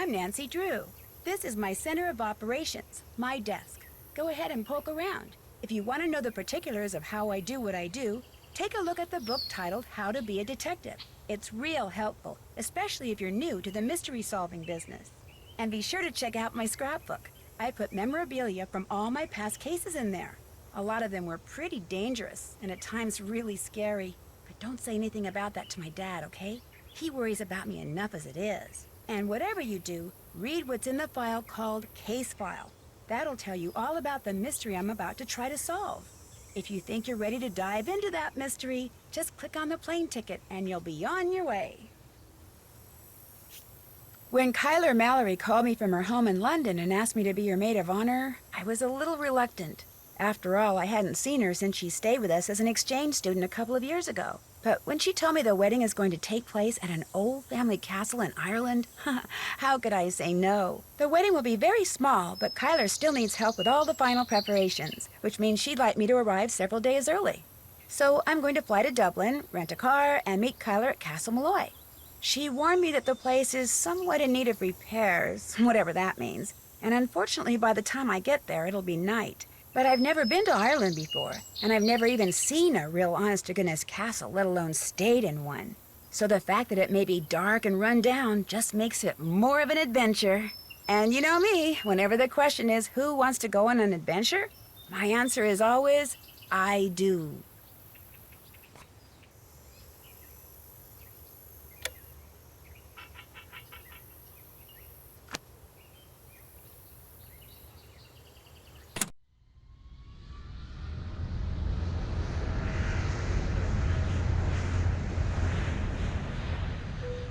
I'm Nancy Drew. This is my center of operations, my desk. Go ahead and poke around. If you want to know the particulars of how I do what I do, take a look at the book titled How to Be a Detective. It's real helpful, especially if you're new to the mystery-solving business. And be sure to check out my scrapbook. I put memorabilia from all my past cases in there. A lot of them were pretty dangerous and at times really scary. But don't say anything about that to my dad, okay? He worries about me enough as it is. And whatever you do, read what's in the file called Case File. That'll tell you all about the mystery I'm about to try to solve. If you think you're ready to dive into that mystery, just click on the plane ticket and you'll be on your way. When Kyler Mallory called me from her home in London and asked me to be her maid of honor, I was a little reluctant. After all, I hadn't seen her since she stayed with us as an exchange student a couple of years ago. But when she told me the wedding is going to take place at an old family castle in Ireland, how could I say no? The wedding will be very small, but Kyler still needs help with all the final preparations, which means she'd like me to arrive several days early. So I'm going to fly to Dublin, rent a car, and meet Kyler at Castle Malloy. She warned me that the place is somewhat in need of repairs, whatever that means, and unfortunately by the time I get there it'll be night. But I've never been to Ireland before, and I've never even seen a real honest-to-goodness castle, let alone stayed in one. So the fact that it may be dark and run down just makes it more of an adventure. And you know me, whenever the question is who wants to go on an adventure, my answer is always, I do.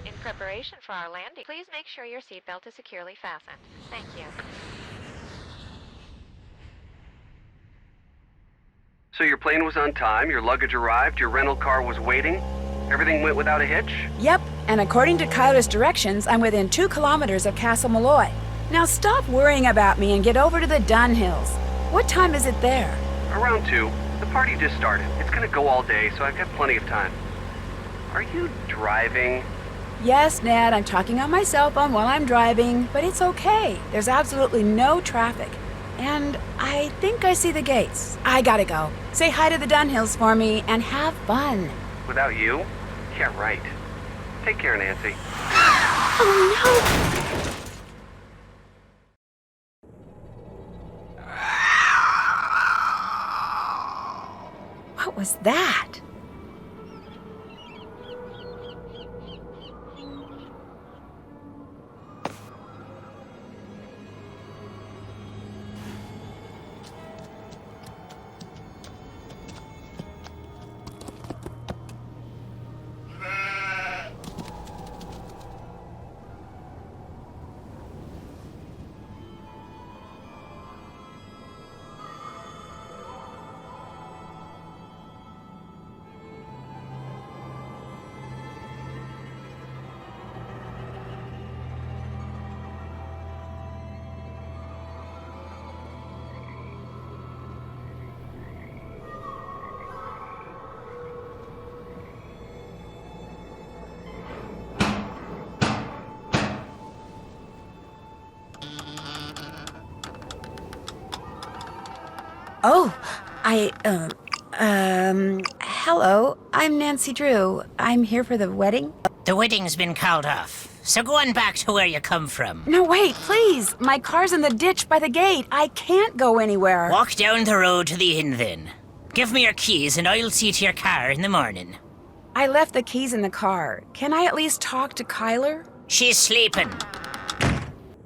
In preparation for our landing, please make sure your seatbelt is securely fastened. Thank you. So your plane was on time, your luggage arrived, your rental car was waiting, everything went without a hitch? Yep, and according to Kyler's directions, I'm within 2 kilometers of Castle Malloy. Now stop worrying about me and get over to the Dunhills. What time is it there? Around 2. The party just started. It's gonna go all day, so I've got plenty of time. Are you driving? Yes, Ned, I'm talking on my cell phone while I'm driving, but it's okay. There's absolutely no traffic. And I think I see the gates. I gotta go. Say hi to the Dunhills for me and have fun. Without you? Yeah, right. Take care, Nancy. Oh, no! What was that? Oh, hello. I'm Nancy Drew. I'm here for the wedding. The wedding's been called off, so go on back to where you come from. No, wait, please. My car's in the ditch by the gate. I can't go anywhere. Walk down the road to the inn then. Give me your keys and I'll see to your car in the morning. I left the keys in the car. Can I at least talk to Kyler? She's sleeping.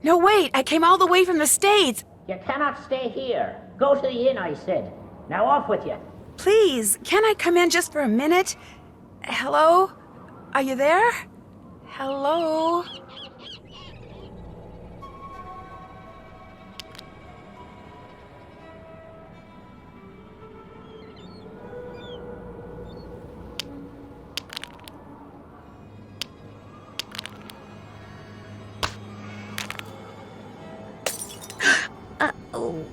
No, wait. I came all the way from the States. You cannot stay here. Go to the inn, I said. Now off with you. Please, can I come in just for a minute? Hello? Are you there? Hello? Uh-oh.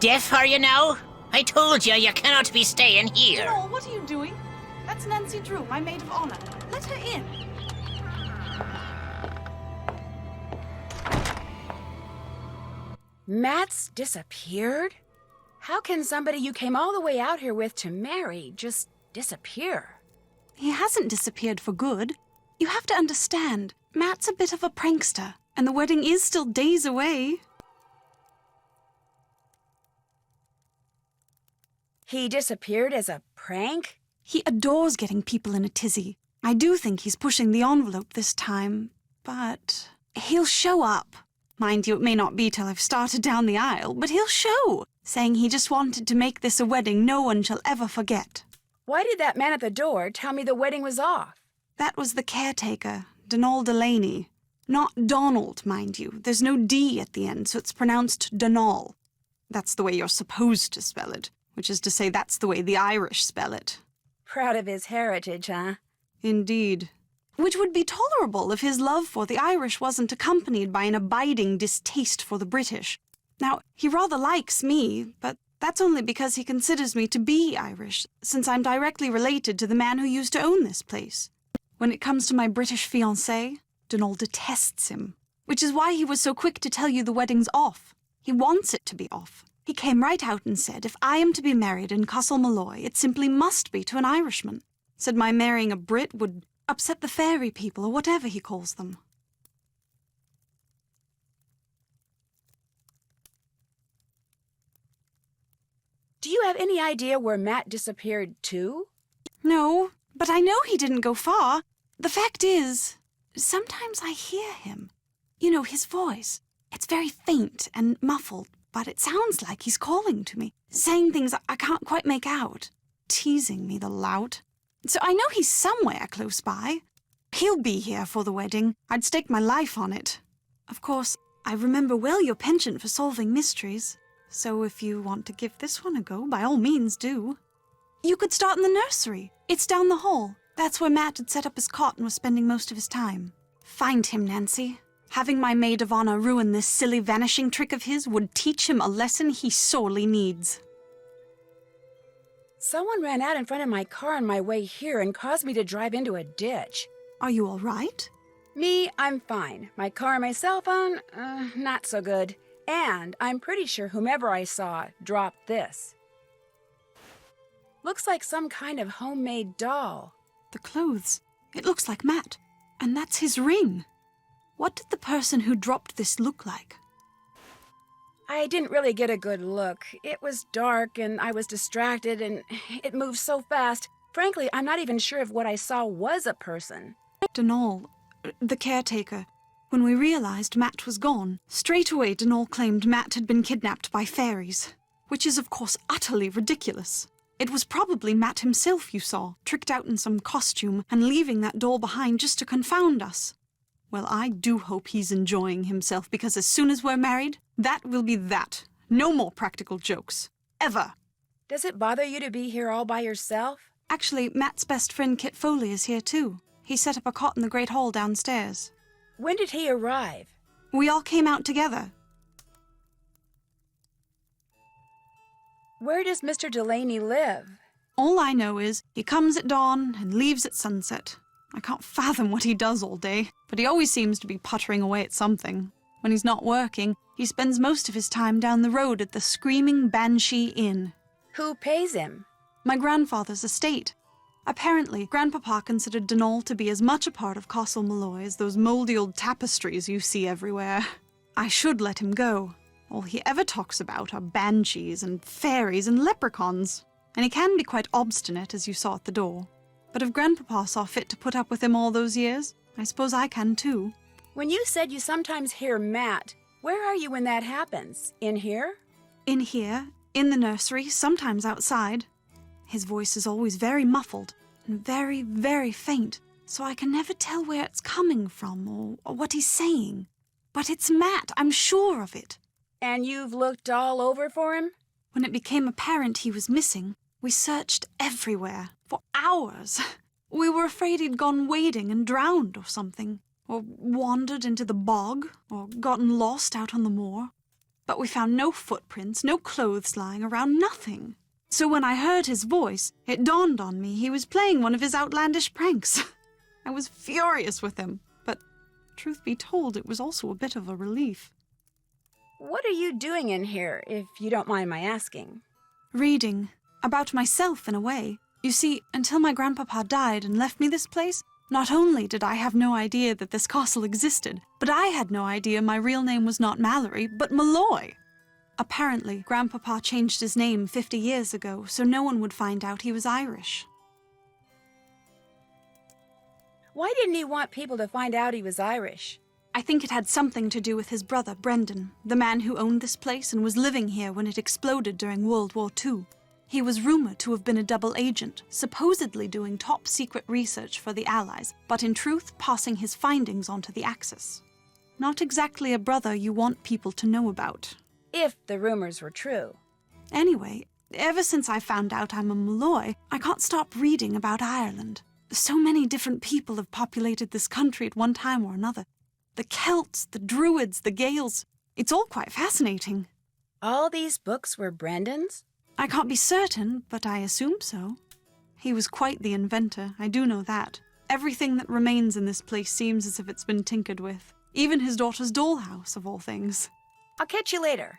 Deaf are you now? I told you you cannot be staying here. Noel, what are you doing? That's Nancy Drew, my maid of honor. Let her in. Matt's disappeared? How can somebody you came all the way out here with to marry just disappear? He hasn't disappeared for good. You have to understand, Matt's a bit of a prankster, and the wedding is still days away. He disappeared as a prank? He adores getting people in a tizzy. I do think he's pushing the envelope this time, but he'll show up. Mind you, it may not be till I've started down the aisle, but he'll show, saying he just wanted to make this a wedding no one shall ever forget. Why did that man at the door tell me the wedding was off? That was the caretaker, Donald Delaney. Not Donald, mind you. There's no D at the end, so it's pronounced Donal. That's the way you're supposed to spell it, which is to say that's the way the Irish spell it. Proud of his heritage, huh? Indeed. Which would be tolerable if his love for the Irish wasn't accompanied by an abiding distaste for the British. Now, he rather likes me, but that's only because he considers me to be Irish, since I'm directly related to the man who used to own this place. When it comes to my British fiancé, Donald detests him, which is why he was so quick to tell you the wedding's off. He wants it to be off. He came right out and said, if I am to be married in Castle Malloy, it simply must be to an Irishman. Said my marrying a Brit would upset the fairy people, or whatever he calls them. Do you have any idea where Matt disappeared to? No, but I know he didn't go far. The fact is, sometimes I hear him. You know, his voice. It's very faint and muffled, but it sounds like he's calling to me, saying things I can't quite make out. Teasing me, the lout. So I know he's somewhere close by. He'll be here for the wedding. I'd stake my life on it. Of course, I remember well your penchant for solving mysteries. So if you want to give this one a go, by all means do. You could start in the nursery. It's down the hall. That's where Matt had set up his cot and was spending most of his time. Find him, Nancy. Having my maid of honor ruin this silly vanishing trick of his would teach him a lesson he sorely needs. Someone ran out in front of my car on my way here and caused me to drive into a ditch. Are you all right? Me, I'm fine. My car and my cell phone, not so good. And I'm pretty sure whomever I saw dropped this. Looks like some kind of homemade doll. The clothes. It looks like Matt. And that's his ring. What did the person who dropped this look like? I didn't really get a good look. It was dark and I was distracted and it moved so fast. Frankly, I'm not even sure if what I saw was a person. Donal, the caretaker. When we realized Matt was gone, straight away Donal claimed Matt had been kidnapped by fairies, which is of course utterly ridiculous. It was probably Matt himself you saw, tricked out in some costume and leaving that doll behind just to confound us. Well, I do hope he's enjoying himself, because as soon as we're married, that will be that. No more practical jokes. Ever. Does it bother you to be here all by yourself? Actually, Matt's best friend Kit Foley is here too. He set up a cot in the great hall downstairs. When did he arrive? We all came out together. Where does Mr. Delaney live? All I know is he comes at dawn and leaves at sunset. I can't fathom what he does all day, but he always seems to be puttering away at something. When he's not working, he spends most of his time down the road at the Screaming Banshee Inn. Who pays him? My grandfather's estate. Apparently, Grandpapa considered Donal to be as much a part of Castle Malloy as those mouldy old tapestries you see everywhere. I should let him go. All he ever talks about are banshees and fairies and leprechauns, and he can be quite obstinate, as you saw at the door. But if Grandpapa saw fit to put up with him all those years, I suppose I can too. When you said you sometimes hear Matt, where are you when that happens? In here? In here, in the nursery, sometimes outside. His voice is always very muffled and very, very faint, so I can never tell where it's coming from or what he's saying. But it's Matt, I'm sure of it. And you've looked all over for him? When it became apparent he was missing, we searched everywhere, for hours. We were afraid he'd gone wading and drowned or something, or wandered into the bog, or gotten lost out on the moor. but we found no footprints, no clothes lying around, nothing. So when I heard his voice, it dawned on me he was playing one of his outlandish pranks. I was furious with him, but truth be told, it was also a bit of a relief. What are you doing in here, if you don't mind my asking? Reading. About myself, in a way. You see, until my grandpapa died and left me this place, not only did I have no idea that this castle existed, but I had no idea my real name was not Mallory, but Malloy. Apparently, Grandpapa changed his name 50 years ago, so no one would find out he was Irish. Why didn't he want people to find out he was Irish? I think it had something to do with his brother, Brendan, the man who owned this place and was living here when it exploded during World War II. He was rumored to have been a double agent, supposedly doing top-secret research for the Allies, but in truth passing his findings on to the Axis. Not exactly a brother you want people to know about. If the rumors were true. Anyway, ever since I found out I'm a Malloy, I can't stop reading about Ireland. So many different people have populated this country at one time or another. The Celts, the Druids, the Gaels. It's all quite fascinating. All these books were Brendan's? I can't be certain, but I assume so. He was quite the inventor, I do know that. Everything that remains in this place seems as if it's been tinkered with. Even his daughter's dollhouse, of all things. I'll catch you later.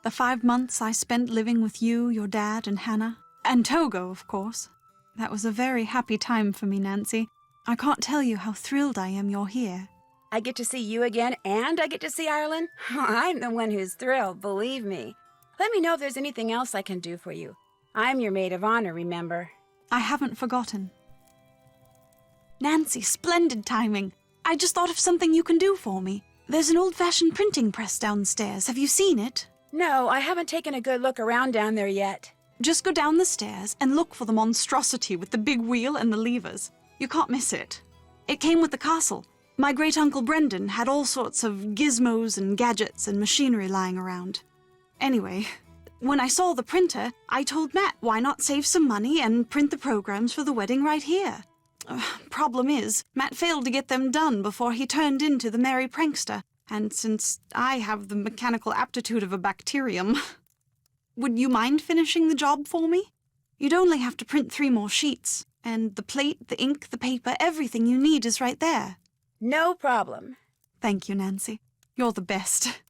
The 5 months I spent living with you, your dad, and Hannah. And Togo, of course. That was a very happy time for me, Nancy. I can't tell you how thrilled I am you're here. I get to see you again, and I get to see Ireland? I'm the one who's thrilled, believe me. Let me know if there's anything else I can do for you. I'm your maid of honor, remember? I haven't forgotten. Nancy, splendid timing. I just thought of something you can do for me. There's an old-fashioned printing press downstairs. Have you seen it? No, I haven't taken a good look around down there yet. Just go down the stairs and look for the monstrosity with the big wheel and the levers. You can't miss it. It came with the castle. My great-uncle Brendan had all sorts of gizmos and gadgets and machinery lying around. Anyway, when I saw the printer, I told Matt why not save some money and print the programs for the wedding right here. Problem is, Matt failed to get them done before he turned into the merry prankster, and since I have the mechanical aptitude of a bacterium... Would you mind finishing the job for me? You'd only have to print 3 more sheets, and the plate, the ink, the paper, everything you need is right there. No problem. Thank you, Nancy. You're the best.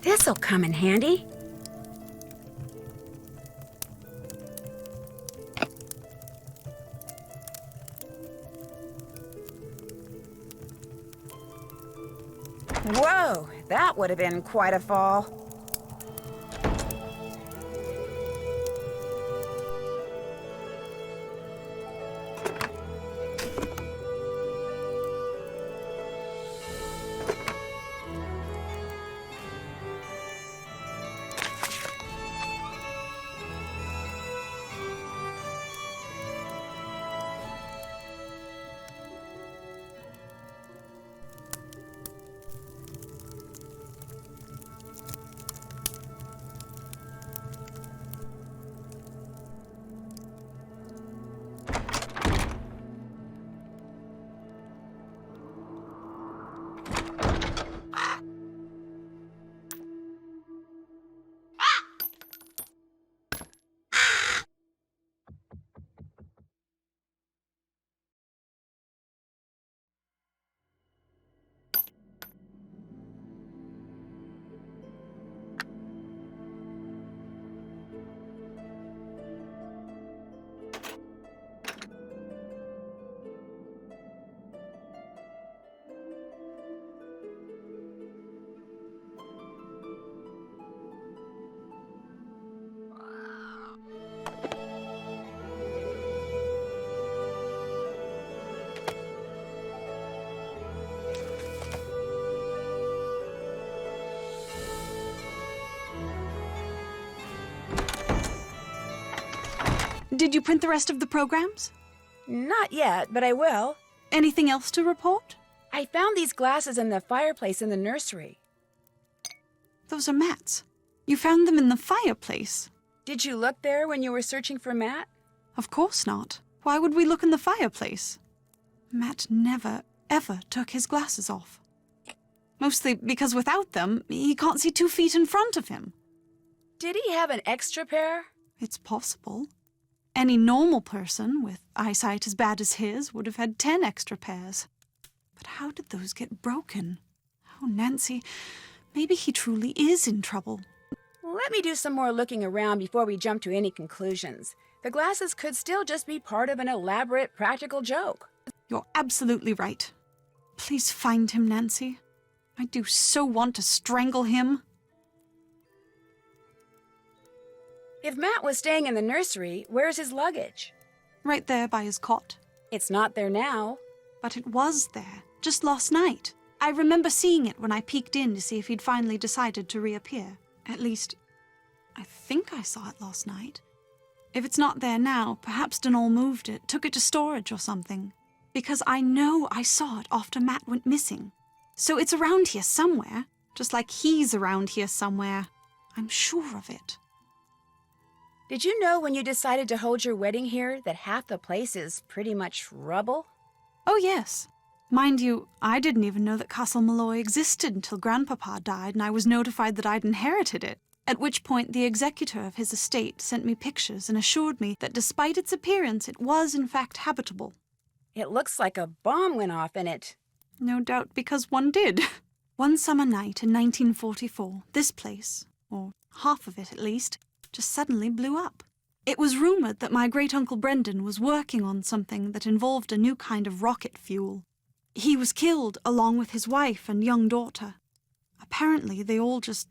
This'll come in handy. Whoa, that would have been quite a fall. Did you print the rest of the programs? Not yet, but I will. Anything else to report? I found these glasses in the fireplace in the nursery. Those are Matt's. You found them in the fireplace? Did you look there when you were searching for Matt? Of course not. Why would we look in the fireplace? Matt never, ever took his glasses off. Mostly because without them, he can't see 2 feet in front of him. Did he have an extra pair? It's possible. Any normal person with eyesight as bad as his would have had 10 extra pairs. But how did those get broken? Oh, Nancy, maybe he truly is in trouble. Let me do some more looking around before we jump to any conclusions. The glasses could still just be part of an elaborate practical joke. You're absolutely right. Please find him, Nancy. I do so want to strangle him. If Matt was staying in the nursery, where's his luggage? Right there by his cot. It's not there now. But it was there, just last night. I remember seeing it when I peeked in to see if he'd finally decided to reappear. At least, I think I saw it last night. If it's not there now, perhaps Donal moved it, took it to storage or something. Because I know I saw it after Matt went missing. So it's around here somewhere, just like he's around here somewhere. I'm sure of it. Did you know when you decided to hold your wedding here that half the place is pretty much rubble? Oh, yes. Mind you, I didn't even know that Castle Malloy existed until Grandpapa died and I was notified that I'd inherited it. At which point the executor of his estate sent me pictures and assured me that despite its appearance, it was in fact habitable. It looks like a bomb went off in it. No doubt because one did. One summer night in 1944, this place, or half of it at least, just suddenly blew up. It was rumored that my great-uncle Brendan was working on something that involved a new kind of rocket fuel. He was killed along with his wife and young daughter. Apparently, they all just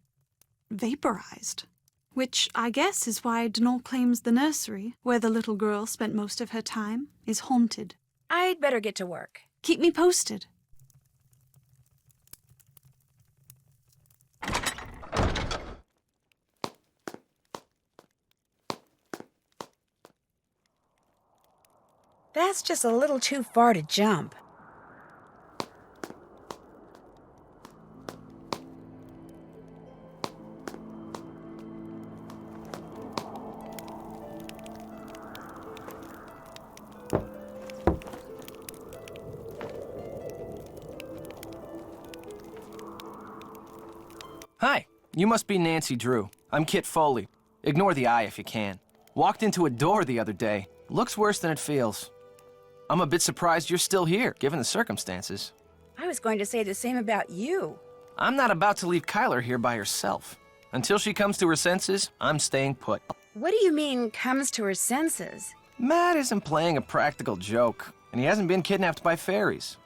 vaporized. Which, I guess, is why Donal claims the nursery, where the little girl spent most of her time, is haunted. I'd better get to work. Keep me posted. That's just a little too far to jump. Hi, you must be Nancy Drew. I'm Kit Foley. Ignore the eye if you can. Walked into a door the other day. Looks worse than it feels. I'm a bit surprised you're still here, given the circumstances. I was going to say the same about you. I'm not about to leave Kyler here by herself. Until she comes to her senses, I'm staying put. What do you mean, comes to her senses? Matt isn't playing a practical joke, and he hasn't been kidnapped by fairies.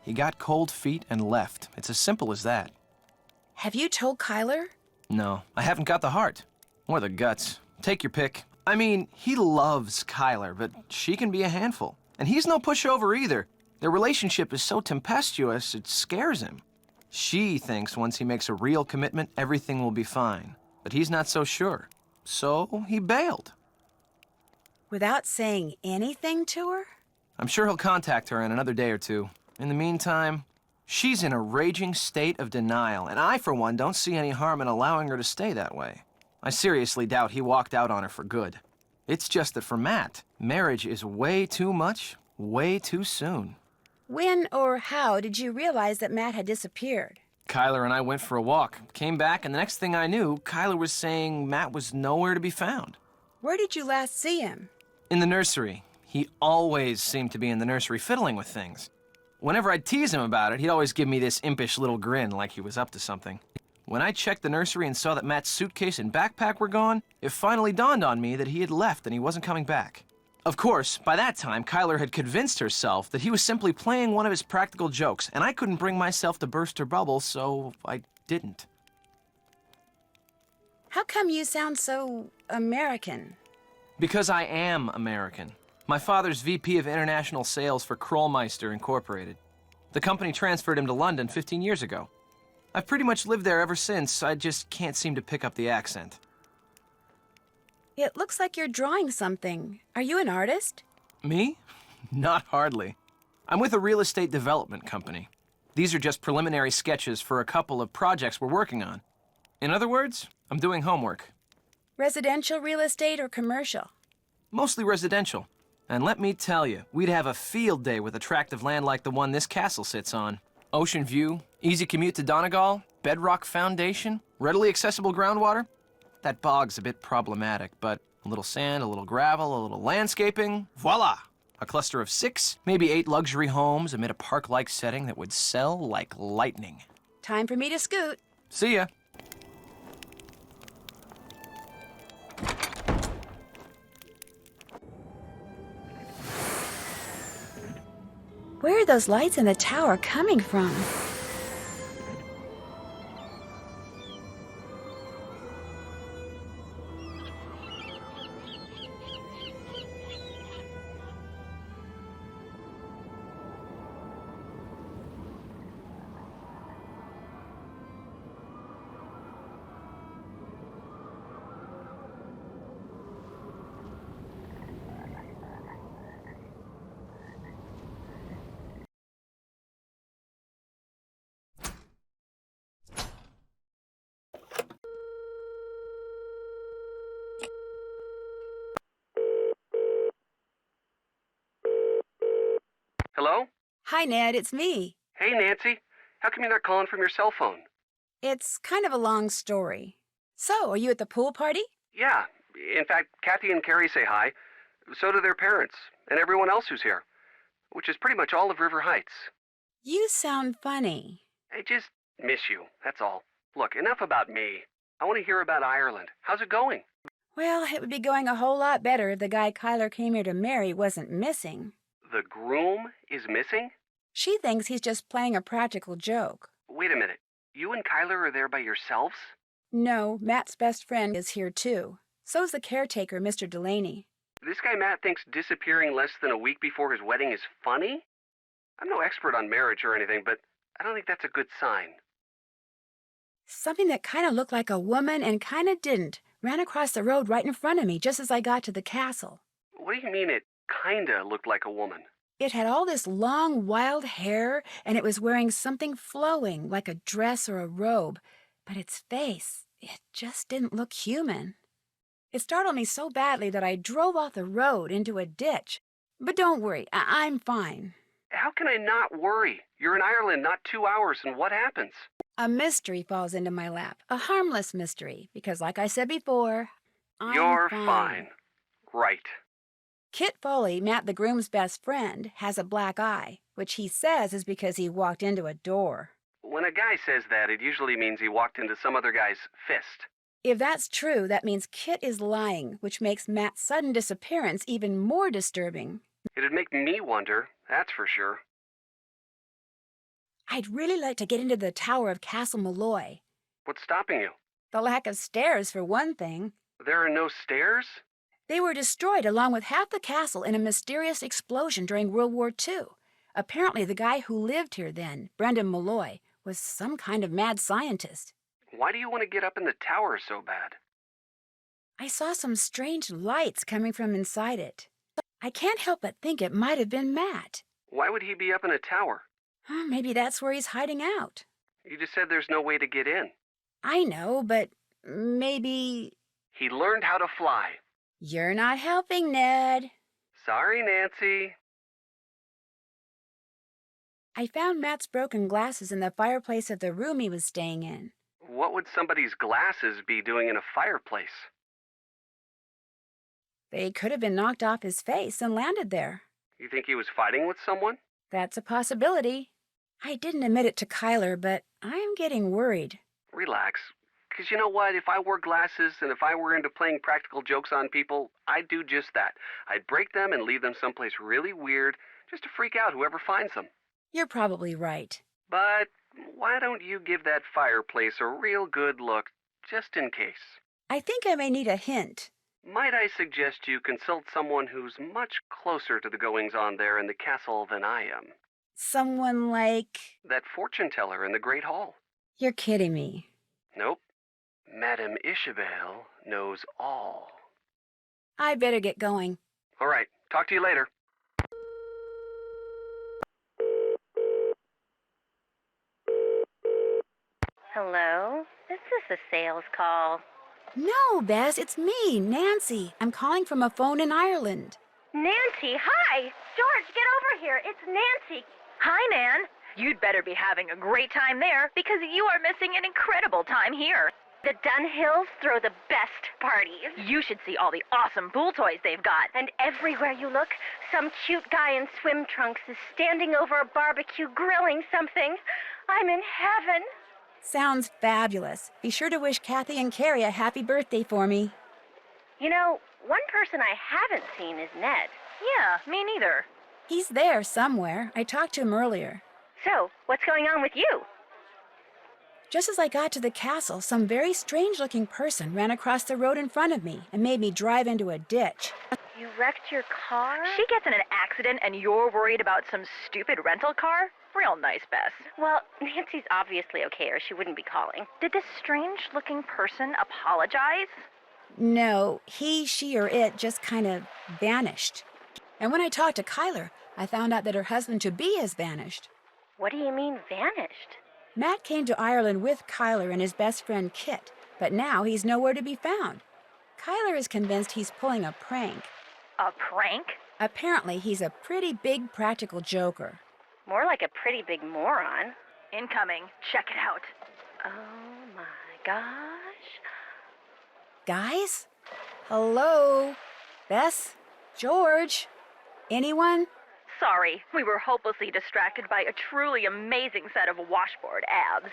He got cold feet and left. It's as simple as that. Have you told Kyler? No, I haven't got the heart. Or the guts. Take your pick. I mean, he loves Kyler, but she can be a handful. And he's no pushover either. Their relationship is so tempestuous, it scares him. She thinks once he makes a real commitment, everything will be fine. But he's not so sure. So he bailed. Without saying anything to her? I'm sure he'll contact her in another day or two. In the meantime, she's in a raging state of denial, and I, for one, don't see any harm in allowing her to stay that way. I seriously doubt he walked out on her for good. It's just that for Matt, marriage is way too much, way too soon. When or how did you realize that Matt had disappeared? Kyler and I went for a walk, came back, and the next thing I knew, Kyler was saying Matt was nowhere to be found. Where did you last see him? In the nursery. He always seemed to be in the nursery fiddling with things. Whenever I'd tease him about it, he'd always give me this impish little grin like he was up to something. When I checked the nursery and saw that Matt's suitcase and backpack were gone, it finally dawned on me that he had left and he wasn't coming back. Of course, by that time, Kyler had convinced herself that he was simply playing one of his practical jokes, and I couldn't bring myself to burst her bubble, so I didn't. How come you sound so American? Because I am American. My father's VP of International Sales for Krollmeister Incorporated. The company transferred him to London 15 years ago. I've pretty much lived there ever since, I just can't seem to pick up the accent. It looks like you're drawing something. Are you an artist? Me? Not hardly. I'm with a real estate development company. These are just preliminary sketches for a couple of projects we're working on. In other words, I'm doing homework. Residential real estate or commercial? Mostly residential. And let me tell you, we'd have a field day with attractive land like the one this castle sits on. Ocean view, easy commute to Donegal, bedrock foundation, readily accessible groundwater. That bog's a bit problematic, but a little sand, a little gravel, a little landscaping, voila! A cluster of 6, maybe 8 luxury homes amid a park-like setting that would sell like lightning. Time for me to scoot. See ya. Where are those lights in the tower coming from? Hello? Hi, Ned, it's me. Hey, Nancy. How come you're not calling from your cell phone? It's kind of a long story. So, are you at the pool party? Yeah. In fact, Kathy and Carrie say hi. So do their parents, and everyone else who's here. Which is pretty much all of River Heights. You sound funny. I just miss you, that's all. Look, enough about me. I want to hear about Ireland. How's it going? Well, it would be going a whole lot better if the guy Kyler came here to marry wasn't missing. The groom is missing? She thinks he's just playing a practical joke. Wait a minute. You and Kyler are there by yourselves? No, Matt's best friend is here too. So's the caretaker, Mr. Delaney. This guy Matt thinks disappearing less than a week before his wedding is funny? I'm no expert on marriage or anything, but I don't think that's a good sign. Something that kind of looked like a woman and kind of didn't ran across the road right in front of me just as I got to the castle. What do you mean it kinda looked like a woman? It had all this long, wild hair, and it was wearing something flowing, like a dress or a robe. But its face, it just didn't look human. It startled me so badly that I drove off the road into a ditch. But don't worry, I'm fine. How can I not worry? You're in Ireland not 2 hours, and what happens? A mystery falls into my lap, a harmless mystery, because like I said before, You're fine. Right. Kit Foley, Matt the groom's best friend, has a black eye, which he says is because he walked into a door. When a guy says that, it usually means he walked into some other guy's fist. If that's true, that means Kit is lying, which makes Matt's sudden disappearance even more disturbing. It'd make me wonder, that's for sure. I'd really like to get into the tower of Castle Malloy. What's stopping you? The lack of stairs, for one thing. There are no stairs? They were destroyed along with half the castle in a mysterious explosion during World War II. Apparently the guy who lived here then, Brendan Malloy, was some kind of mad scientist. Why do you want to get up in the tower so bad? I saw some strange lights coming from inside it. I can't help but think it might have been Matt. Why would he be up in a tower? Maybe that's where he's hiding out. You just said there's no way to get in. I know, but maybe... He learned how to fly. You're not helping, Ned. Sorry, Nancy. I found Matt's broken glasses in the fireplace of the room he was staying in. What would somebody's glasses be doing in a fireplace? They could have been knocked off his face and landed there. You think he was fighting with someone? That's a possibility. I didn't admit it to Kyler, but I'm getting worried. Relax. Because you know what? If I wore glasses and if I were into playing practical jokes on people, I'd do just that. I'd break them and leave them someplace really weird just to freak out whoever finds them. You're probably right. But why don't you give that fireplace a real good look, just in case? I think I may need a hint. Might I suggest you consult someone who's much closer to the goings-on there in the castle than I am? Someone like... That fortune teller in the Great Hall. You're kidding me. Nope. Madame Isibeal knows all. I better get going. All right. Talk to you later. Hello? Is this a sales call? No, Bess, it's me, Nancy. I'm calling from a phone in Ireland. Nancy, hi! George, get over here. It's Nancy. Hi, Nan. You'd better be having a great time there because you are missing an incredible time here. The Dunhills throw the best parties. You should see all the awesome pool toys they've got. And everywhere you look, some cute guy in swim trunks is standing over a barbecue grilling something. I'm in heaven. Sounds fabulous. Be sure to wish Kathy and Carrie a happy birthday for me. You know, one person I haven't seen is Ned. Yeah, me neither. He's there somewhere. I talked to him earlier. So, what's going on with you? Just as I got to the castle, some very strange-looking person ran across the road in front of me and made me drive into a ditch. You wrecked your car? She gets in an accident and you're worried about some stupid rental car? Real nice, Bess. Well, Nancy's obviously okay or she wouldn't be calling. Did this strange-looking person apologize? No, he, she, or it just kind of vanished. And when I talked to Kyler, I found out that her husband-to-be has vanished. What do you mean, vanished? Matt came to Ireland with Kyler and his best friend Kit, but now he's nowhere to be found. Kyler is convinced he's pulling a prank. A prank? Apparently, he's a pretty big practical joker. More like a pretty big moron. Incoming. Check it out. Oh my gosh. Guys? Hello? Bess? George? Anyone? Sorry, we were hopelessly distracted by a truly amazing set of washboard abs.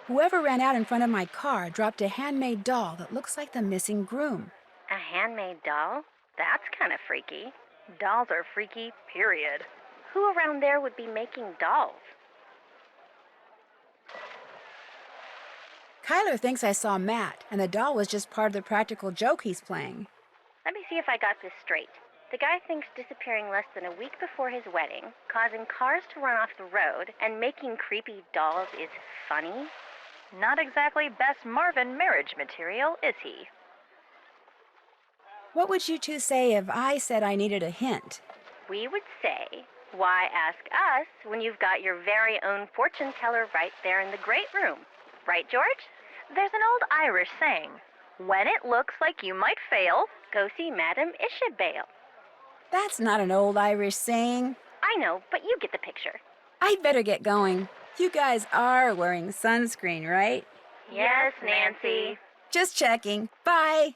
Whoever ran out in front of my car dropped a handmade doll that looks like the missing groom. A handmade doll? That's kind of freaky. Dolls are freaky, period. Who around there would be making dolls? Kyler thinks I saw Matt, and the doll was just part of the practical joke he's playing. Let me see if I got this straight. The guy thinks disappearing less than a week before his wedding, causing cars to run off the road, and making creepy dolls is funny? Not exactly Bess Marvin marriage material, is he? What would you two say if I said I needed a hint? We would say, why ask us when you've got your very own fortune teller right there in the great room? Right, George? There's an old Irish saying, when it looks like you might fail, go see Madame Isibeal. That's not an old Irish saying. I know, but you get the picture. I'd better get going. You guys are wearing sunscreen, right? Yes, Nancy. Just checking. Bye.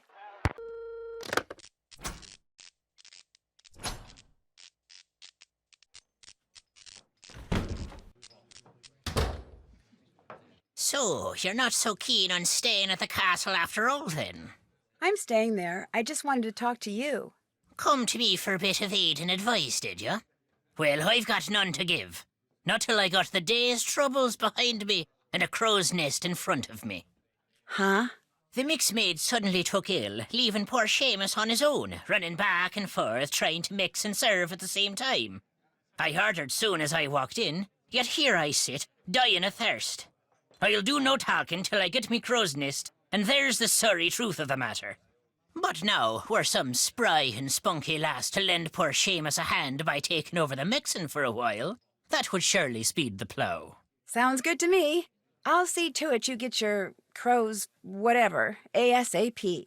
So, you're not so keen on staying at the castle after all, then? I'm staying there. I just wanted to talk to you. Come to me for a bit of aid and advice, did you? Well, I've got none to give. Not till I got the day's troubles behind me and a crow's nest in front of me. Huh? The mixmaid suddenly took ill, leaving poor Seamus on his own, running back and forth, trying to mix and serve at the same time. I heard her soon as I walked in, yet here I sit, dying of thirst. I'll do no talking till I get me crow's nest, and there's the sorry truth of the matter. But now, were some spry and spunky lass to lend poor Seamus a hand by taking over the mixing for a while, that would surely speed the plough. Sounds good to me. I'll see to it you get your crows whatever, ASAP.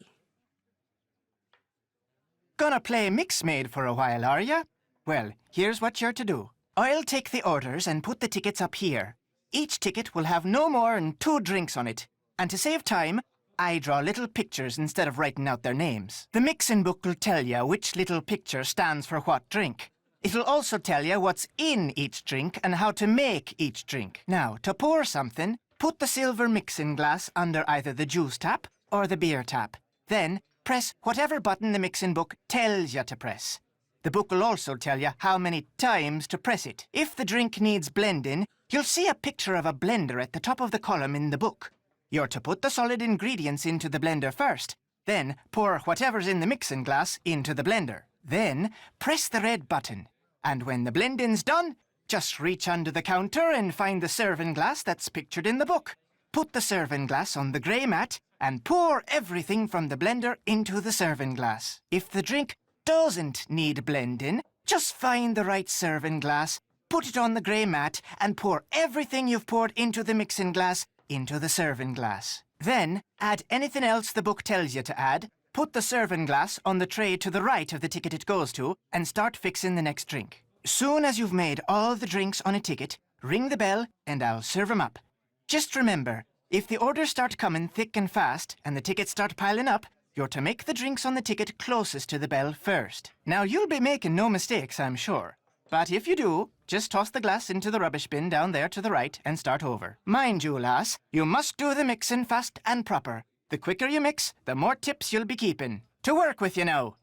Gonna play mixmaid for a while, are ya? Well, here's what you're to do. I'll take the orders and put the tickets up here. Each ticket will have no more than 2 drinks on it. And to save time, I draw little pictures instead of writing out their names. The mixin' book will tell you which little picture stands for what drink. It'll also tell you what's in each drink and how to make each drink. Now, to pour something, put the silver mixing glass under either the juice tap or the beer tap. Then, press whatever button the mixing book tells you to press. The book will also tell you how many times to press it. If the drink needs blending, you'll see a picture of a blender at the top of the column in the book. You're to put the solid ingredients into the blender first, then pour whatever's in the mixing glass into the blender. Then press the red button, and when the blending's done, just reach under the counter and find the serving glass that's pictured in the book. put the serving glass on the grey mat and pour everything from the blender into the serving glass. If the drink doesn't need blending, just find the right serving glass, put it on the grey mat, and pour everything you've poured into the mixing glass into the serving glass. Then, add anything else the book tells you to add, put the serving glass on the tray to the right of the ticket it goes to, and start fixing the next drink. Soon as you've made all the drinks on a ticket, ring the bell and I'll serve 'em up. Just remember, if the orders start coming thick and fast and the tickets start piling up, you're to make the drinks on the ticket closest to the bell first. Now, you'll be making no mistakes, I'm sure. But if you do, just toss the glass into the rubbish bin down there to the right and start over. Mind you, lass, you must do the mixing fast and proper. The quicker you mix, the more tips you'll be keeping. To work with you now.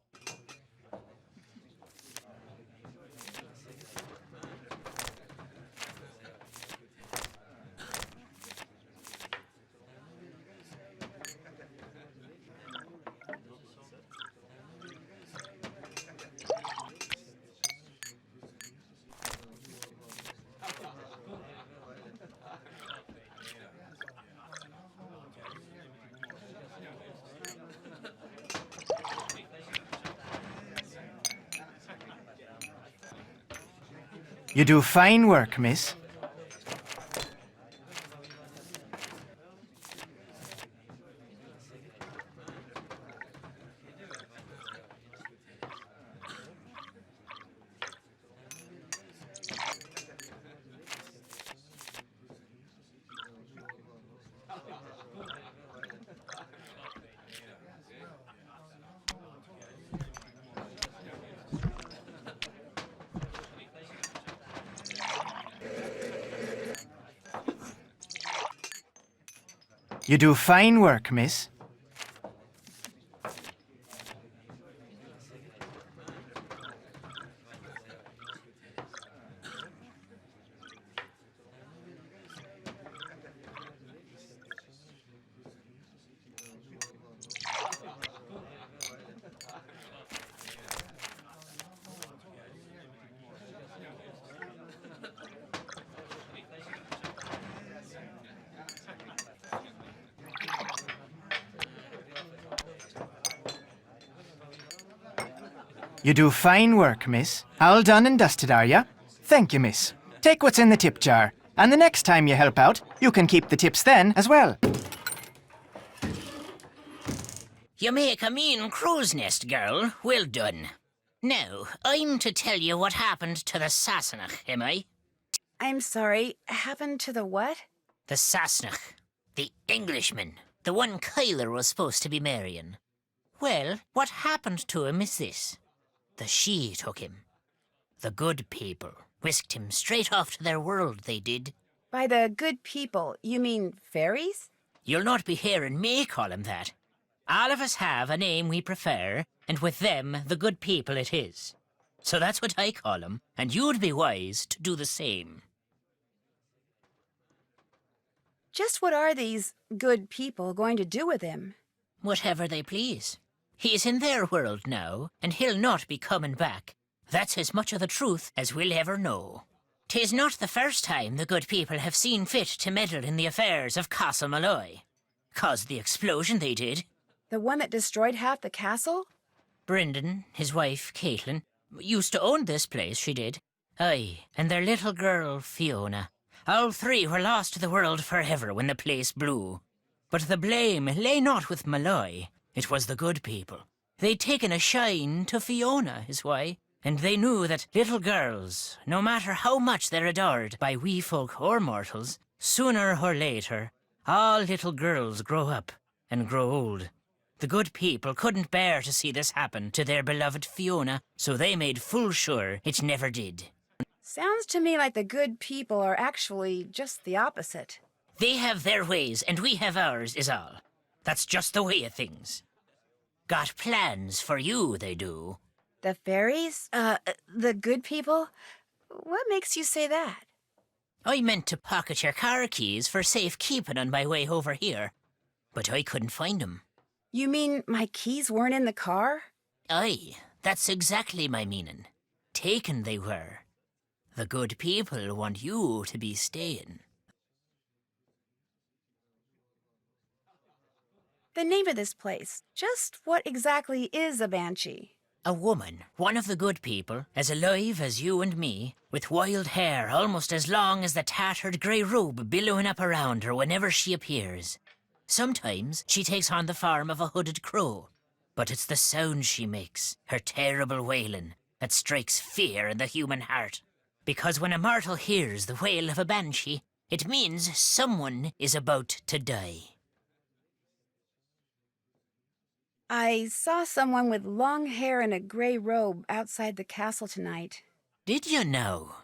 You do fine work, miss. You do fine work, miss. You do fine work, miss. All done and dusted, are ya? Thank you, miss. Take what's in the tip jar, and the next time you help out, you can keep the tips then as well. You make a mean crow's nest, girl. Well done. Now, I'm to tell you what happened to the Sassenach, am I? I'm sorry, happened to the what? The Sassenach. The Englishman. The one Kyler was supposed to be marrying. Well, what happened to him is this. The She took him. The good people whisked him straight off to their world, they did. By the good people, you mean fairies? You'll not be hearing me call him that. All of us have a name we prefer, and with them, the good people it is. So that's what I call him, and you'd be wise to do the same. Just what are these good people going to do with him? Whatever they please. He's in their world now, and he'll not be coming back. That's as much of the truth as we'll ever know. 'Tis not the first time the good people have seen fit to meddle in the affairs of Castle Malloy. Caused the explosion they did. The one that destroyed half the castle? Brendan, his wife, Caitlin, used to own this place, she did. Aye, and their little girl, Fiona. All three were lost to the world forever when the place blew. But the blame lay not with Malloy. It was the good people. They'd taken a shine to Fiona, is why, and they knew that little girls, no matter how much they're adored by wee folk or mortals, sooner or later, all little girls grow up and grow old. The good people couldn't bear to see this happen to their beloved Fiona, so they made full sure it never did. Sounds to me like the good people are actually just the opposite. They have their ways, and we have ours, is all. That's just the way of things. Got plans for you, they do. The fairies? The good people? What makes you say that? I meant to pocket your car keys for safekeeping on my way over here, but I couldn't find 'em. You mean my keys weren't in the car? Aye, that's exactly my meaning. Taken they were. The good people want you to be staying. The name of this place. Just what exactly is a banshee? A woman, one of the good people, as alive as you and me, with wild hair almost as long as the tattered grey robe billowing up around her whenever she appears. Sometimes she takes on the form of a hooded crow, but it's the sound she makes, her terrible wailing, that strikes fear in the human heart. Because when a mortal hears the wail of a banshee, it means someone is about to die. I saw someone with long hair and a gray robe outside the castle tonight. Did you know?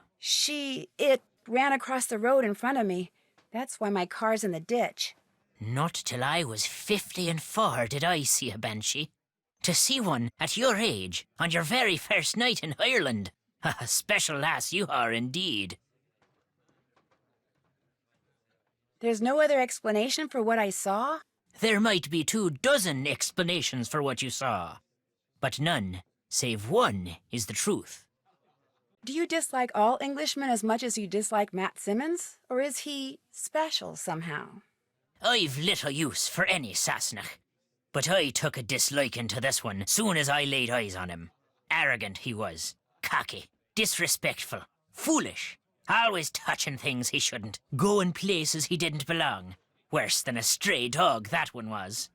It ran across the road in front of me. That's why my car's in the ditch. Not till I was 54 did I see a banshee. To see one at your age, on your very first night in Ireland. A special lass you are indeed. There's no other explanation for what I saw? There might be 24 explanations for what you saw, but none, save one, is the truth. Do you dislike all Englishmen as much as you dislike Matt Simmons? Or is he special somehow? I've little use for any Sassenach, but I took a disliking to this one soon as I laid eyes on him. Arrogant he was, cocky, disrespectful, foolish, always touching things he shouldn't, going places he didn't belong. Worse than a stray dog, that one was.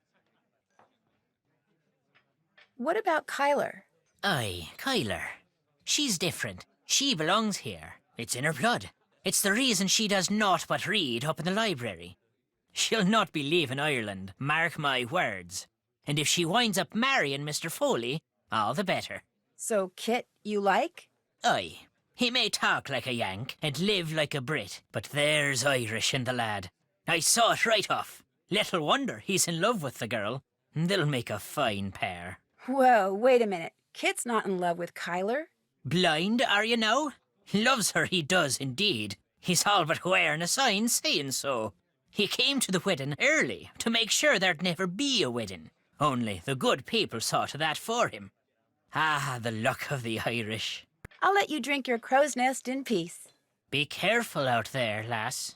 What about Kyler? Aye, Kyler. She's different. She belongs here. It's in her blood. It's the reason she does naught but read up in the library. She'll not be leaving Ireland, mark my words. And if she winds up marrying Mr. Foley, all the better. So Kit, you like? Aye. He may talk like a Yank and live like a Brit, but there's Irish in the lad. I saw it right off. Little wonder he's in love with the girl. They'll make a fine pair. Whoa, wait a minute. Kit's not in love with Kyler. Blind, are you now? Loves her, he does indeed. He's all but wearing a sign saying so. He came to the wedding early to make sure there'd never be a wedding. Only the good people saw to that for him. Ah, the luck of the Irish. I'll let you drink your crow's nest in peace. Be careful out there, lass.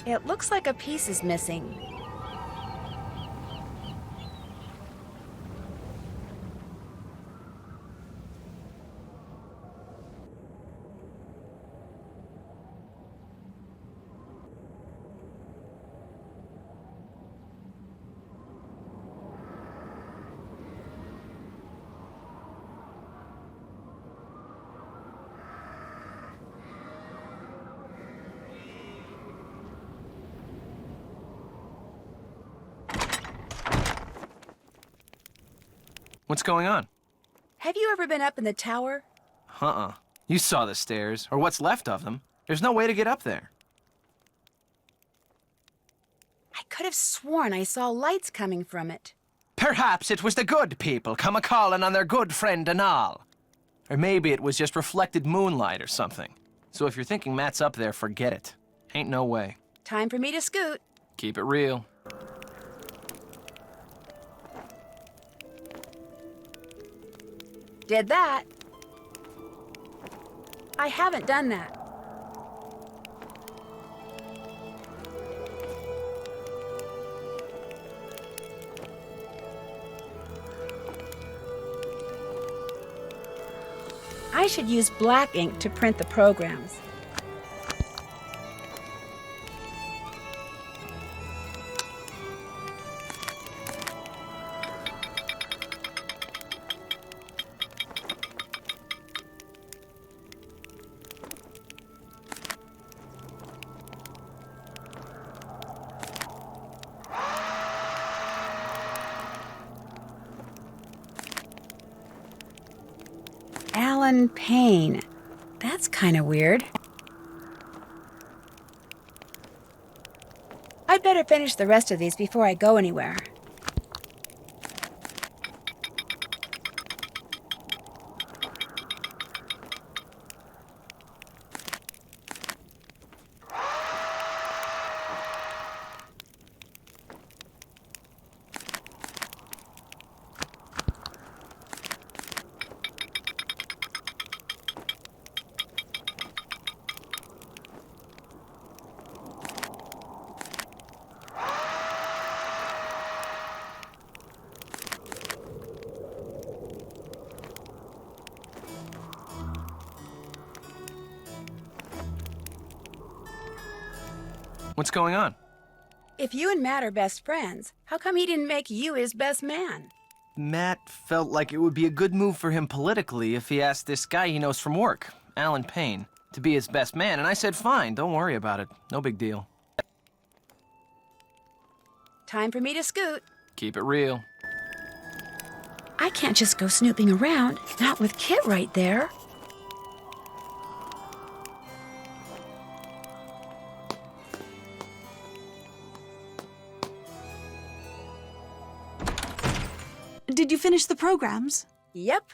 It looks like a piece is missing. What's going on? Have you ever been up in the tower? Uh-uh. You saw the stairs, or what's left of them. There's no way to get up there. I could have sworn I saw lights coming from it. Perhaps it was the good people come a-calling on their good friend and all. Or maybe it was just reflected moonlight or something. So if you're thinking Matt's up there, forget it. Ain't no way. Time for me to scoot. Keep it real. Did that. I haven't done that. I should use black ink to print the programs. Payne. That's kind of weird. I'd better finish the rest of these before I go anywhere. What's going on? If you and Matt are best friends, how come he didn't make you his best man? Matt felt like it would be a good move for him politically if he asked this guy he knows from work, Alan Payne, to be his best man, and I said fine, don't worry about it. No big deal. Time for me to scoot. Keep it real. I can't just go snooping around, not with Kit right there. Did you finish the programs? Yep.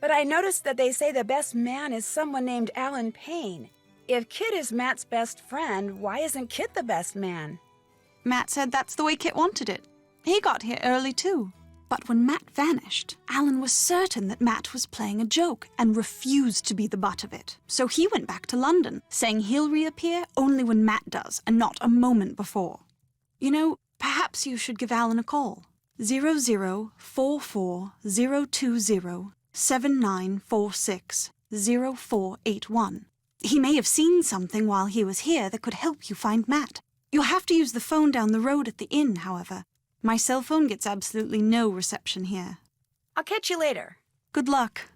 But I noticed that they say the best man is someone named Alan Payne. If Kit is Matt's best friend, why isn't Kit the best man? Matt said that's the way Kit wanted it. He got here early too. But when Matt vanished, Alan was certain that Matt was playing a joke and refused to be the butt of it. So he went back to London, saying he'll reappear only when Matt does and not a moment before. You know, perhaps you should give Alan a call. 0044-020-7946-0481. He may have seen something while he was here that could help you find Matt. You'll have to use the phone down the road at the inn, however. My cell phone gets absolutely no reception here. I'll catch you later. Good luck.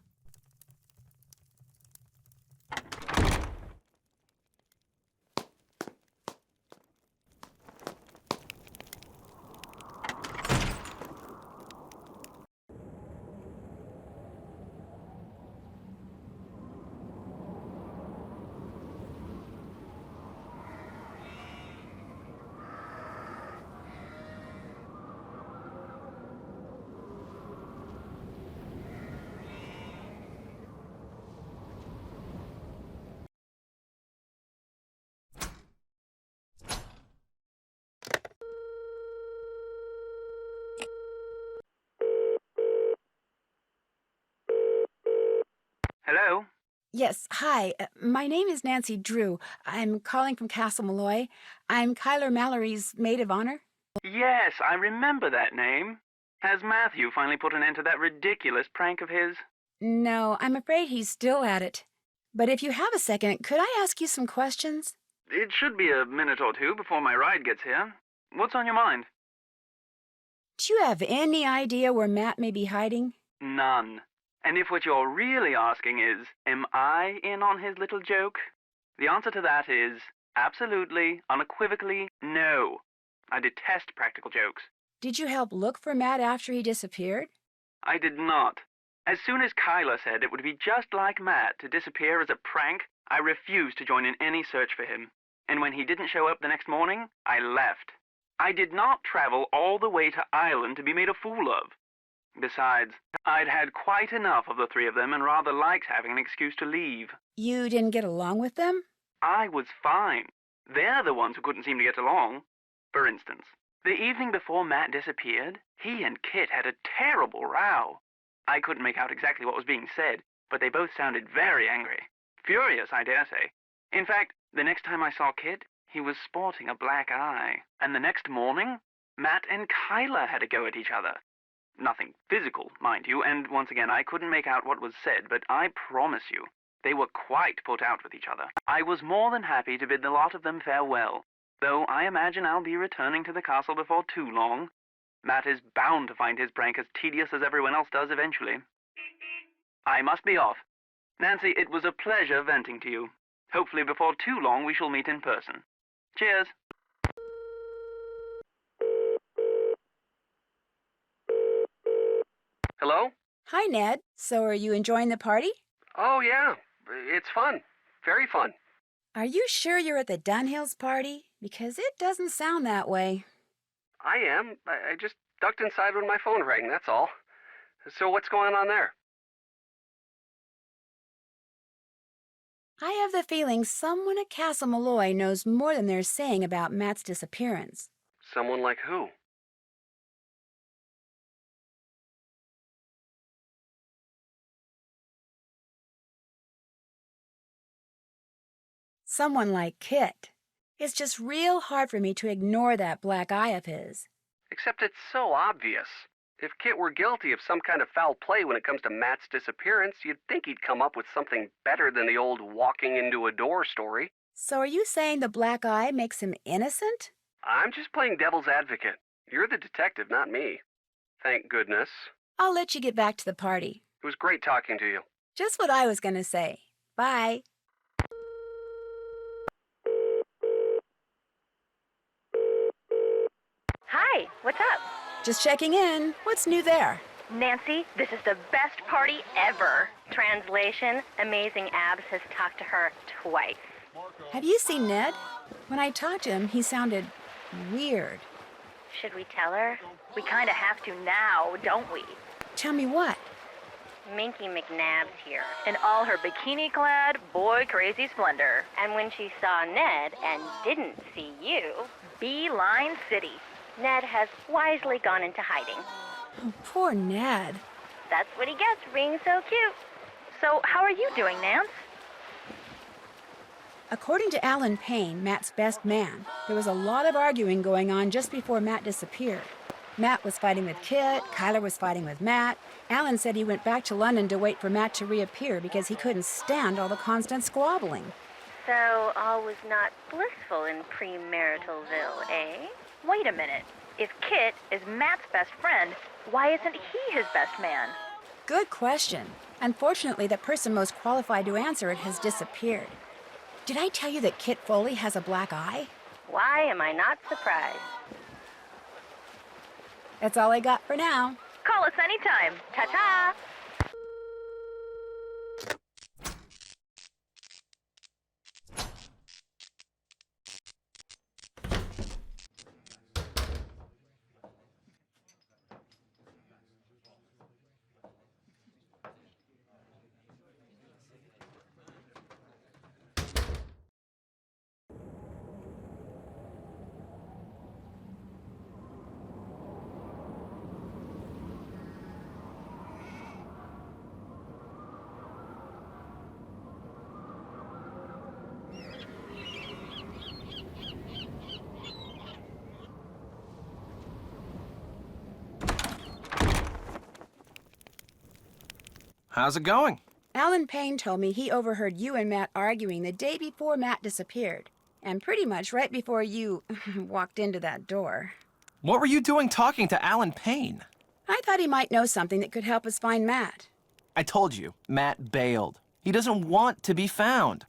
Hello? Yes, hi. My name is Nancy Drew. I'm calling from Castle Malloy. I'm Kyler Mallory's maid of honor. Yes, I remember that name. Has Matthew finally put an end to that ridiculous prank of his? No, I'm afraid he's still at it. But if you have a second, could I ask you some questions? It should be a minute or two before my ride gets here. What's on your mind? Do you have any idea where Matt may be hiding? None. And if what you're really asking is, am I in on his little joke? The answer to that is absolutely, unequivocally, no. I detest practical jokes. Did you help look for Matt after he disappeared? I did not. As soon as Kyler said it would be just like Matt to disappear as a prank, I refused to join in any search for him. And when he didn't show up the next morning, I left. I did not travel all the way to Ireland to be made a fool of. Besides, I'd had quite enough of the three of them and rather liked having an excuse to leave. You didn't get along with them? I was fine. They're the ones who couldn't seem to get along. For instance, the evening before Matt disappeared, he and Kit had a terrible row. I couldn't make out exactly what was being said, but they both sounded very angry. Furious, I dare say. In fact, the next time I saw Kit, he was sporting a black eye. And the next morning, Matt and Kyla had a go at each other. Nothing physical, mind you, and once again, I couldn't make out what was said, but I promise you, they were quite put out with each other. I was more than happy to bid the lot of them farewell, though I imagine I'll be returning to the castle before too long. Matt is bound to find his prank as tedious as everyone else does eventually. I must be off. Nancy, it was a pleasure venting to you. Hopefully before too long we shall meet in person. Cheers. Hello? Hi, Ned. So are you enjoying the party? Oh, yeah. It's fun. Very fun. Are you sure you're at the Dunhills party? Because it doesn't sound that way. I am. I just ducked inside when my phone rang, that's all. So what's going on there? I have the feeling someone at Castle Malloy knows more than they're saying about Matt's disappearance. Someone like who? Someone like Kit. It's just real hard for me to ignore that black eye of his. Except it's so obvious. If Kit were guilty of some kind of foul play when it comes to Matt's disappearance, you'd think he'd come up with something better than the old walking into a door story. So are you saying the black eye makes him innocent? I'm just playing devil's advocate. You're the detective, not me. Thank goodness. I'll let you get back to the party. It was great talking to you. Just what I was going to say. Bye. Hi, what's up? Just checking in. What's new there? Nancy, this is the best party ever. Translation, Amazing Abs has talked to her twice. Have you seen Ned? When I talked to him, he sounded weird. Should we tell her? We kind of have to now, don't we? Tell me what? Minky McNabb's here, in all her bikini-clad, boy-crazy splendor. And when she saw Ned and didn't see you, Beeline City. Ned has wisely gone into hiding. Oh, poor Ned. That's what he gets for being so cute. So, how are you doing, Nance? According to Alan Payne, Matt's best man, there was a lot of arguing going on just before Matt disappeared. Matt was fighting with Kit, Kyler was fighting with Matt. Alan said he went back to London to wait for Matt to reappear because he couldn't stand all the constant squabbling. So, all was not blissful in premaritalville, eh? Wait a minute. If Kit is Matt's best friend, why isn't he his best man? Good question. Unfortunately, the person most qualified to answer it has disappeared. Did I tell you that Kit Foley has a black eye? Why am I not surprised? That's all I got for now. Call us anytime. Ta-ta! How's it going? Alan Payne told me he overheard you and Matt arguing the day before Matt disappeared. And pretty much right before you walked into that door. What were you doing talking to Alan Payne? I thought he might know something that could help us find Matt. I told you, Matt bailed. He doesn't want to be found.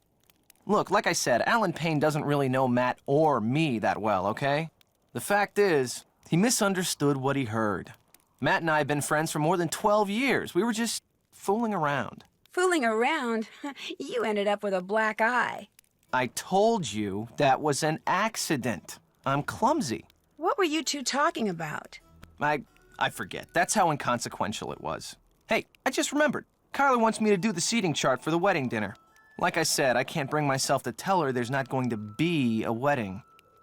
Look, like I said, Alan Payne doesn't really know Matt or me that well, okay? The fact is, he misunderstood what he heard. Matt and I have been friends for more than 12 years. We were just fooling around. Fooling around? You ended up with a black eye. I told you that was an accident. I'm clumsy. What were you two talking about? I forget. That's how inconsequential it was. Hey, I just remembered. Carla wants me to do the seating chart for the wedding dinner. Like I said, I can't bring myself to tell her there's not going to be a wedding.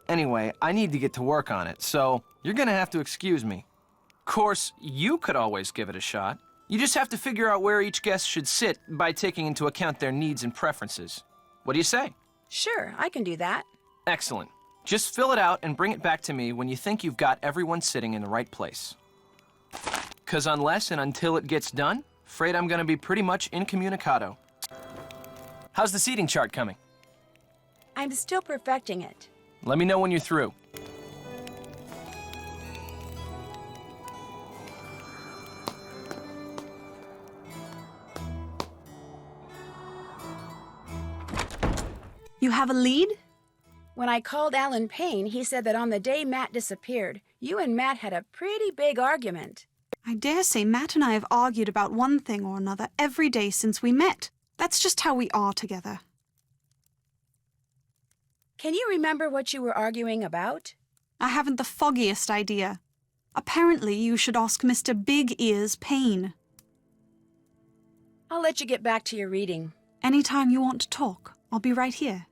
Anyway, I need to get to work on it, so you're gonna have to excuse me. Of course, you could always give it a shot. You just have to figure out where each guest should sit by taking into account their needs and preferences. What do you say? Sure, I can do that. Excellent. Just fill it out and bring it back to me when you think you've got everyone sitting in the right place. 'Cause unless and until it gets done, afraid I'm gonna be pretty much incommunicado. How's the seating chart coming? I'm still perfecting it. Let me know when you're through. You have a lead? When I called Alan Payne, he said that on the day Matt disappeared, you and Matt had a pretty big argument. I dare say Matt and I have argued about one thing or another every day since we met. That's just how we are together. Can you remember what you were arguing about? I haven't the foggiest idea. Apparently, you should ask Mr. Big Ears Payne. I'll let you get back to your reading. Anytime you want to talk, I'll be right here.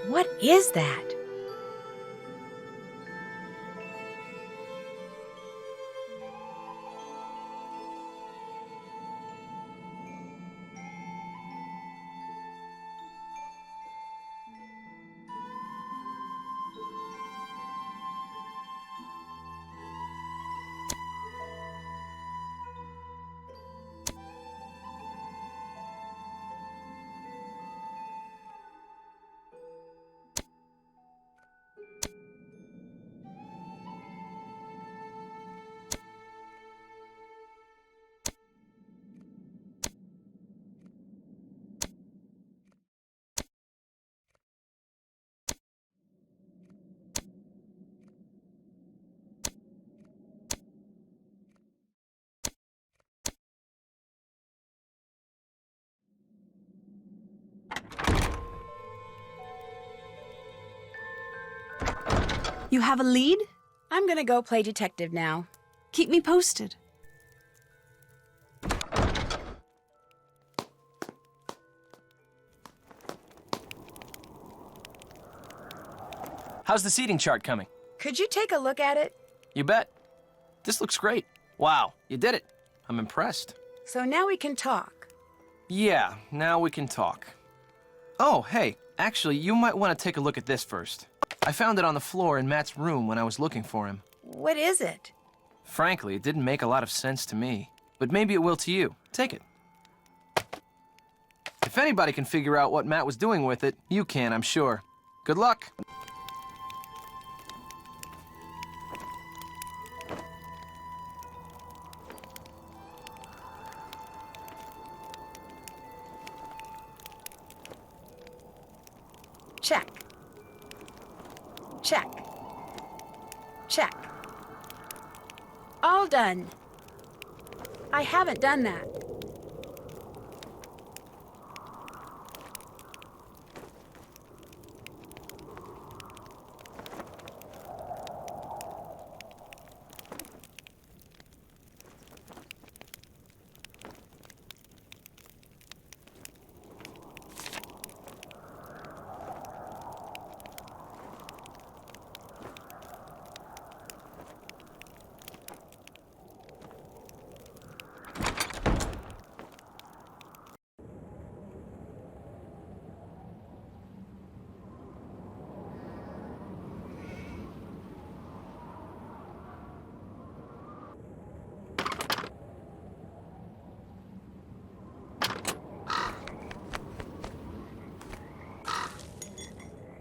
What is that? You have a lead? I'm gonna go play detective now. Keep me posted. How's the seating chart coming? Could you take a look at it? You bet. This looks great. Wow, you did it. I'm impressed. So now we can talk. Yeah, now we can talk. Oh, hey, actually, you might want to take a look at this first. I found it on the floor in Matt's room when I was looking for him. What is it? Frankly, it didn't make a lot of sense to me, but maybe it will to you. Take it. If anybody can figure out what Matt was doing with it, you can, I'm sure. Good luck. Check. Check. Check. All done. I haven't done that.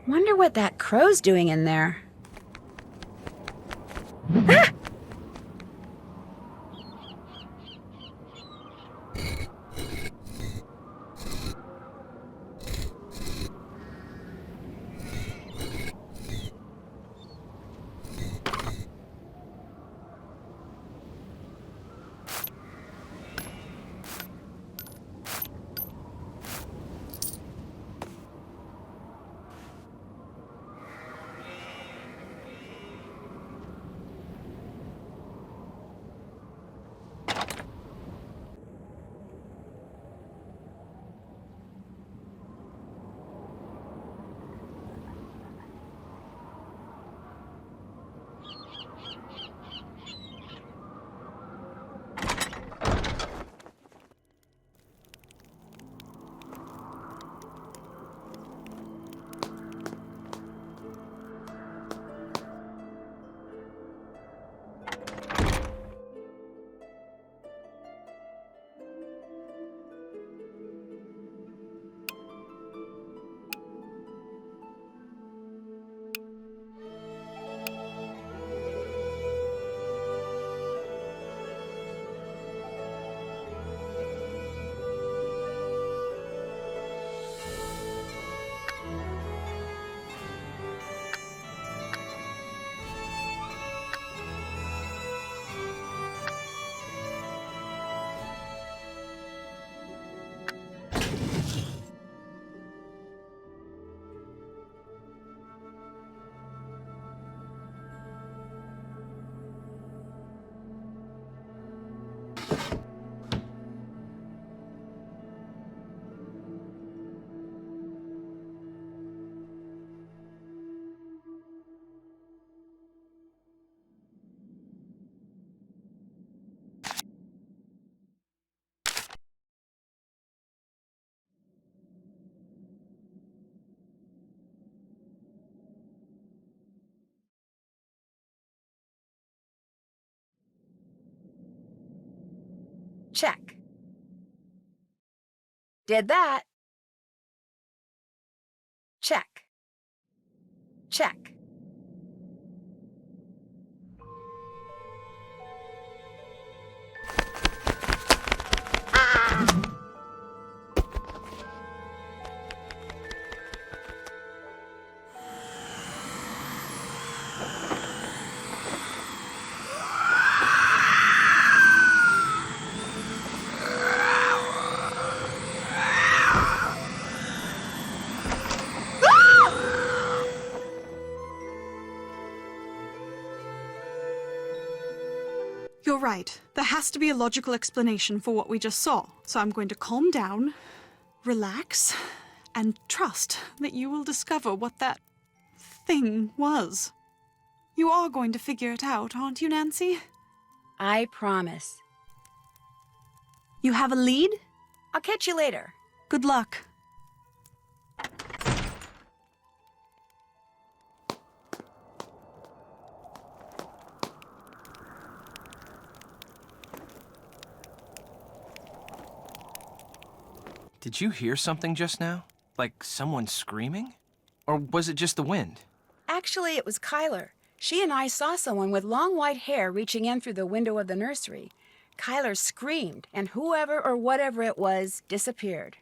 Wonder what that crow's doing in there. Ah! Check. Did that. Check. Check. You're right. There has to be a logical explanation for what we just saw. So I'm going to calm down, relax, and trust that you will discover what that thing was. You are going to figure it out, aren't you, Nancy? I promise. You have a lead? I'll catch you later. Good luck. Did you hear something just now? Like someone screaming? Or was it just the wind? Actually, it was Kyler. She and I saw someone with long white hair reaching in through the window of the nursery. Kyler screamed, and whoever or whatever it was disappeared.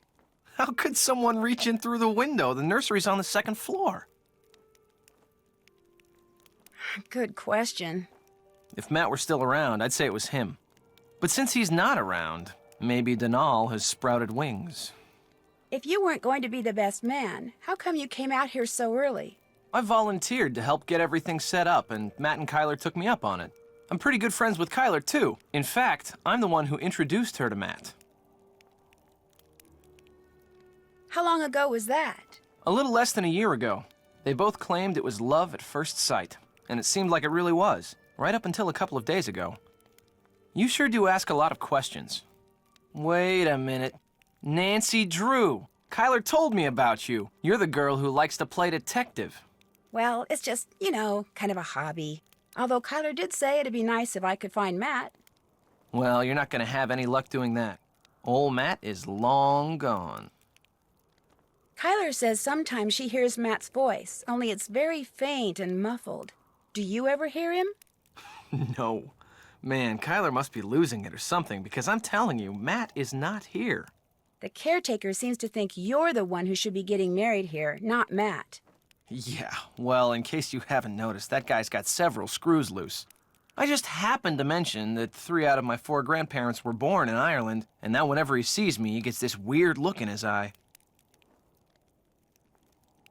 How could someone reach in through the window? The nursery's on the second floor. Good question. If Matt were still around, I'd say it was him. But since he's not around, maybe Denal has sprouted wings. If you weren't going to be the best man, how come you came out here so early? I volunteered to help get everything set up, and Matt and Kyler took me up on it. I'm pretty good friends with Kyler, too. In fact, I'm the one who introduced her to Matt. How long ago was that? A little less than a year ago. They both claimed it was love at first sight, and it seemed like it really was, right up until a couple of days ago. You sure do ask a lot of questions. Wait a minute. Nancy Drew. Kyler told me about you. You're the girl who likes to play detective. Well, it's just, kind of a hobby. Although Kyler did say it'd be nice if I could find Matt. Well, you're not going to have any luck doing that. Old Matt is long gone. Kyler says sometimes she hears Matt's voice, only it's very faint and muffled. Do you ever hear him? No. Man, Kyler must be losing it or something, because I'm telling you, Matt is not here. The caretaker seems to think you're the one who should be getting married here, not Matt. Yeah, well, in case you haven't noticed, that guy's got several screws loose. I just happened to mention that 3 out of my 4 grandparents were born in Ireland, and now whenever he sees me, he gets this weird look in his eye.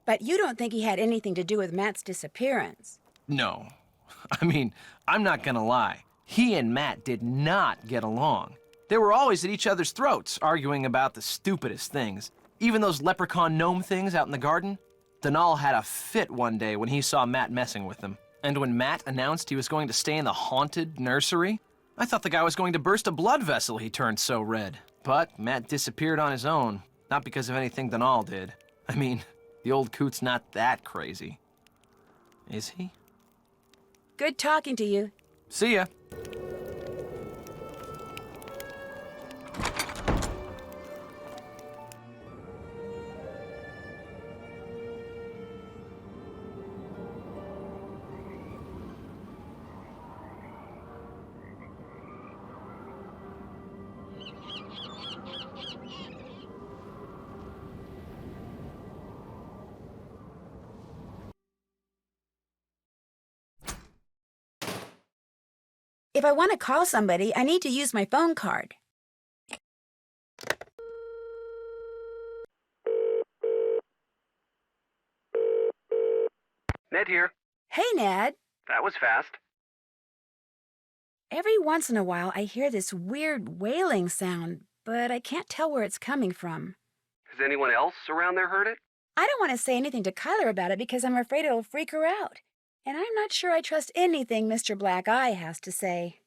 But you don't think he had anything to do with Matt's disappearance? No. I mean, I'm not gonna lie. He and Matt did not get along. They were always at each other's throats, arguing about the stupidest things. Even those leprechaun gnome things out in the garden. Denal had a fit one day when he saw Matt messing with them. And when Matt announced he was going to stay in the haunted nursery, I thought the guy was going to burst a blood vessel, he turned so red. But Matt disappeared on his own, not because of anything Denal did. I mean, the old coot's not that crazy. Is he? Good talking to you. See ya. If I want to call somebody, I need to use my phone card. Ned here. Hey, Ned. That was fast. Every once in a while, I hear this weird wailing sound, but I can't tell where it's coming from. Has anyone else around there heard it? I don't want to say anything to Kyler about it because I'm afraid it'll freak her out. And I'm not sure I trust anything Mr. Black Eye has to say.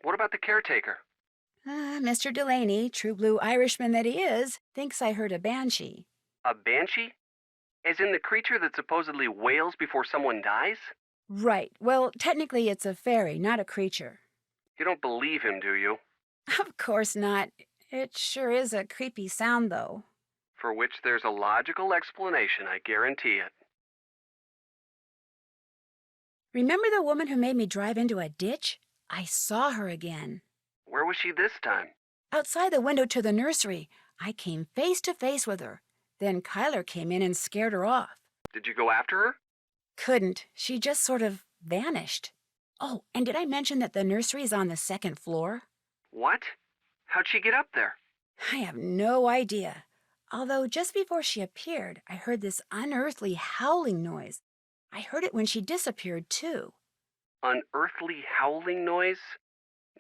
What about the caretaker? Mr. Delaney, true blue Irishman that he is, thinks I heard a banshee. A banshee? As in the creature that supposedly wails before someone dies? Right. Well, technically it's a fairy, not a creature. You don't believe him, do you? Of course not. It sure is a creepy sound, though. For which there's a logical explanation, I guarantee it. Remember the woman who made me drive into a ditch? I saw her again. Where was she this time? Outside the window to the nursery. I came face to face with her. Then Kyler came in and scared her off. Did you go after her? Couldn't. She just sort of vanished. Oh, and did I mention that the nursery is on the 2nd floor? What? How'd she get up there? I have no idea. Although just before she appeared, I heard this unearthly howling noise. I heard it when she disappeared, too. Unearthly howling noise?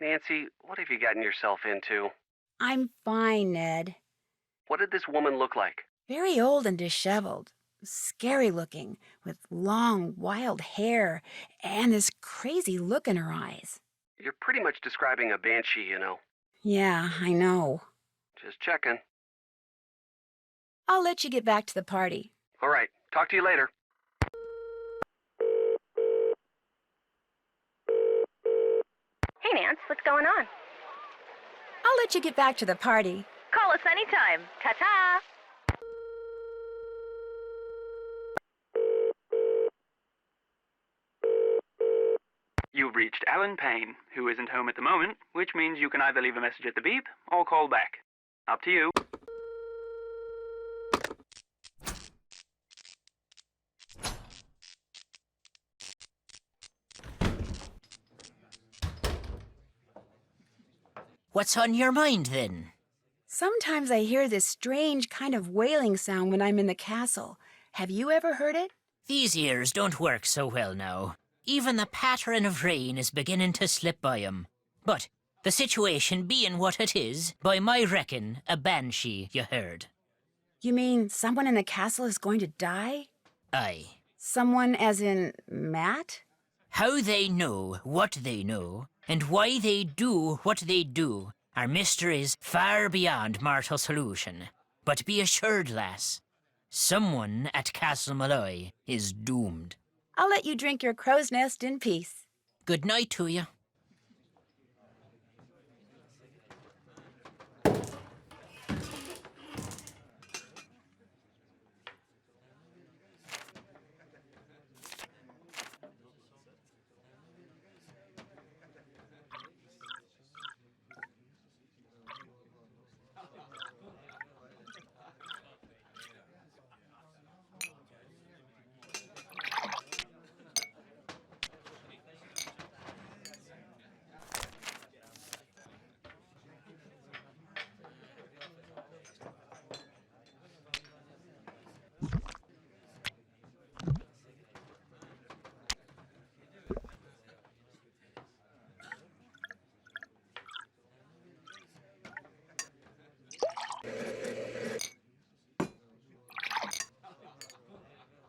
Nancy, what have you gotten yourself into? I'm fine, Ned. What did this woman look like? Very old and disheveled. Scary looking, with long, wild hair, and this crazy look in her eyes. You're pretty much describing a banshee, you know. Yeah, I know. Just checking. I'll let you get back to the party. All right, talk to you later. Hey, Nance, what's going on? I'll let you get back to the party. Call us anytime. Ta-ta! You've reached Alan Payne, who isn't home at the moment, which means you can either leave a message at the beep or call back. Up to you. What's on your mind, then? Sometimes I hear this strange kind of wailing sound when I'm in the castle. Have you ever heard it? These ears don't work so well now. Even the pattern of rain is beginning to slip by 'em. But, the situation being what it is, by my reckon, a banshee, you heard. You mean someone in the castle is going to die? Aye. Someone as in Matt? How they know what they know, and why they do what they do, are mysteries far beyond mortal solution. But be assured, lass, someone at Castle Malloy is doomed. I'll let you drink your crow's nest in peace. Good night to you.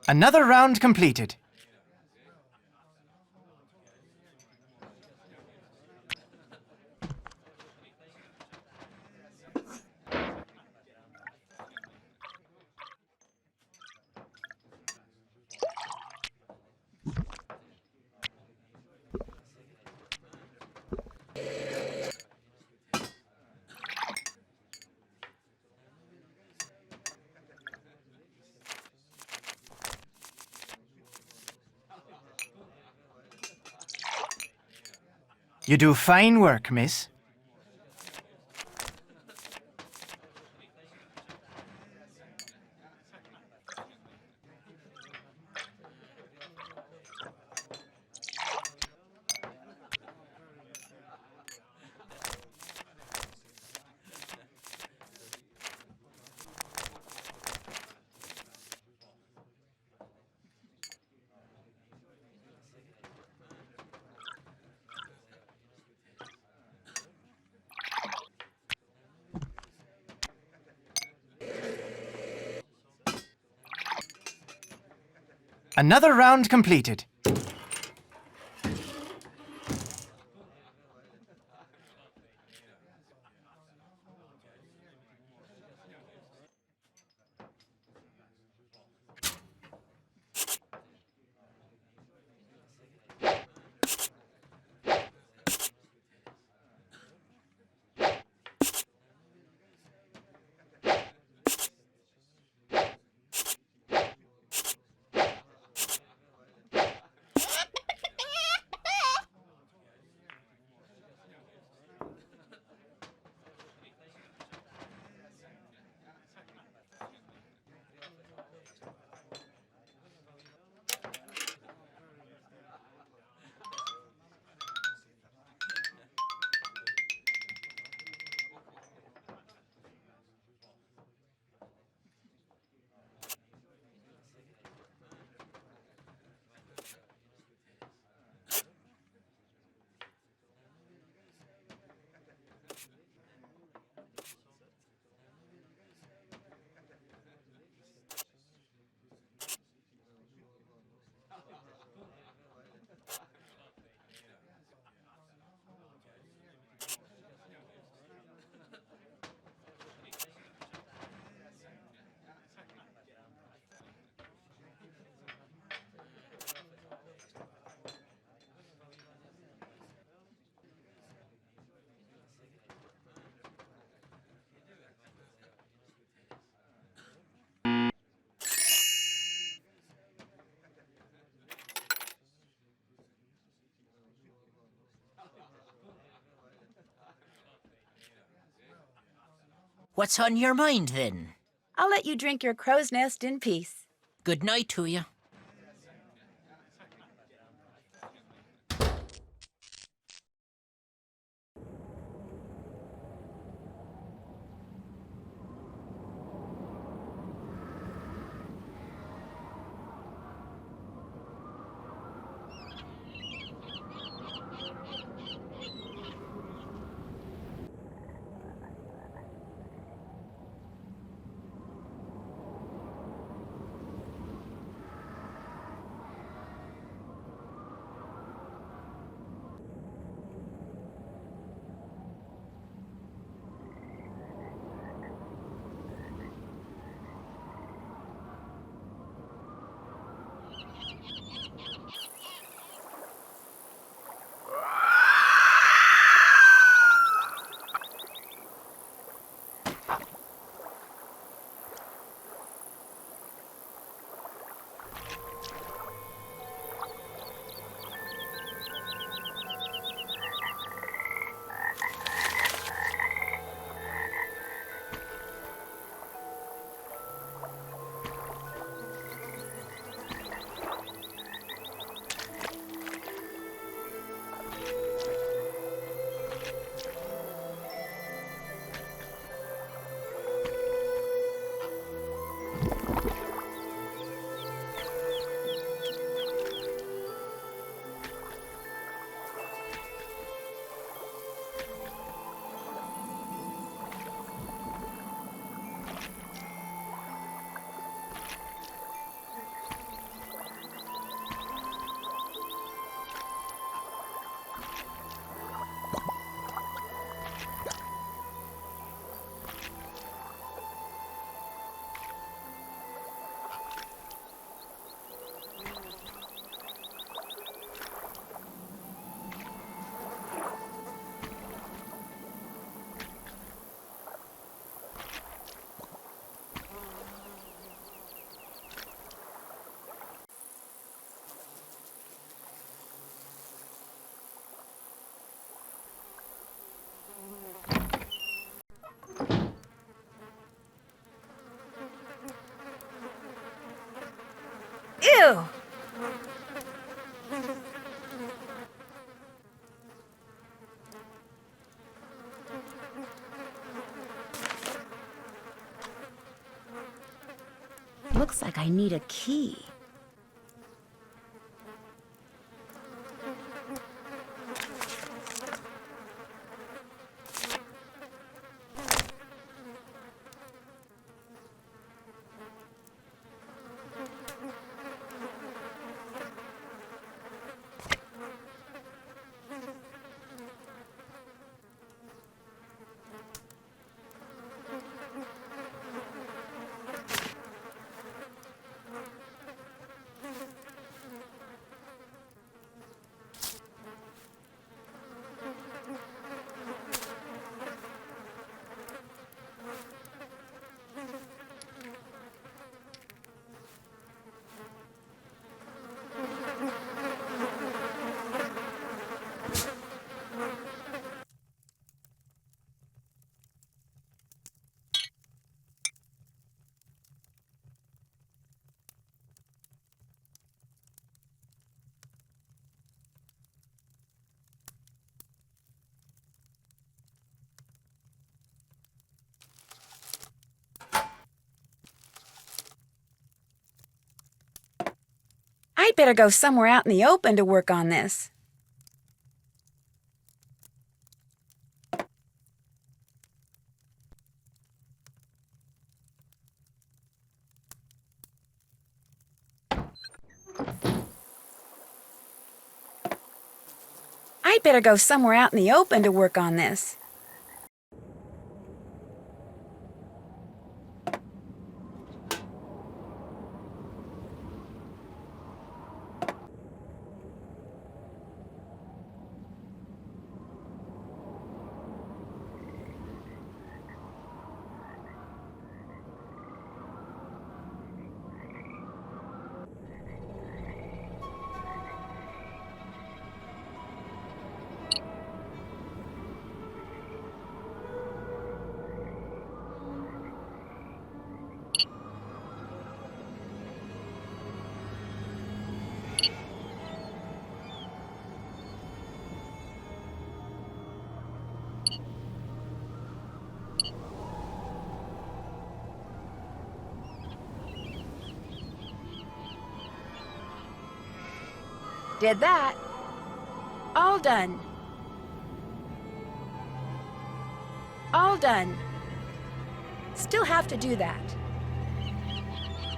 Another round completed. You do fine work, miss. Another round completed. What's on your mind, then? I'll let you drink your crow's nest in peace. Good night to you. Ew! Looks like I need a key. I'd better go somewhere out in the open to work on this. I'd better go somewhere out in the open to work on this. Did that. All done. All done. Still have to do that.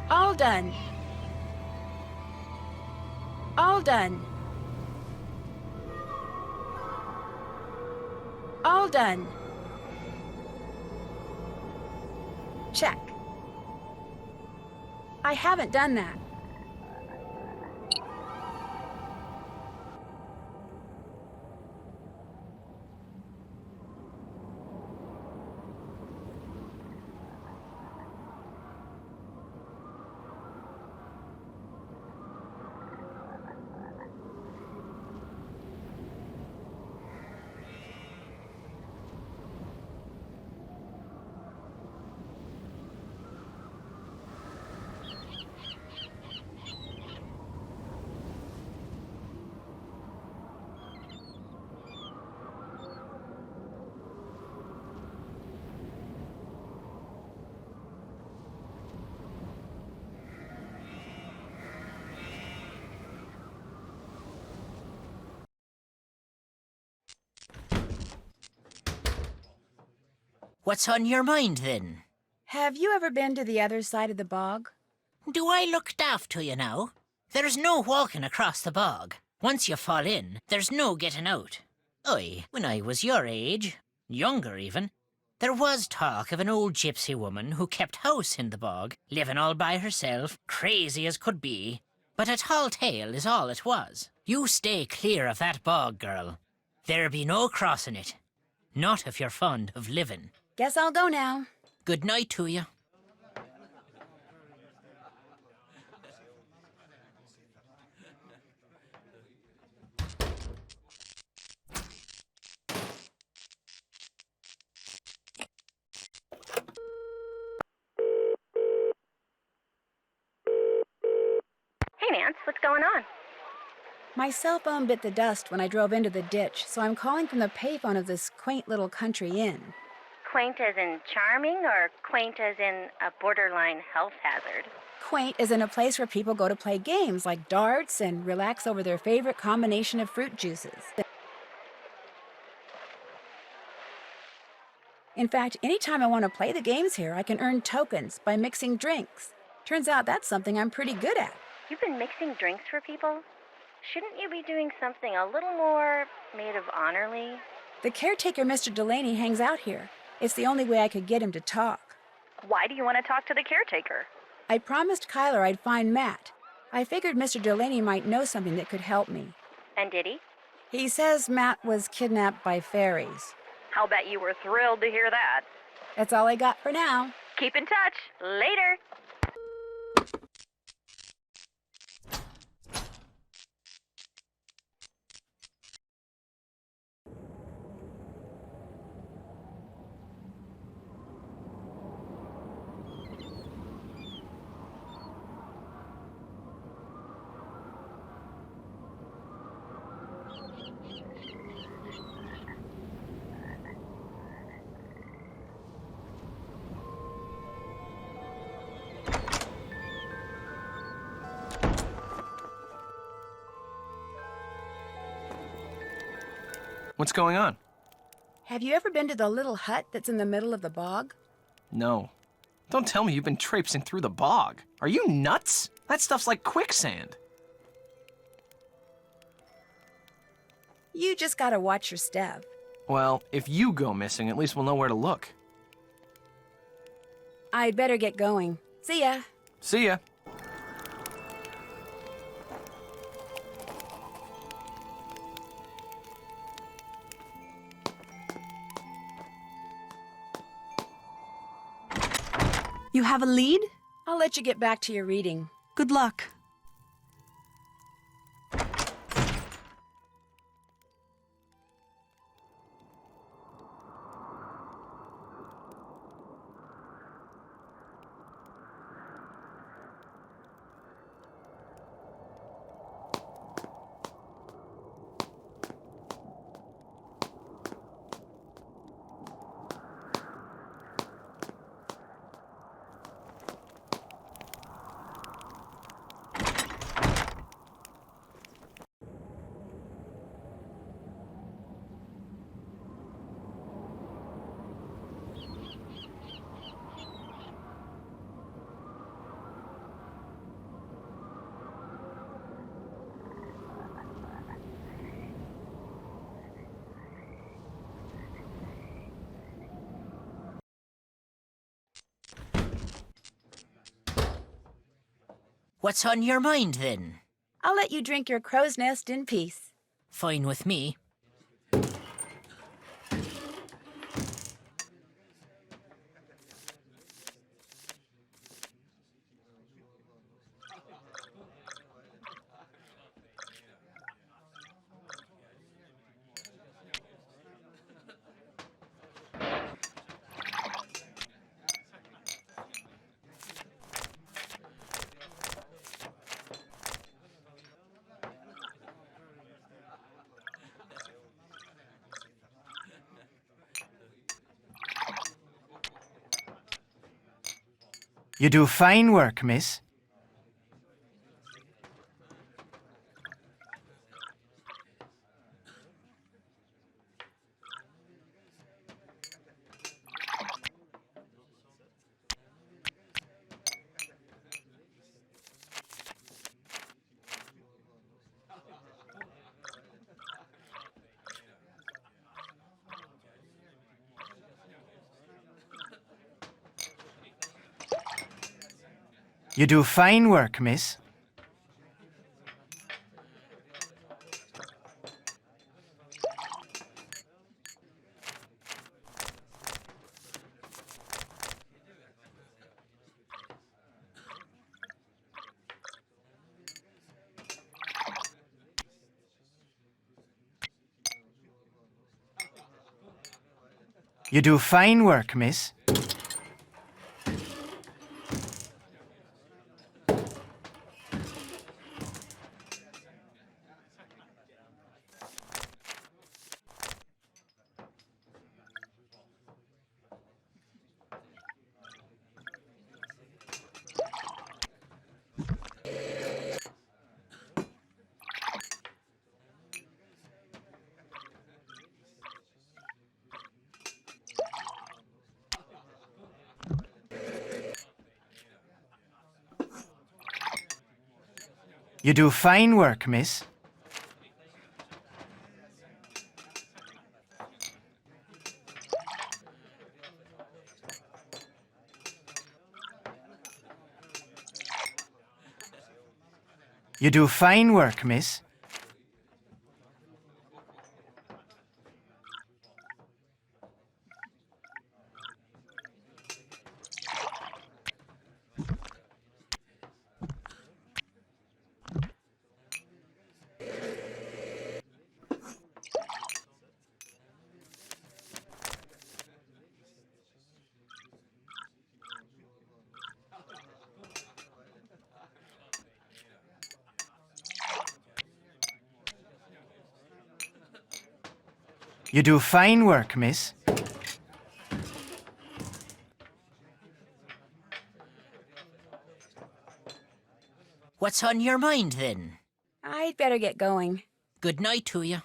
All done. All done. All done. Check. I haven't done that. What's on your mind, then? Have you ever been to the other side of the bog? Do I look daft to you now? There's no walking across the bog. Once you fall in, there's no getting out. When I was your age, younger even, there was talk of an old gypsy woman who kept house in the bog, living all by herself, crazy as could be. But a tall tale is all it was. You stay clear of that bog, girl. There be no crossing it. Not if you're fond of living. Guess I'll go now. Good night to you. Hey, Nance, what's going on? My cell phone bit the dust when I drove into the ditch, so I'm calling from the payphone of this quaint little country inn. Quaint as in charming, or quaint as in a borderline health hazard? Quaint is in a place where people go to play games like darts and relax over their favorite combination of fruit juices. In fact, anytime I want to play the games here, I can earn tokens by mixing drinks. Turns out that's something I'm pretty good at. You've been mixing drinks for people? Shouldn't you be doing something a little more maid of honorly? The caretaker, Mr. Delaney, hangs out here. It's the only way I could get him to talk. Why do you want to talk to the caretaker? I promised Kyler I'd find Matt. I figured Mr. Delaney might know something that could help me. And did he? He says Matt was kidnapped by fairies. I'll bet you were thrilled to hear that. That's all I got for now. Keep in touch. Later. What's going on? Have you ever been to the little hut that's in the middle of the bog? No. Don't tell me you've been traipsing through the bog. Are you nuts? That stuff's like quicksand. You just gotta watch your step. Well, if you go missing, at least we'll know where to look. I'd better get going. See ya. See ya. You have a lead? I'll let you get back to your reading. Good luck. What's on your mind, then? I'll let you drink your crow's nest in peace. Fine with me. You do fine work, miss. You do fine work, miss. You do fine work, miss. You do fine work, miss. You do fine work, miss. You do fine work, miss. What's on your mind, then? I'd better get going. Good night to you.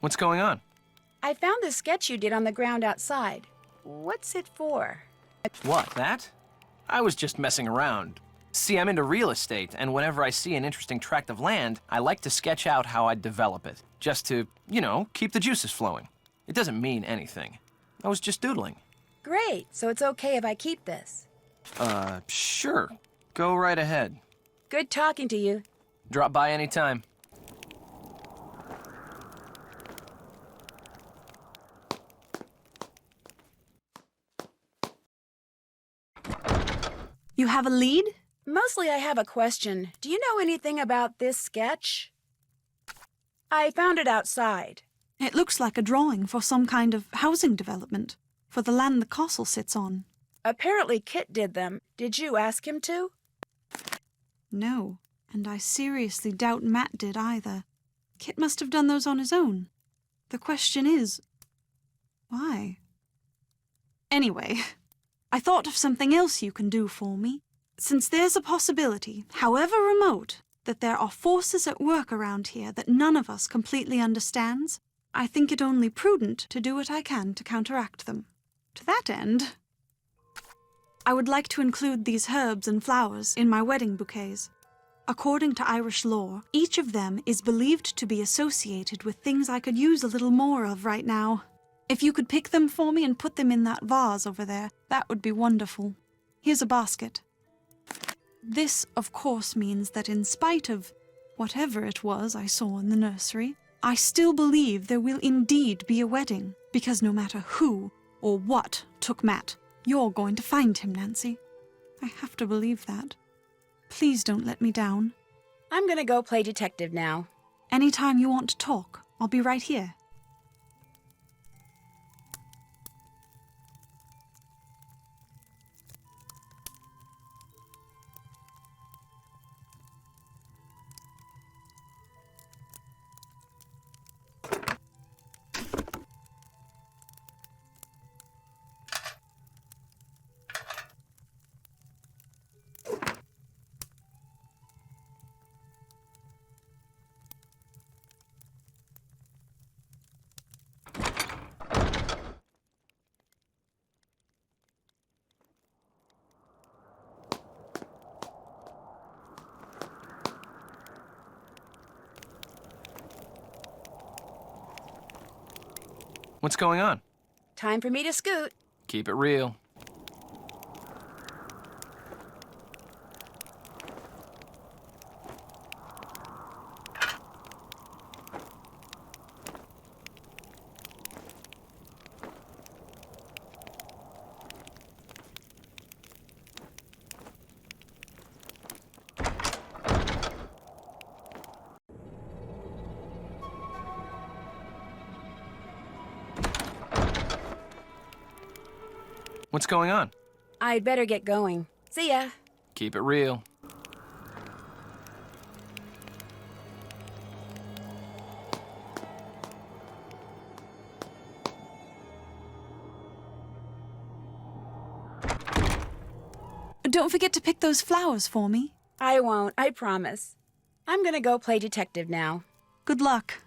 What's going on? I found the sketch you did on the ground outside. What's it for? What, that? I was just messing around. See, I'm into real estate, and whenever I see an interesting tract of land, I like to sketch out how I'd develop it, just to, keep the juices flowing. It doesn't mean anything. I was just doodling. Great, so it's okay if I keep this. Sure. Go right ahead. Good talking to you. Drop by anytime. You have a lead? Mostly I have a question. Do you know anything about this sketch? I found it outside. It looks like a drawing for some kind of housing development, for the land the castle sits on. Apparently Kit did them. Did you ask him to? No, and I seriously doubt Matt did either. Kit must have done those on his own. The question is, why? Anyway, I thought of something else you can do for me. Since there's a possibility, however remote, that there are forces at work around here that none of us completely understands, I think it only prudent to do what I can to counteract them. To that end, I would like to include these herbs and flowers in my wedding bouquets. According to Irish lore, each of them is believed to be associated with things I could use a little more of right now. If you could pick them for me and put them in that vase over there, that would be wonderful. Here's a basket. This, of course, means that in spite of whatever it was I saw in the nursery, I still believe there will indeed be a wedding, because no matter who or what took Matt, you're going to find him, Nancy. I have to believe that. Please don't let me down. I'm gonna go play detective now. Anytime you want to talk, I'll be right here. What's going on? Time for me to scoot. Keep it real. What's going on? I'd better get going. See ya. Keep it real. Don't forget to pick those flowers for me. I won't, I promise. I'm gonna go play detective now. Good luck.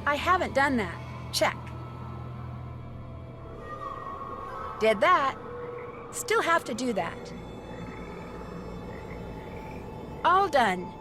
I haven't done that. Check. Did that. Still have to do that. All done.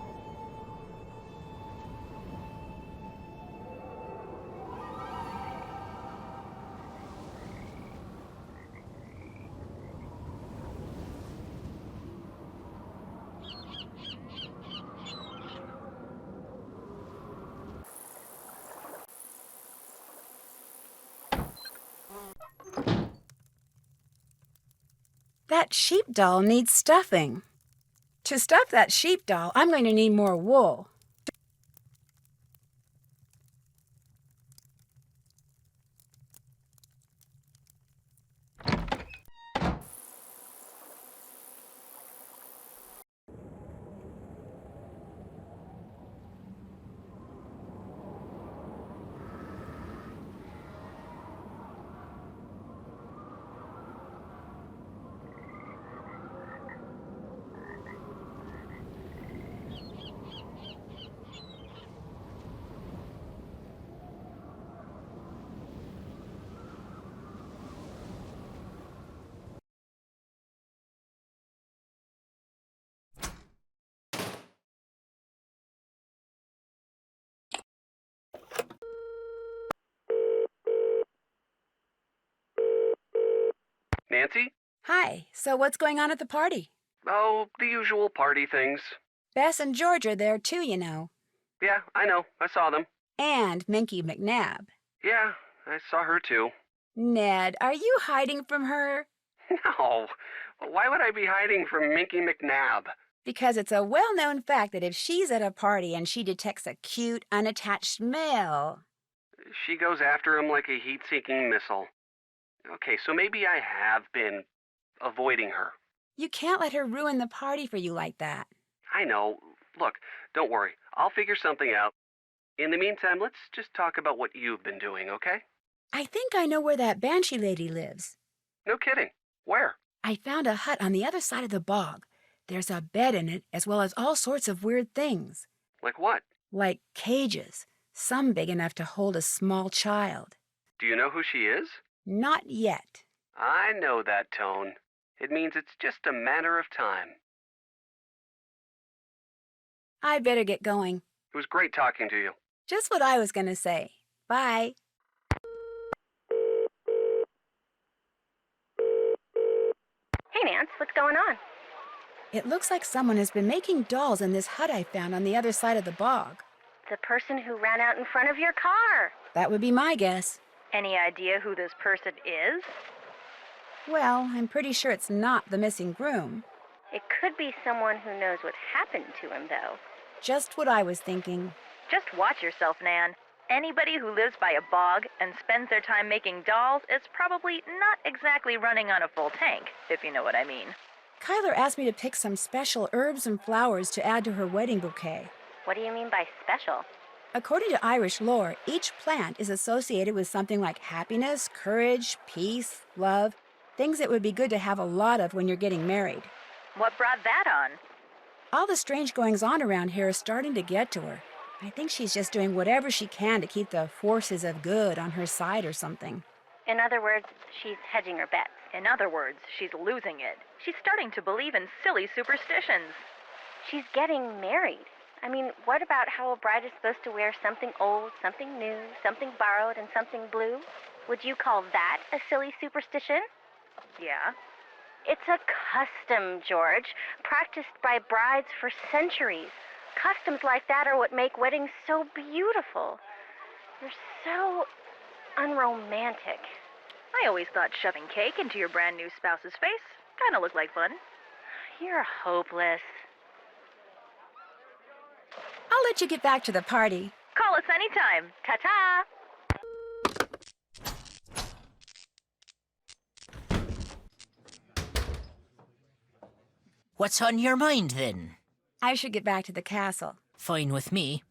That sheep doll needs stuffing. To stuff that sheep doll, I'm going to need more wool. Nancy? Hi, so what's going on at the party? Oh, the usual party things. Bess and George are there too, you know. Yeah, I know. I saw them. And Minky McNabb. Yeah, I saw her too. Ned, are you hiding from her? No. Why would I be hiding from Minky McNabb? Because it's a well-known fact that if she's at a party and she detects a cute, unattached male... She goes after him like a heat-seeking missile. Okay, so maybe I have been avoiding her. You can't let her ruin the party for you like that. I know. Look, don't worry. I'll figure something out. In the meantime, let's just talk about what you've been doing, okay? I think I know where that banshee lady lives. No kidding. Where? I found a hut on the other side of the bog. There's a bed in it, as well as all sorts of weird things. Like what? Like cages, some big enough to hold a small child. Do you know who she is? Not yet. I know that tone. It means it's just a matter of time. I'd better get going. It was great talking to you. Just what I was going to say. Bye. Hey, Nance, what's going on? It looks like someone has been making dolls in this hut I found on the other side of the bog. The person who ran out in front of your car. That would be my guess. Any idea who this person is? Well, I'm pretty sure it's not the missing groom. It could be someone who knows what happened to him, though. Just what I was thinking. Just watch yourself, Nan. Anybody who lives by a bog and spends their time making dolls is probably not exactly running on a full tank, if you know what I mean. Kyler asked me to pick some special herbs and flowers to add to her wedding bouquet. What do you mean by special? According to Irish lore, each plant is associated with something like happiness, courage, peace, love, things that would be good to have a lot of when you're getting married. What brought that on? All the strange goings-on around here are starting to get to her. I think she's just doing whatever she can to keep the forces of good on her side or something. In other words, she's hedging her bets. In other words, she's losing it. She's starting to believe in silly superstitions. She's getting married. I mean, what about how a bride is supposed to wear something old, something new, something borrowed, and something blue? Would you call that a silly superstition? Yeah. It's a custom, George, practiced by brides for centuries. Customs like that are what make weddings so beautiful. They're so unromantic. I always thought shoving cake into your brand new spouse's face kind of looked like fun. You're hopeless. I'll let you get back to the party. Call us anytime. Ta-ta! What's on your mind, then? I should get back to the castle. Fine with me.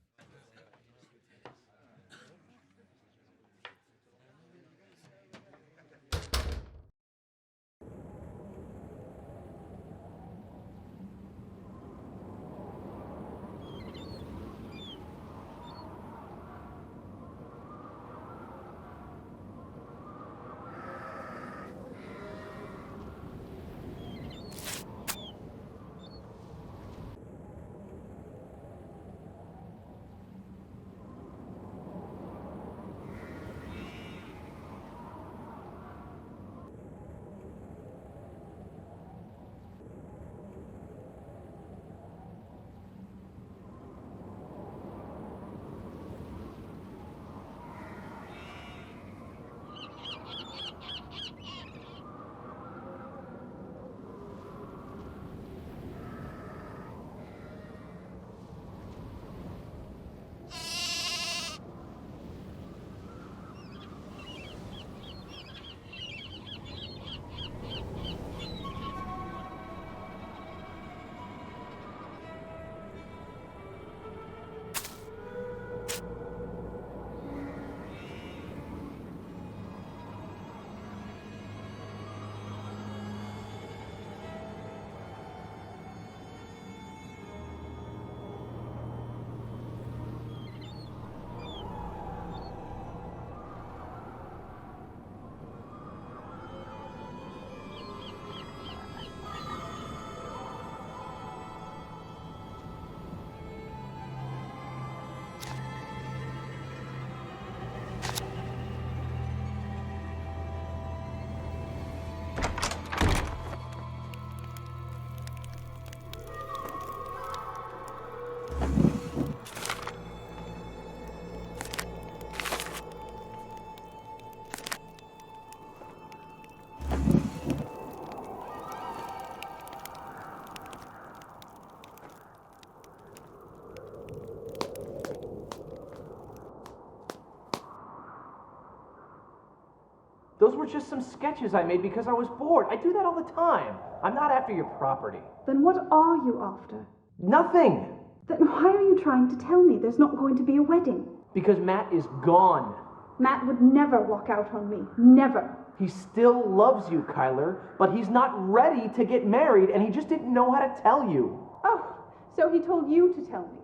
Those were just some sketches I made because I was bored. I do that all the time. I'm not after your property. Then what are you after? Nothing! Then why are you trying to tell me there's not going to be a wedding? Because Matt is gone. Matt would never walk out on me. Never. He still loves you, Kyler, but he's not ready to get married, and he just didn't know how to tell you. Oh, so he told you to tell me?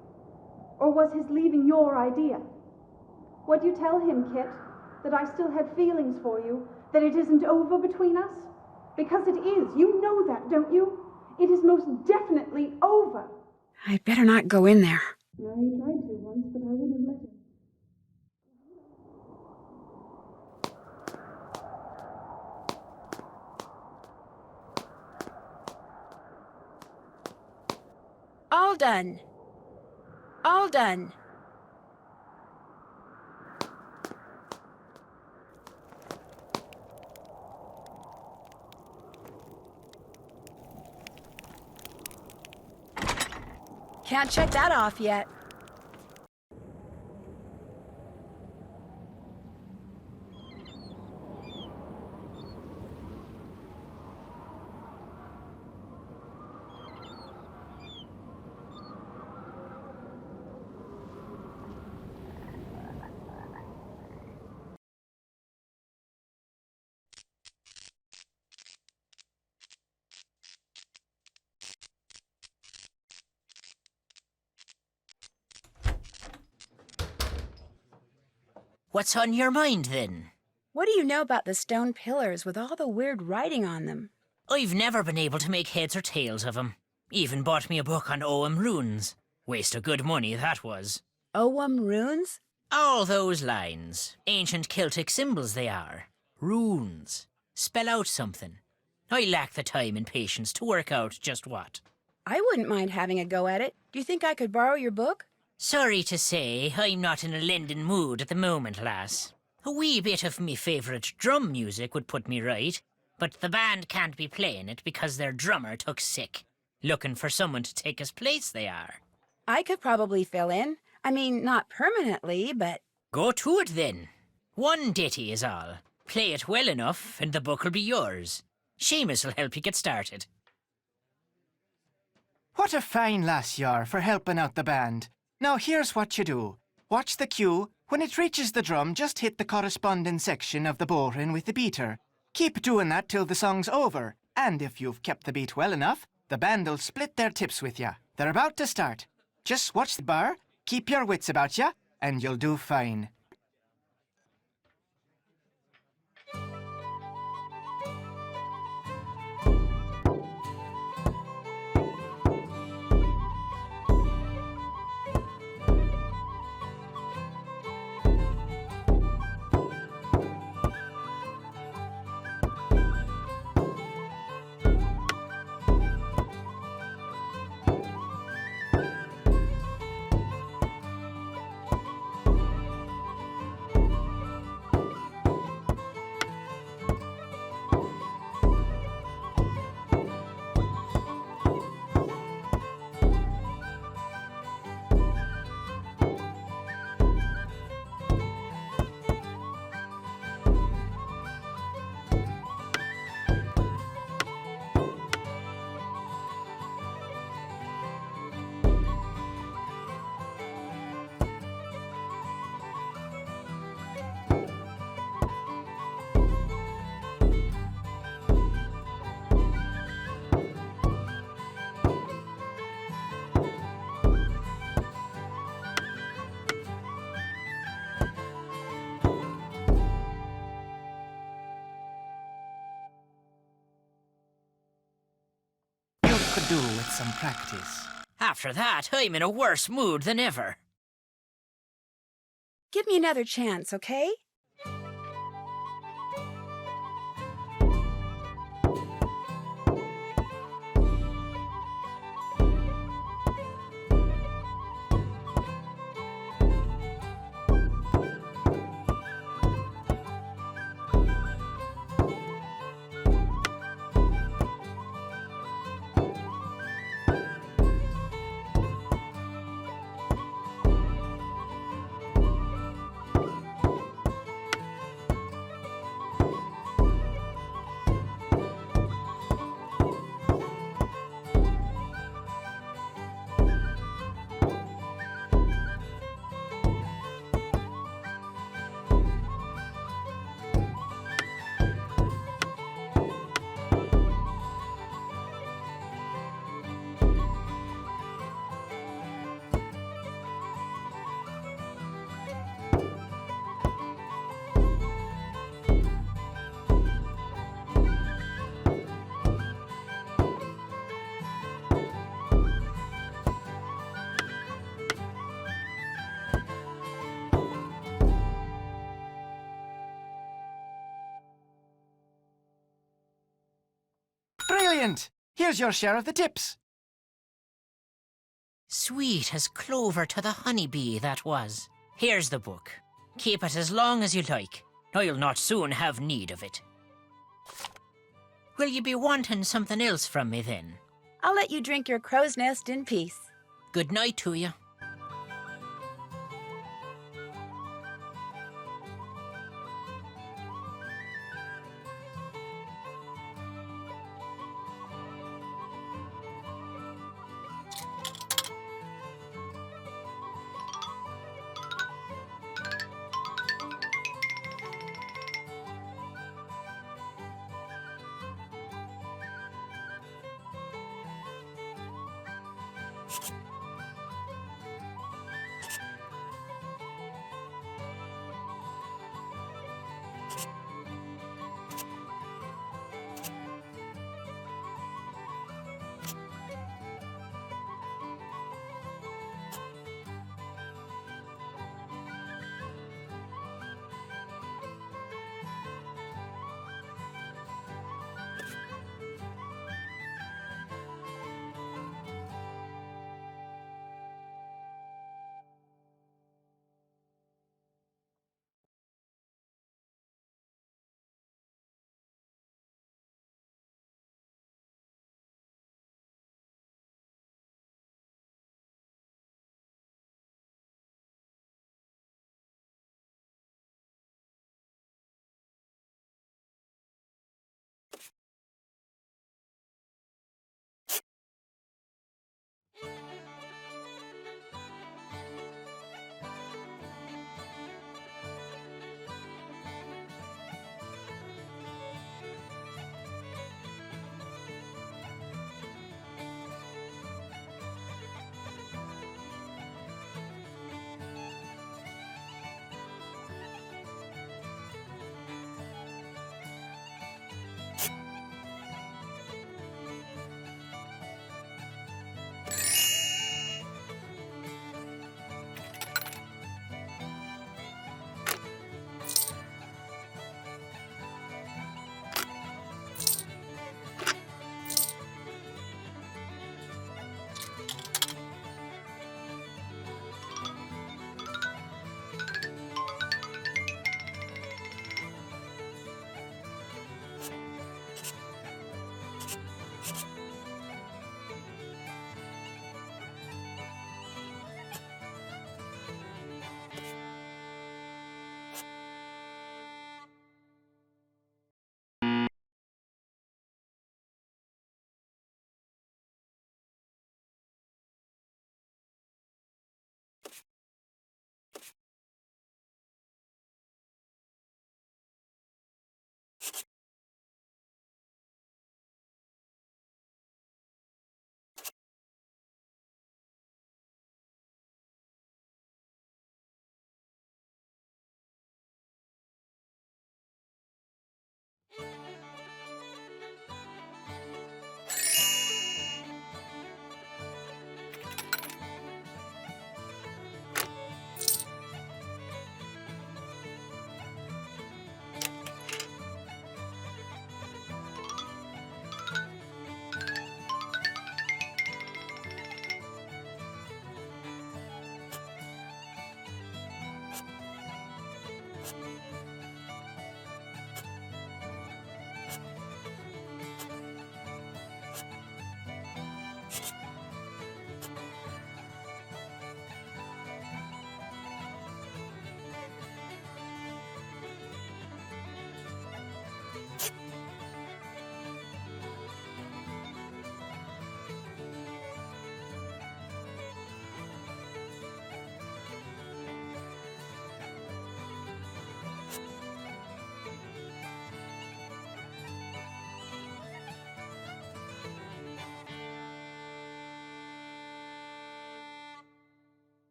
Or was his leaving your idea? What'd you tell him, Kit? That I still had feelings for you? That it isn't over between us? Because it is. You know that, don't you? It is most definitely over. I'd better not go in there. No, he tried to once, but I wouldn't let him. All done. All done. Can't check that off yet. What's on your mind, then? What do you know about the stone pillars with all the weird writing on them? I've never been able to make heads or tails of 'em. Even bought me a book on Ogham runes. Waste of good money, that was. Ogham runes? All those lines. Ancient Celtic symbols they are. Runes. Spell out something. I lack the time and patience to work out just what. I wouldn't mind having a go at it. Do you think I could borrow your book? Sorry to say, I'm not in a lending mood at the moment, lass. A wee bit of me favourite drum music would put me right, but the band can't be playing it because their drummer took sick. Looking for someone to take his place, they are. I could probably fill in. I mean, not permanently, but... Go to it, then. One ditty is all. Play it well enough, and the book will be yours. Seamus will help you get started. What a fine lass you are for helping out the band. Now here's what you do. Watch the cue. When it reaches the drum, just hit the corresponding section of the bowline with the beater. Keep doing that till the song's over. And if you've kept the beat well enough, the band'll split their tips with ya. They're about to start. Just watch the bar, keep your wits about ya, and you'll do fine. Could do with some practice. After that, I'm in a worse mood than ever. Give me another chance, okay? Brilliant! Here's your share of the tips. Sweet as clover to the honeybee, that was. Here's the book. Keep it as long as you like. I'll not soon have need of it. Will you be wanting something else from me then? I'll let you drink your crow's nest in peace. Good night to you.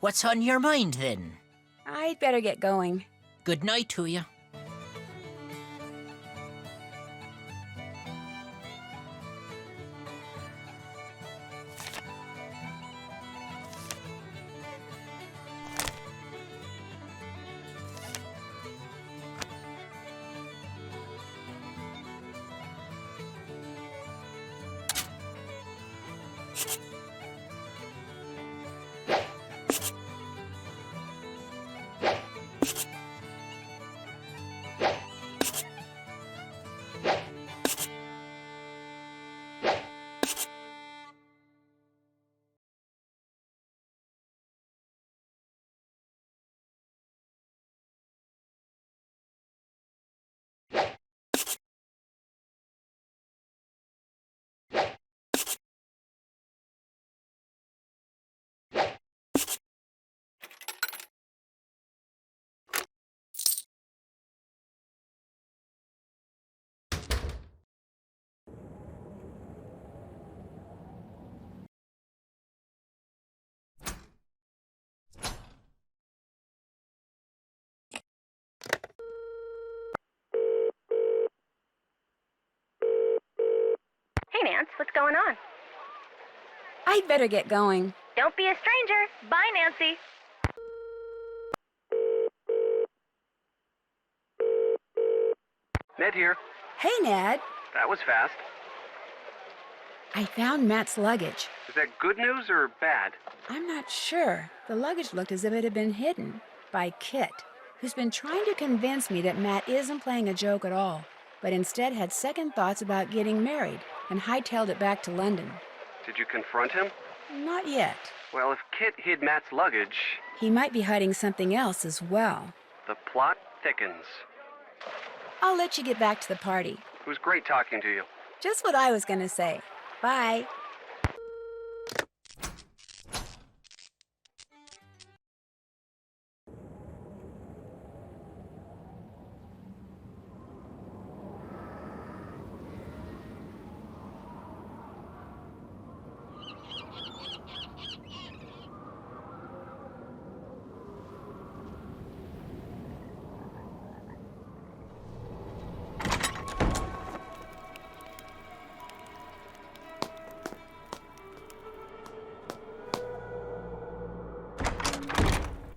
What's on your mind, then? I'd better get going. Good night to you. Hey, Nance, what's going on? I'd better get going. Don't be a stranger. Bye, Nancy. Ned here. Hey, Ned. That was fast. I found Matt's luggage. Is that good news or bad? I'm not sure. The luggage looked as if it had been hidden by Kit, who's been trying to convince me that Matt isn't playing a joke at all. but instead had second thoughts about getting married and hightailed it back to London. Did you confront him? Not yet. Well, if Kit hid Matt's luggage, He might be hiding something else as well. the plot thickens. I'll let you get back to the party. It was great talking to you. Just what I was going to say. Bye.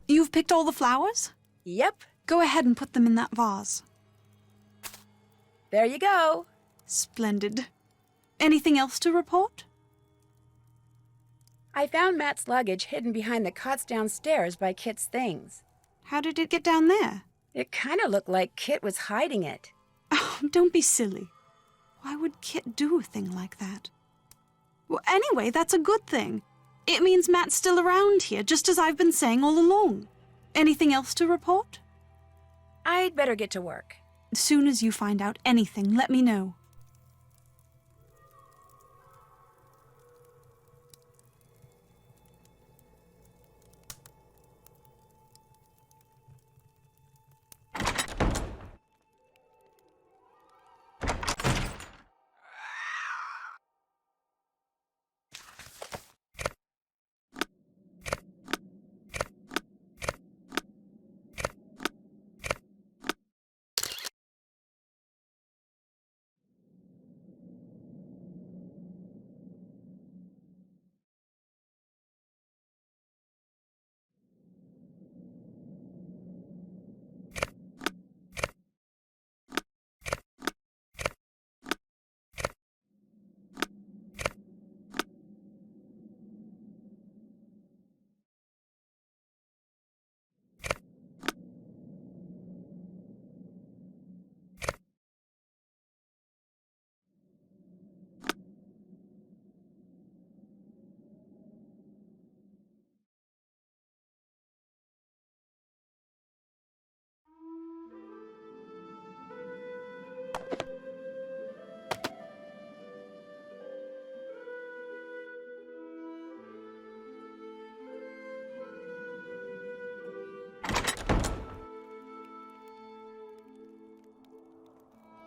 You've picked all the flowers? Yep. Go ahead and put them in that vase. There you go. Splendid. Anything else to report? I found Matt's luggage hidden behind the cots downstairs by Kit's things. How did it get down there? It kind of looked like Kit was hiding it. Oh, don't be silly. Why would Kit do a thing like that? Well, anyway, that's a good thing. It means Matt's still around here, just as I've been saying all along. Anything else to report? I'd better get to work. As soon as you find out anything, let me know.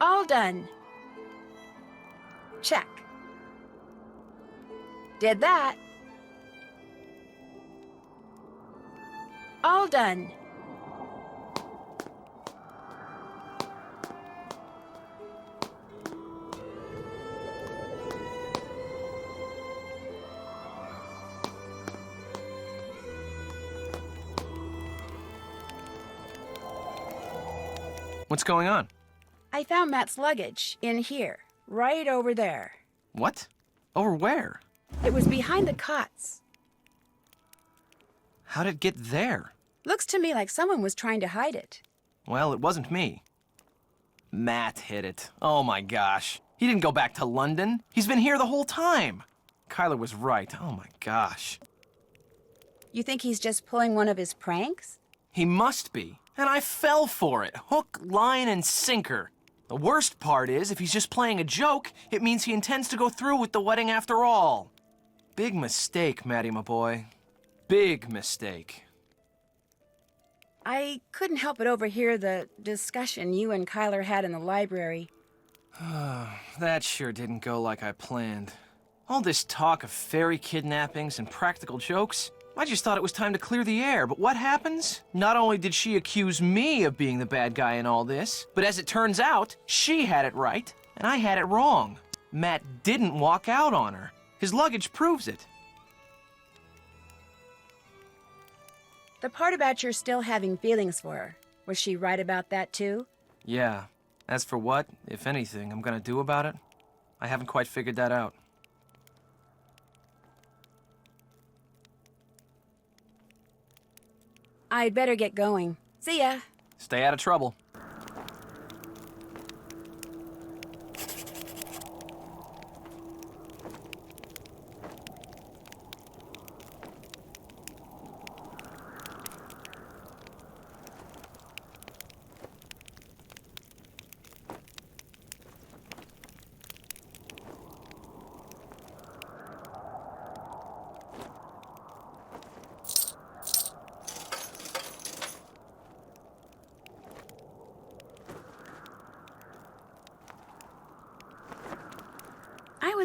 All done. Check. Did that. All done. What's going on? I found Matt's luggage in here, right over there. What? Over where? It was behind the cots. How'd it get there? Looks to me like someone was trying to hide it. Well, it wasn't me. Matt hid it. Oh my gosh. He didn't go back to London. He's been here the whole time. Kyler was right. Oh my gosh. You think he's just pulling one of his pranks? He must be. And I fell for it. Hook, line, and sinker. The worst part is, if he's just playing a joke, it means he intends to go through with the wedding after all. Big mistake, Matty, my boy. Big mistake. I couldn't help but overhear the discussion you and Kyler had in the library. That sure didn't go like I planned. All this talk of fairy kidnappings and practical jokes, I just thought it was time to clear the air, but what happens? Not only did she accuse me of being the bad guy in all this, but as it turns out, she had it right, and I had it wrong. Matt didn't walk out on her. His luggage proves it. The part about your still having feelings for her, was she right about that too? Yeah. As for what, if anything, I'm gonna do about it, I haven't quite figured that out. I'd better get going. See ya. Stay out of trouble.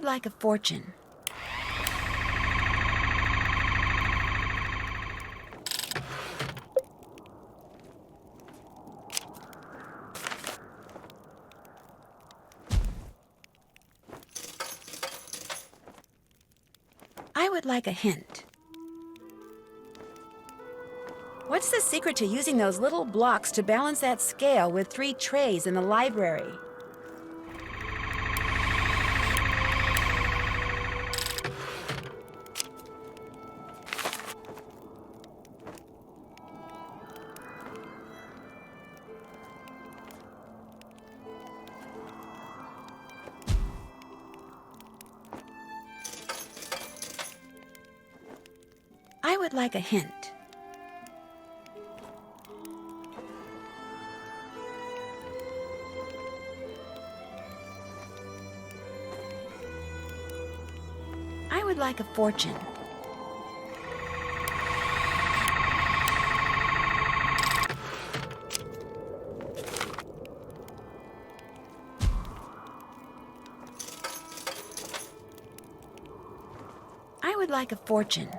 would like a fortune. I would like a hint. What's the secret to using those little blocks to balance that scale with 3 trays in the library? I would like a hint. I would like a fortune. I would like a fortune.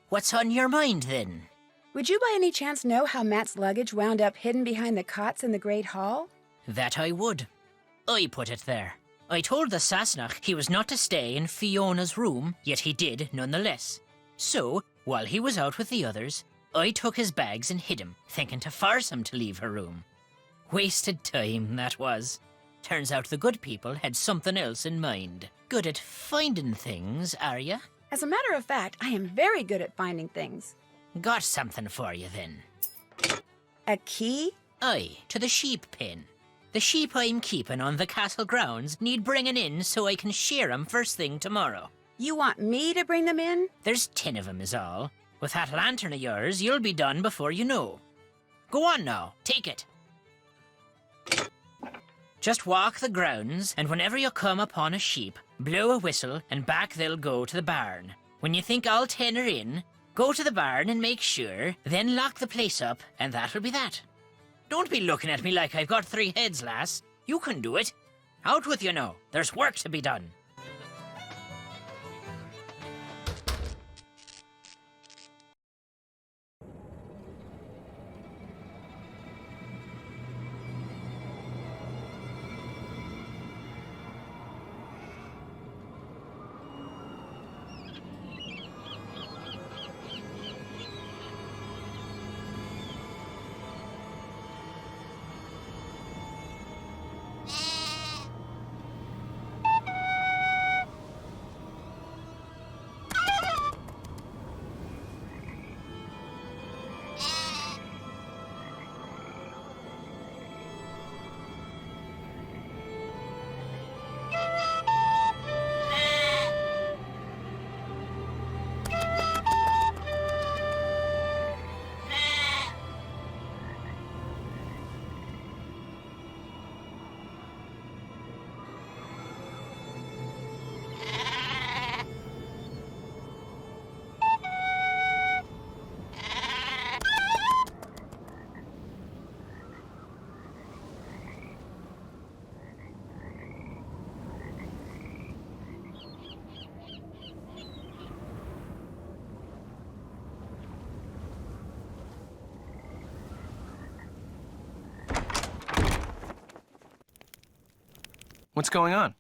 What's on your mind, then? Would you by any chance know how Matt's luggage wound up hidden behind the cots in the Great Hall? That I would. I put it there. I told the Sassenach he was not to stay in Fiona's room, yet he did nonetheless. So, while he was out with the others, I took his bags and hid him, thinking to force him to leave her room. Wasted time, that was. Turns out the good people had something else in mind. Good at finding things, are ya? As a matter of fact, I am very good at finding things. Got something for you, then. A key? Aye, to the sheep pen. The sheep I'm keeping on the castle grounds need bringing in so I can shear 'em first thing tomorrow. You want me to bring them in? There's 10 of 'em is all. With that lantern of yours, you'll be done before you know. Go on now, take it. Just walk the grounds, and whenever you come upon a sheep, blow a whistle, and back they'll go to the barn. When you think all 10 are in, go to the barn and make sure, then lock the place up, and that'll be that. Don't be looking at me like I've got 3 heads, lass. You can do it. Out with you now. There's work to be done. What's going on?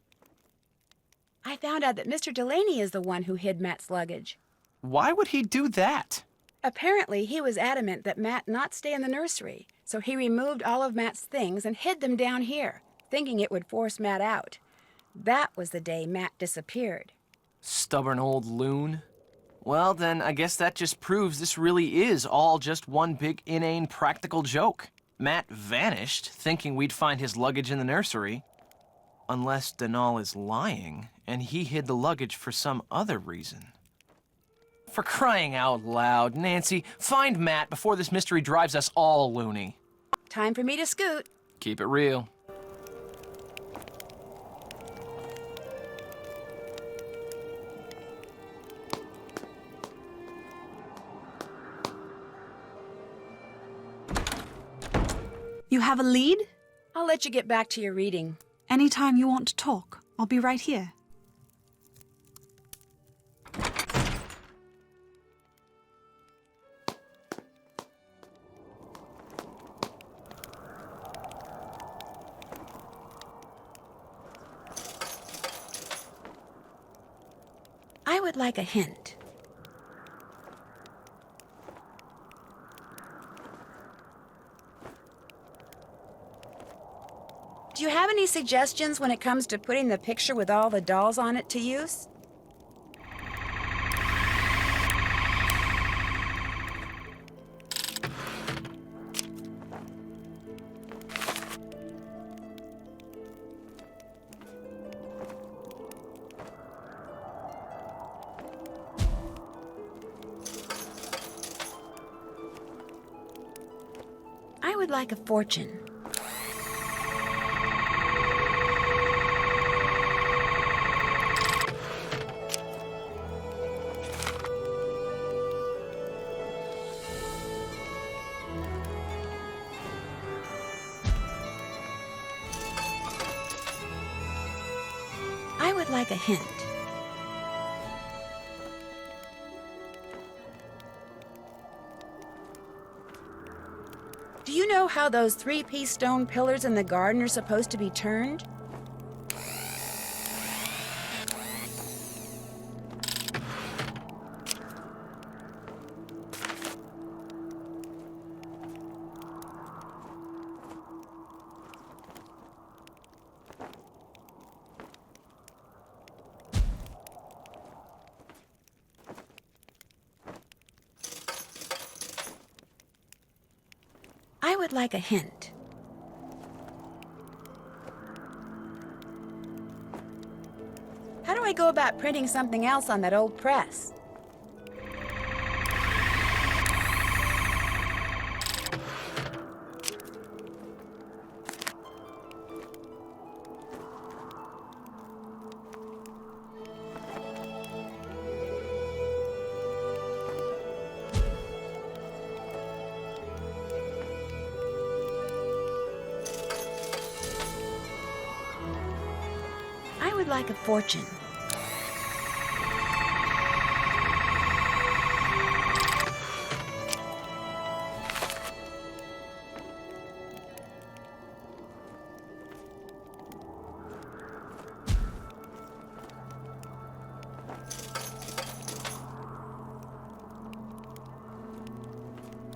I found out that Mr. Delaney is the one who hid Matt's luggage. Why would he do that? Apparently, he was adamant that Matt not stay in the nursery, so he removed all of Matt's things and hid them down here, thinking it would force Matt out. That was the day Matt disappeared. Stubborn old loon. Well, then, I guess that just proves this really is all just one big inane practical joke. Matt vanished, thinking we'd find his luggage in the nursery. Unless Denal is lying, and he hid the luggage for some other reason. For crying out loud, Nancy, find Matt before this mystery drives us all loony. Time for me to scoot. Keep it real. You have a lead? I'll let you get back to your reading. Anytime you want to talk, I'll be right here. I would like a hint. Do you have any suggestions when it comes to putting the picture with all the dolls on it to use? I would like a fortune. I would like a hint. Do you know how those three-piece stone pillars in the garden are supposed to be turned? I would like a hint. How do I go about printing something else on that old press? I would like a fortune.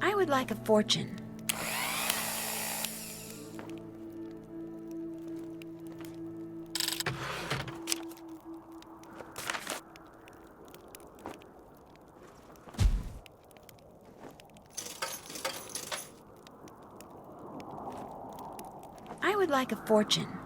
I would like a fortune. I would like a fortune.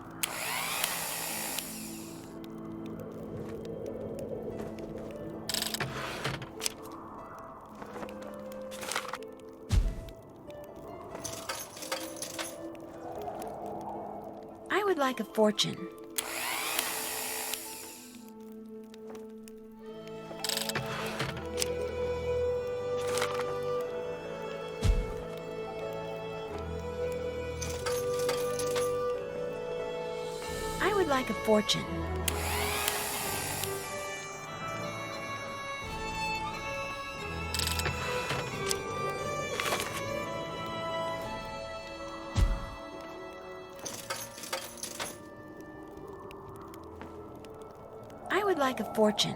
I would like a fortune. I would like a fortune. I would like a fortune.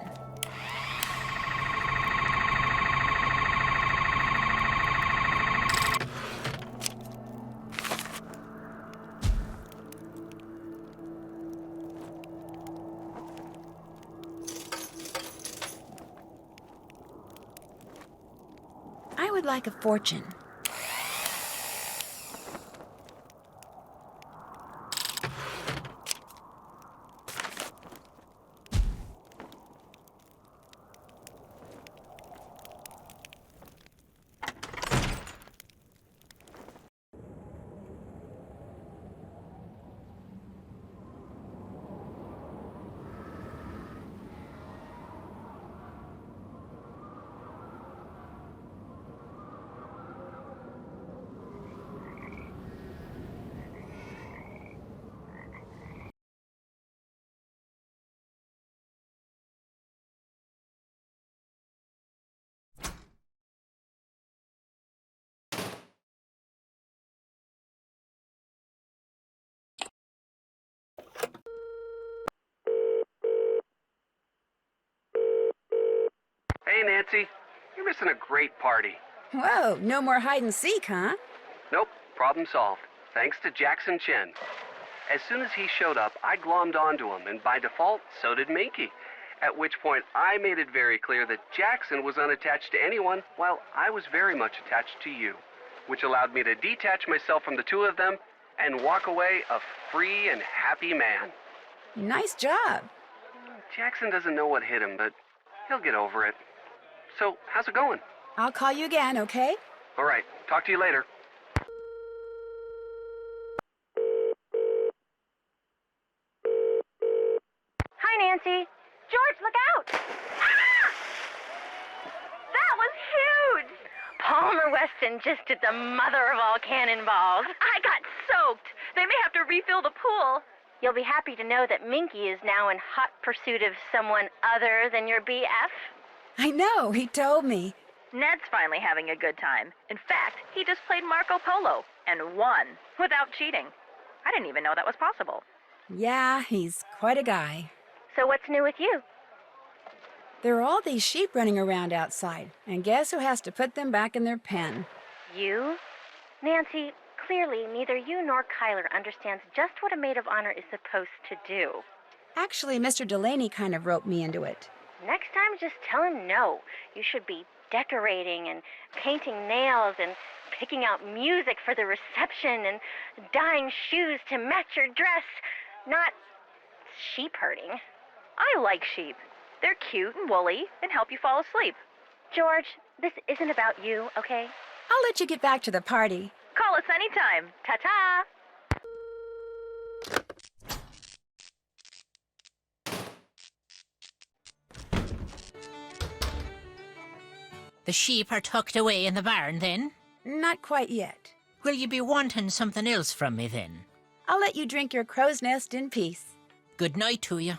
would like a fortune. Hey, Nancy. You're missing a great party. Whoa, no more hide and seek, huh? Nope, problem solved. Thanks to Jackson Chen. As soon as he showed up, I glommed onto him, and by default, so did Minky. At which point, I made it very clear that Jackson was unattached to anyone, while I was very much attached to you, which allowed me to detach myself from the two of them and walk away a free and happy man. Nice job. Jackson doesn't know what hit him, but he'll get over it. So, how's it going? I'll call you again, okay? All right, talk to you later. Hi, Nancy. George, look out! Ah! That was huge! Palmer Weston just did the mother of all cannonballs. I got soaked. They may have to refill the pool. You'll be happy to know that Minky is now in hot pursuit of someone other than your BF. I know, he told me. Ned's finally having a good time. In fact, he just played Marco Polo and won without cheating. I didn't even know that was possible. Yeah, he's quite a guy. So what's new with you? There are all these sheep running around outside, and guess who has to put them back in their pen? You? Nancy, clearly neither you nor Kyler understands just what a maid of honor is supposed to do. Actually, Mr. Delaney kind of roped me into it. Next time, just tell him no. You should be decorating and painting nails and picking out music for the reception and dyeing shoes to match your dress, not sheep herding. I like sheep. They're cute and woolly and help you fall asleep. George, this isn't about you, okay? I'll let you get back to the party. Call us anytime. Ta-ta! The sheep are tucked away in the barn, then? Not quite yet. Will you be wanting something else from me, then? I'll let you drink your crow's nest in peace. Good night to you.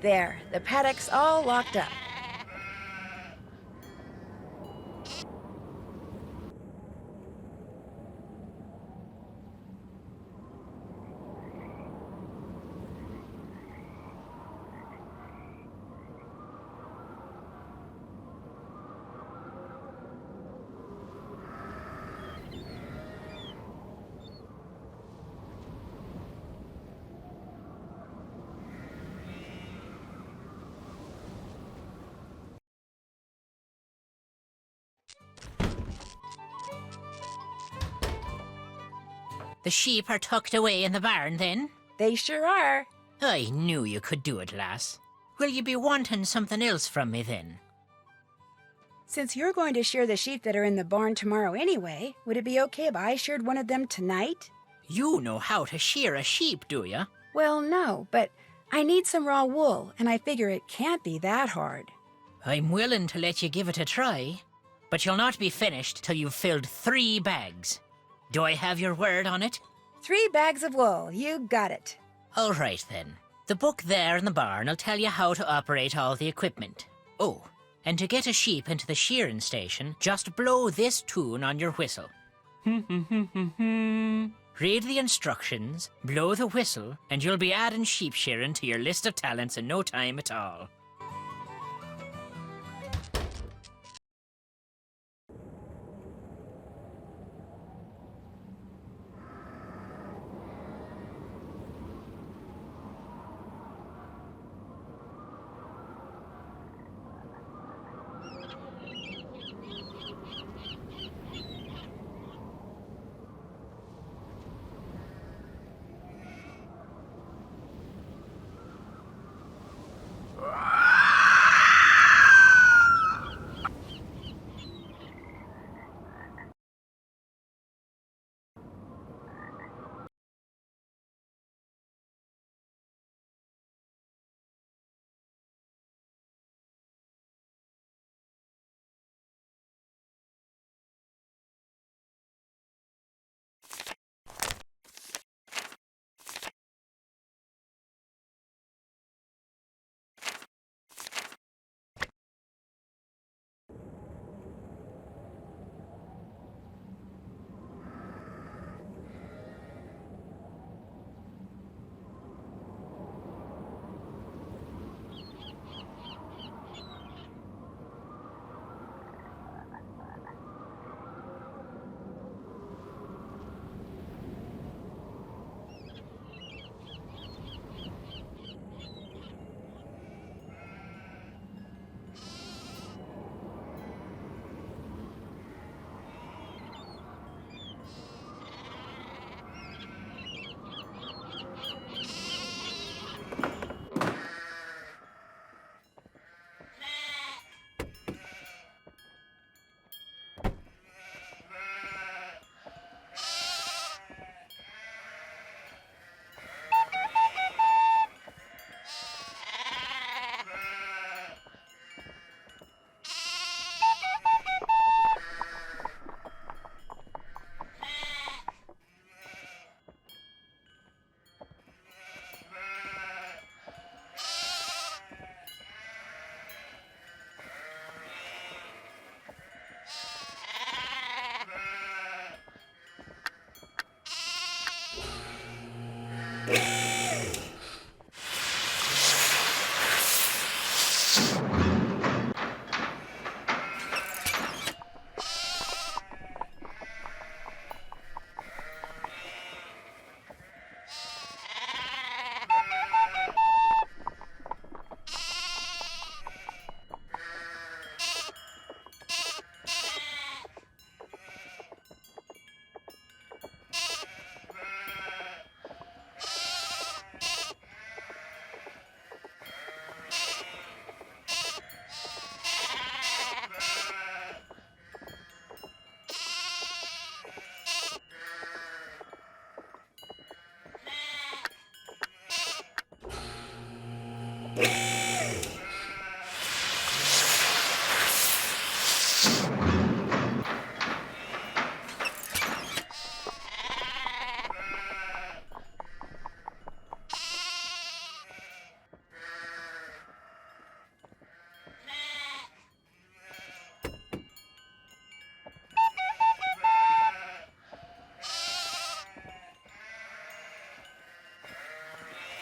There, the paddock's all locked up. The sheep are tucked away in the barn, then? They sure are. I knew you could do it, lass. Will you be wanting something else from me, then? Since you're going to shear the sheep that are in the barn tomorrow anyway, would it be okay if I sheared one of them tonight? You know how to shear a sheep, do you? Well, no, but I need some raw wool, and I figure it can't be that hard. I'm willing to let you give it a try, but you'll not be finished till you've filled 3 bags. Do I have your word on it? 3 bags of wool, you got it. All right, then. The book there in the barn will tell you how to operate all the equipment. Oh, and to get a sheep into the shearing station, just blow this tune on your whistle. Read the instructions, blow the whistle, and you'll be adding sheep shearing to your list of talents in no time at all.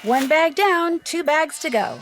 1 bag down, 2 bags to go.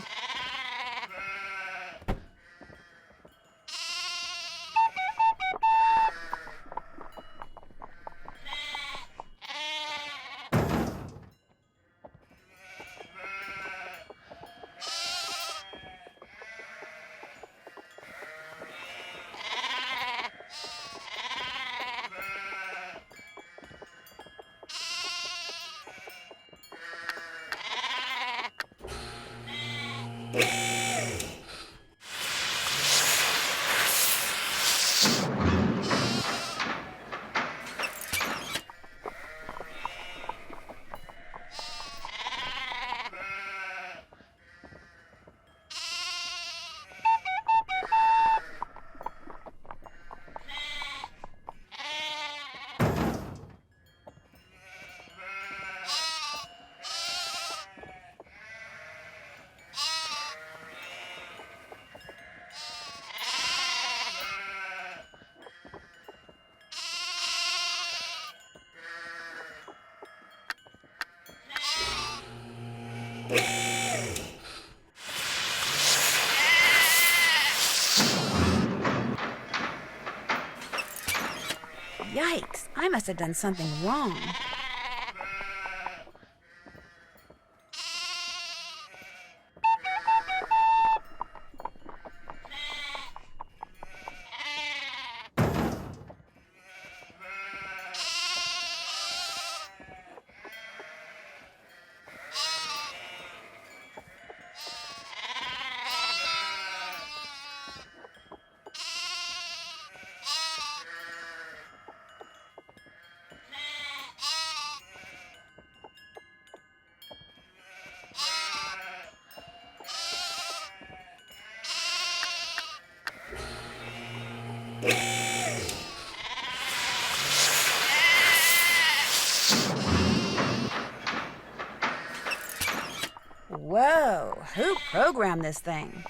Yikes, I must have done something wrong. Whoa, who programmed this thing?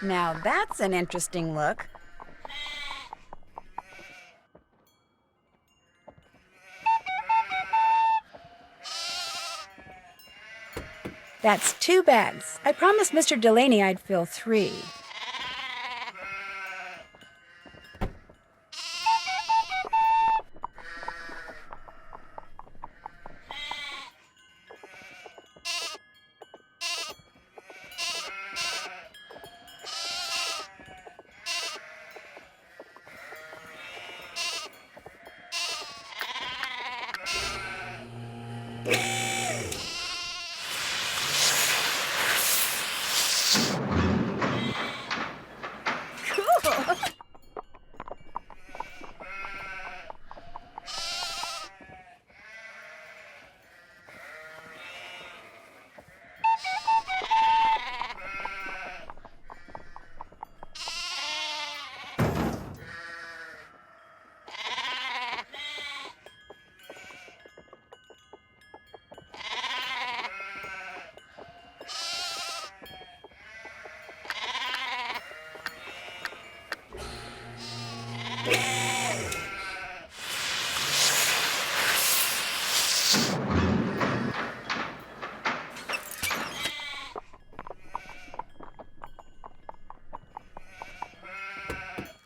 Now that's an interesting look. That's 2 bags. I promised Mr. Delaney I'd fill 3.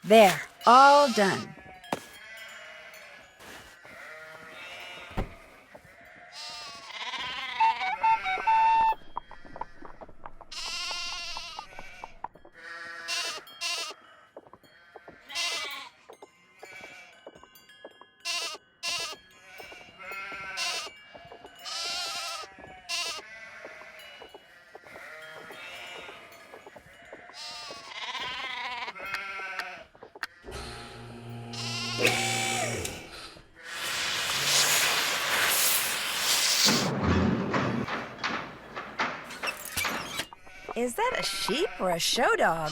There, all done. Is that a sheep or a show dog?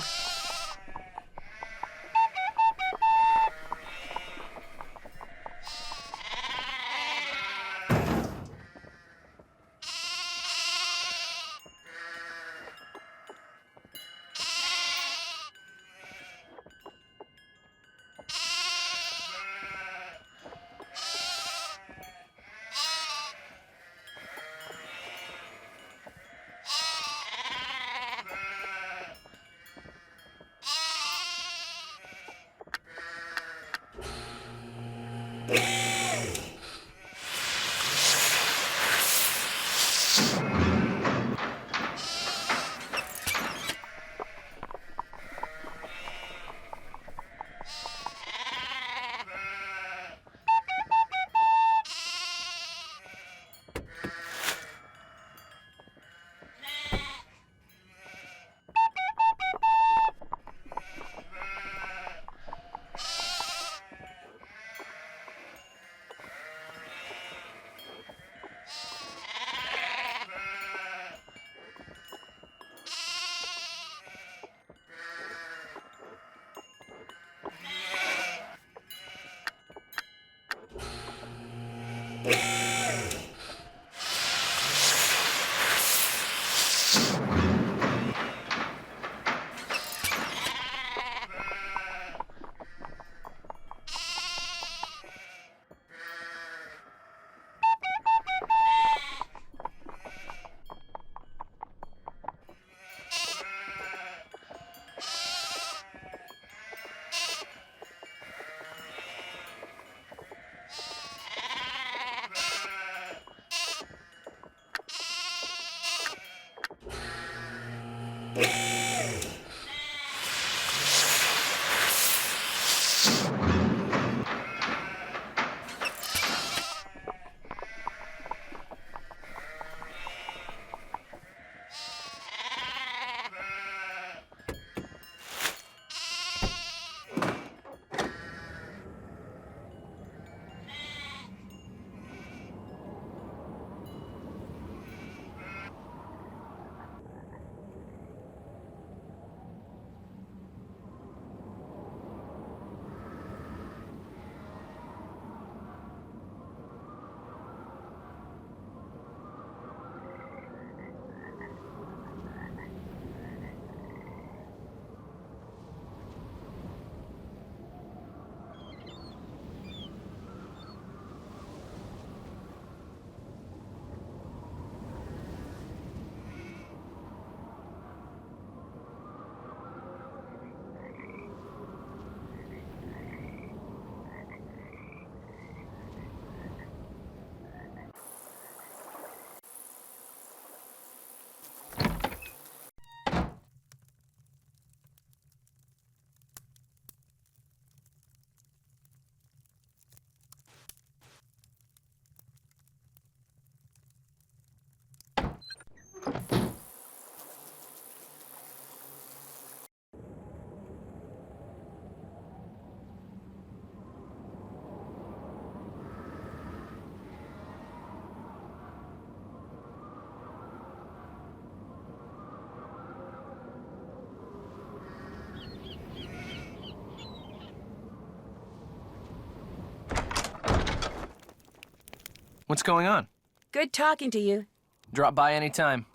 What's going on? Good talking to you. Drop by anytime.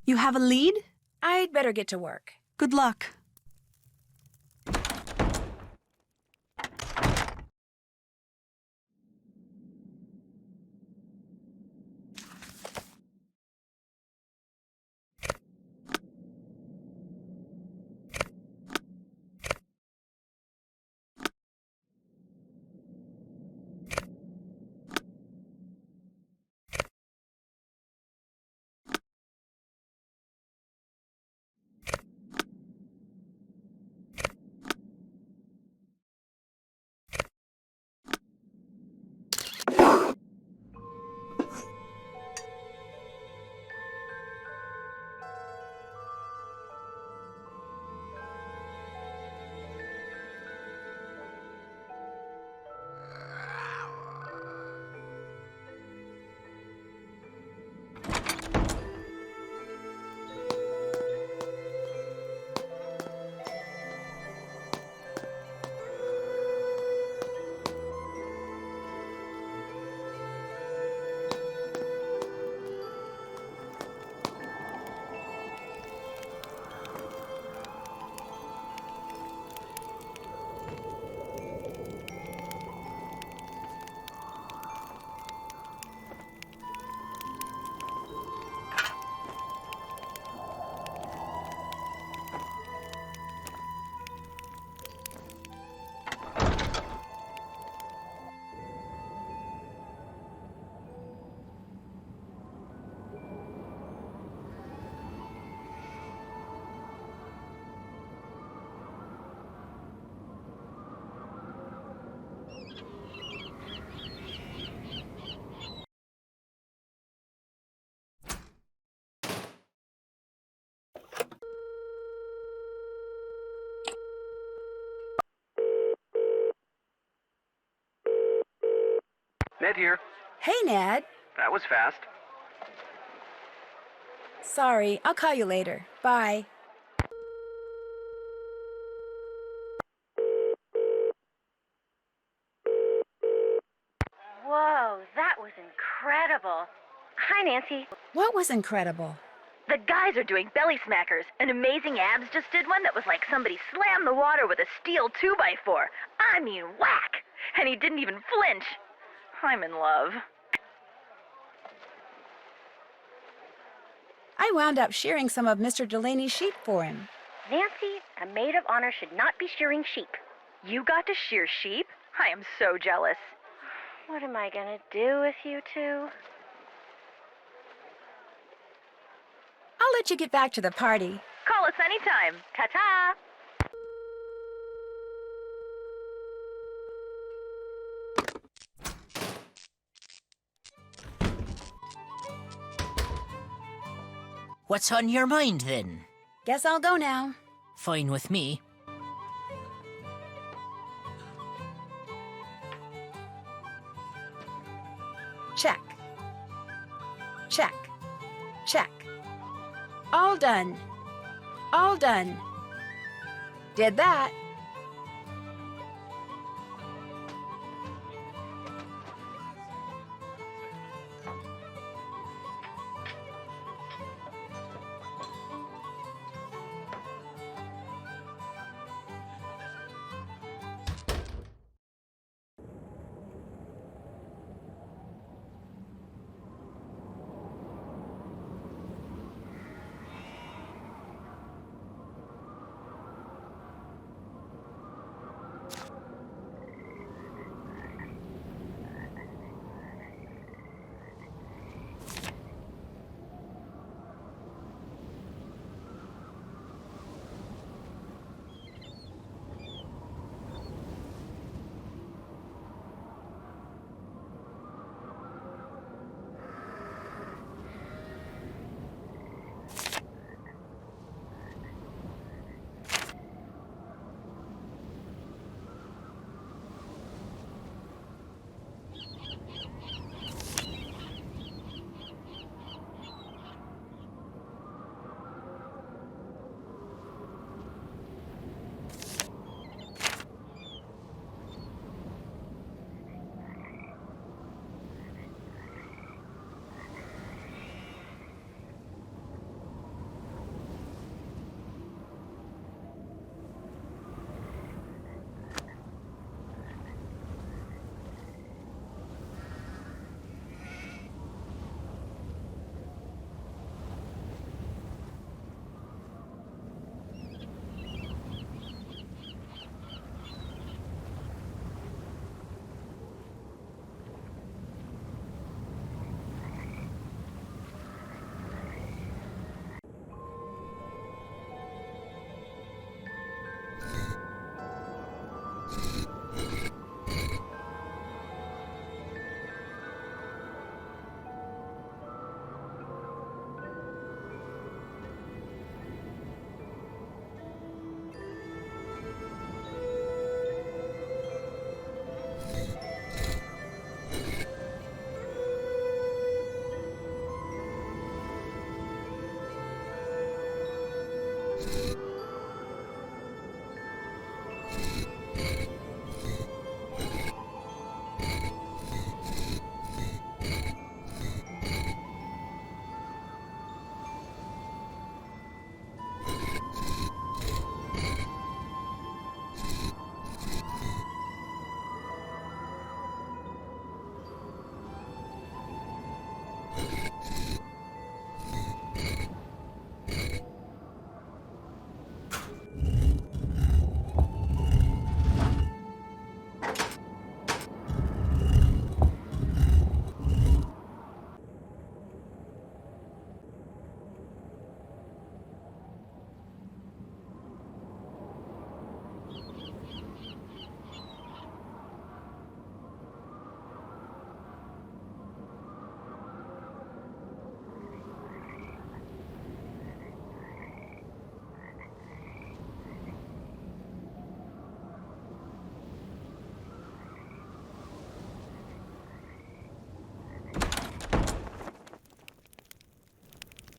You have a lead? I'd better get to work. Good luck. Ned here. Hey, Ned. That was fast. Sorry, I'll call you later. Bye. Whoa, that was incredible. Hi, Nancy. What was incredible? The guys are doing belly smackers, and Amazing Abs just did one that was like somebody slammed the water with a steel 2x4. I mean, whack! And he didn't even flinch. I'm in love. I wound up shearing some of Mr. Delaney's sheep for him. Nancy, a maid of honor should not be shearing sheep. You got to shear sheep? I am so jealous. What am I gonna do with you two? I'll let you get back to the party. Call us anytime. Ta-ta! What's on your mind, then? Guess I'll go now. Fine with me. Check. Check. Check. All done. All done. Did that.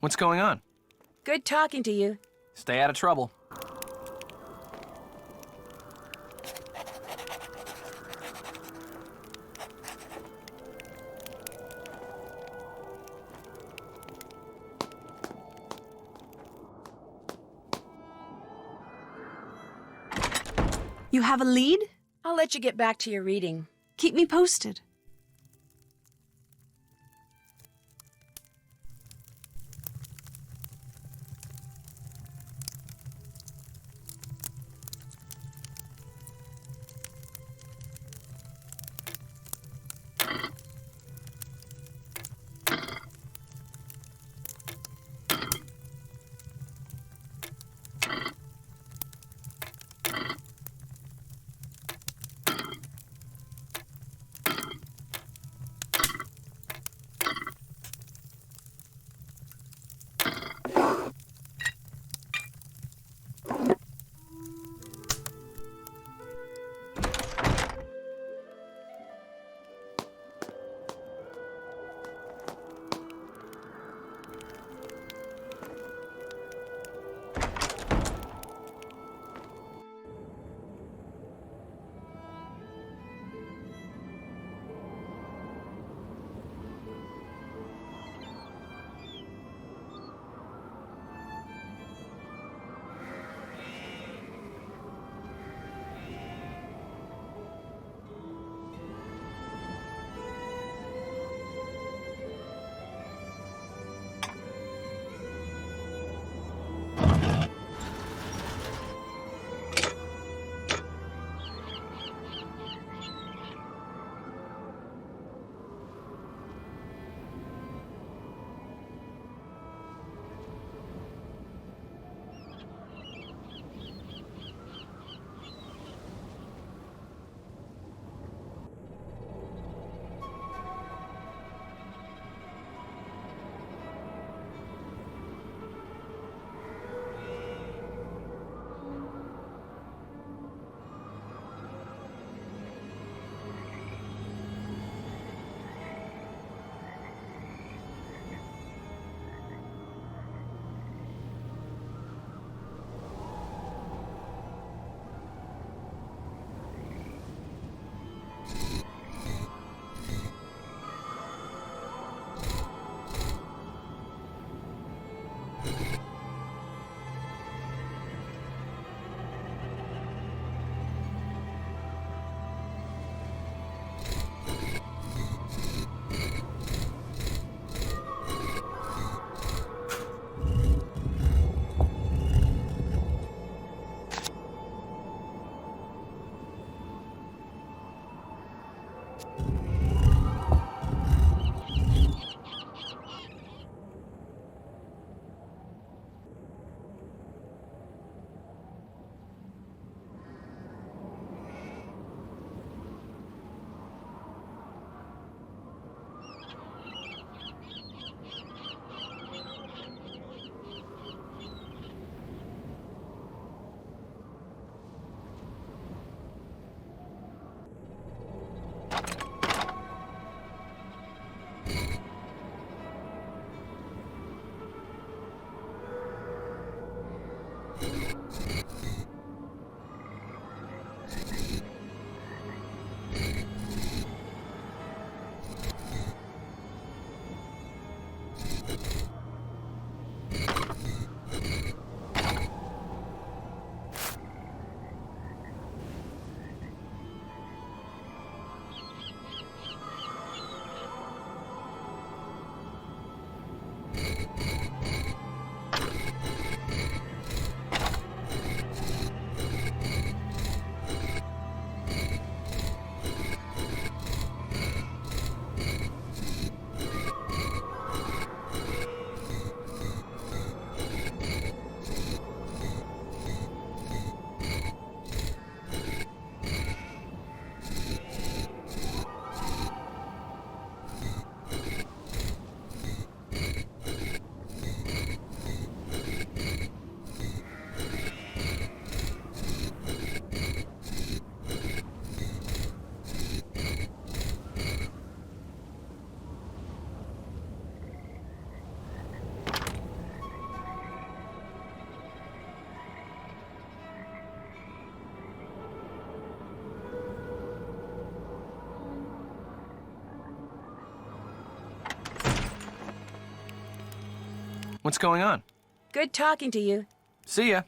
What's going on? Good talking to you. Stay out of trouble. You have a lead? I'll let you get back to your reading. Keep me posted. What's going on? Good talking to you. See ya.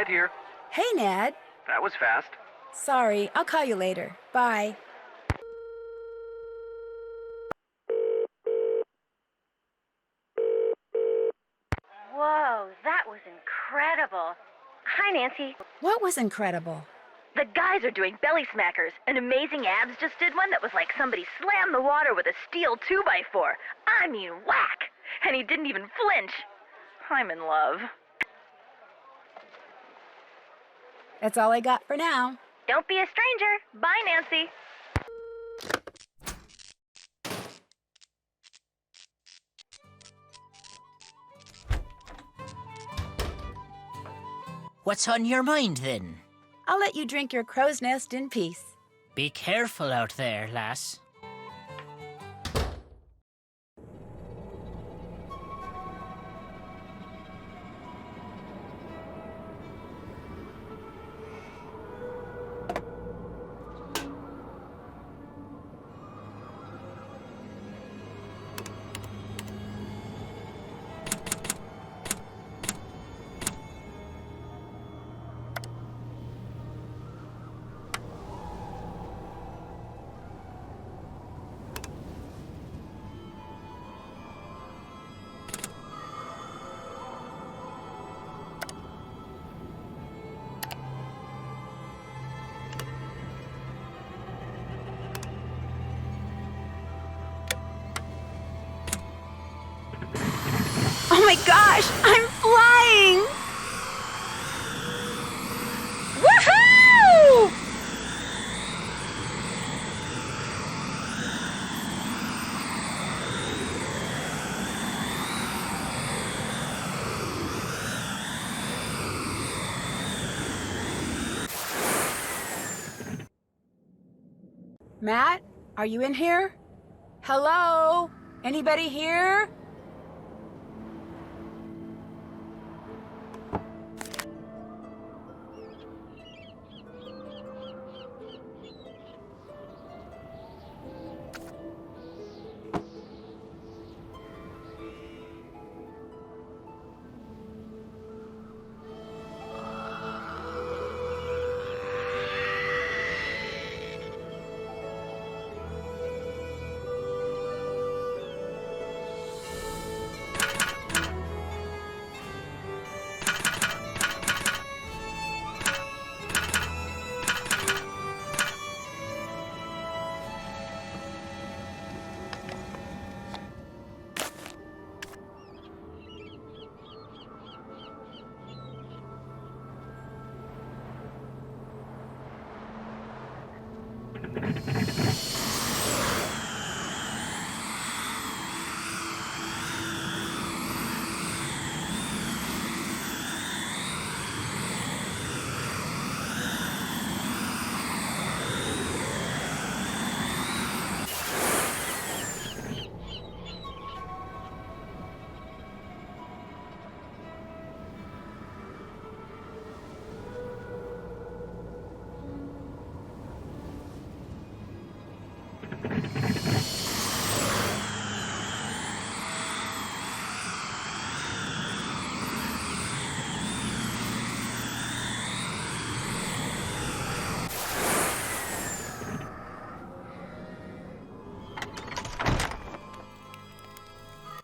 Ned here. Hey, Ned. That was fast. Sorry, I'll call you later. Bye. Whoa, that was incredible. Hi, Nancy. What was incredible? The guys are doing belly smackers, and Amazing Abs just did one that was like somebody slammed the water with a steel 2x4. I mean, whack! And he didn't even flinch. I'm in love. That's all I got for now. Don't be a stranger. Bye, Nancy. What's on your mind, then? I'll let you drink your crow's nest in peace. Be careful out there, lass. gosh, I'm flying! Woohoo! Matt, are you in here? Hello? Anybody here?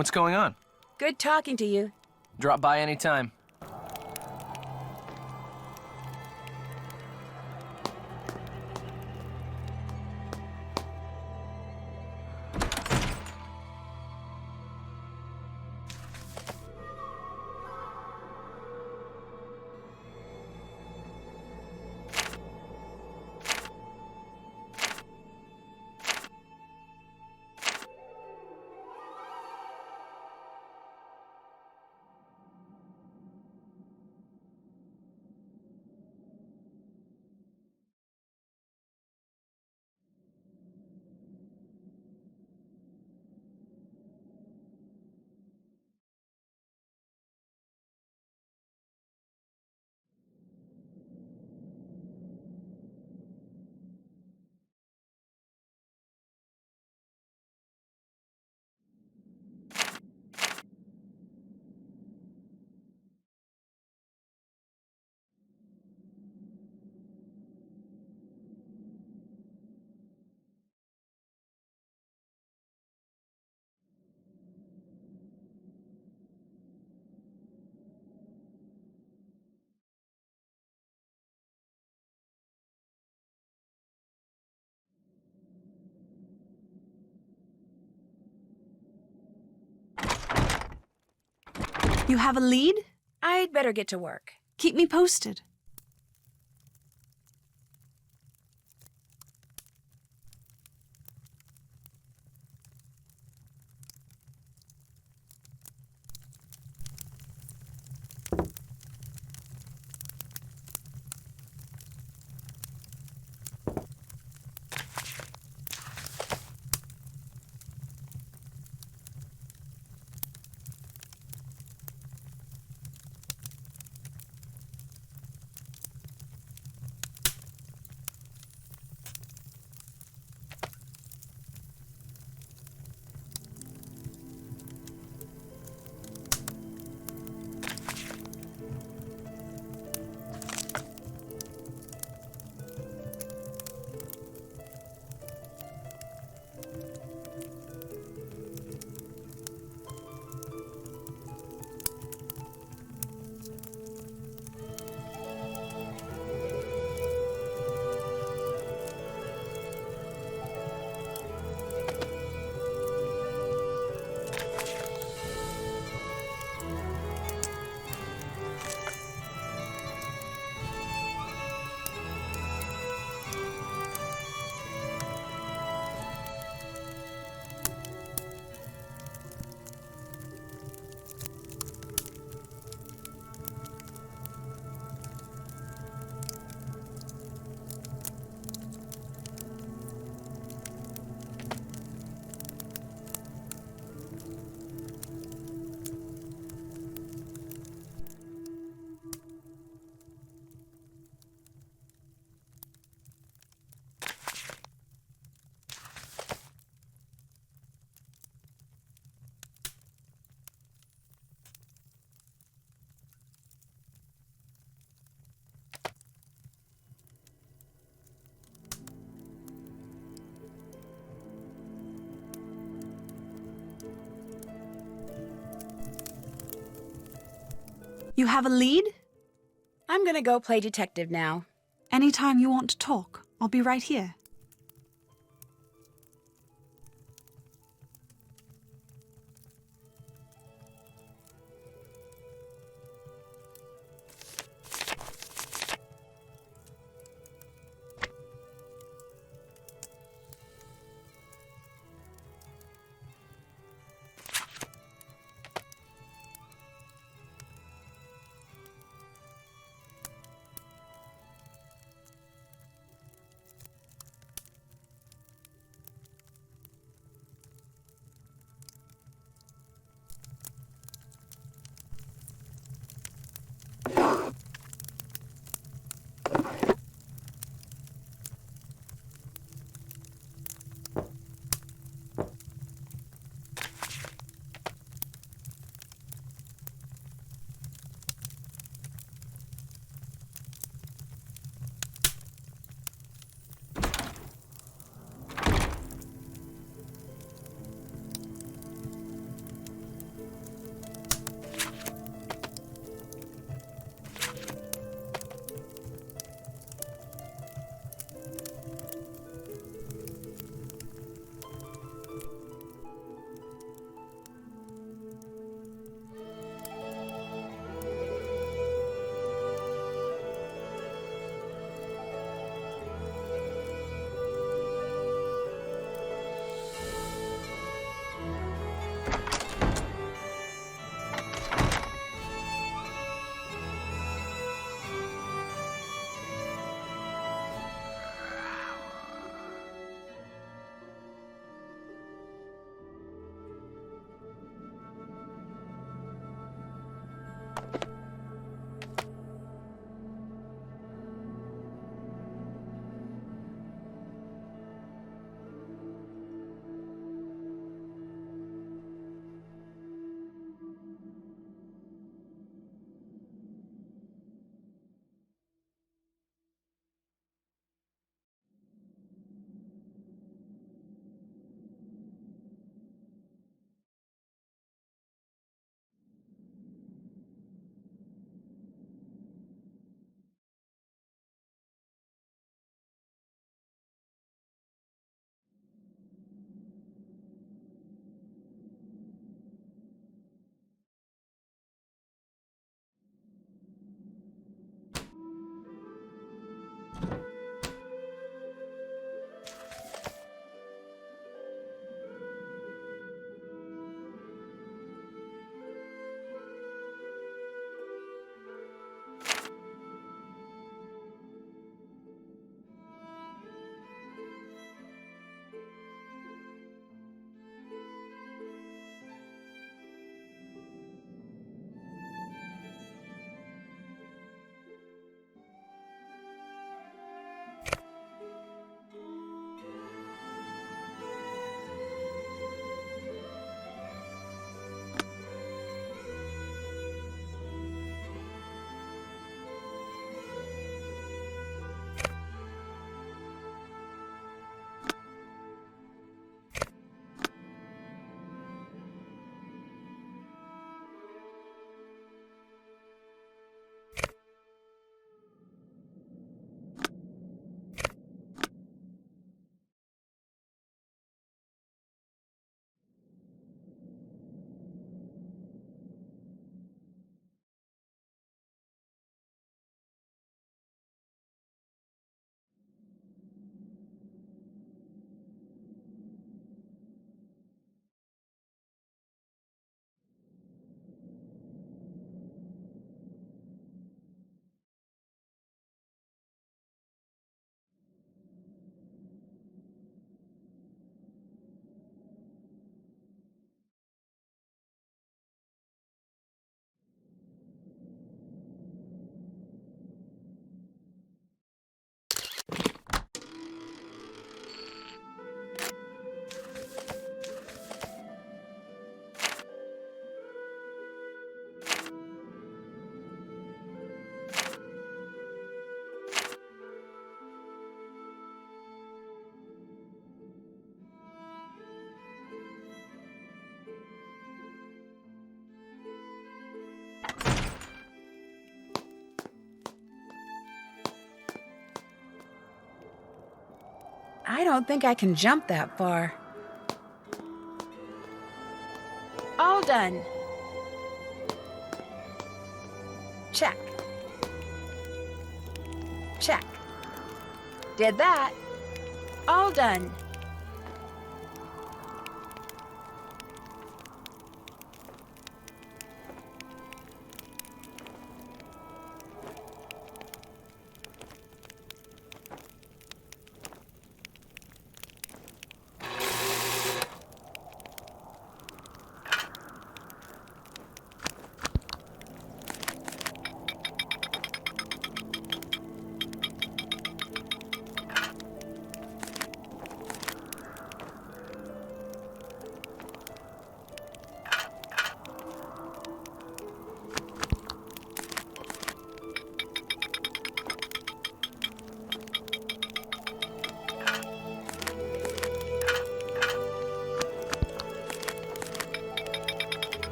What's going on? Good talking to you. Drop by anytime. You have a lead? I'd better get to work. Keep me posted. You have a lead? I'm gonna go play detective now. Anytime you want to talk, I'll be right here. I don't think I can jump that far. All done. Check. Check. Did that. All done.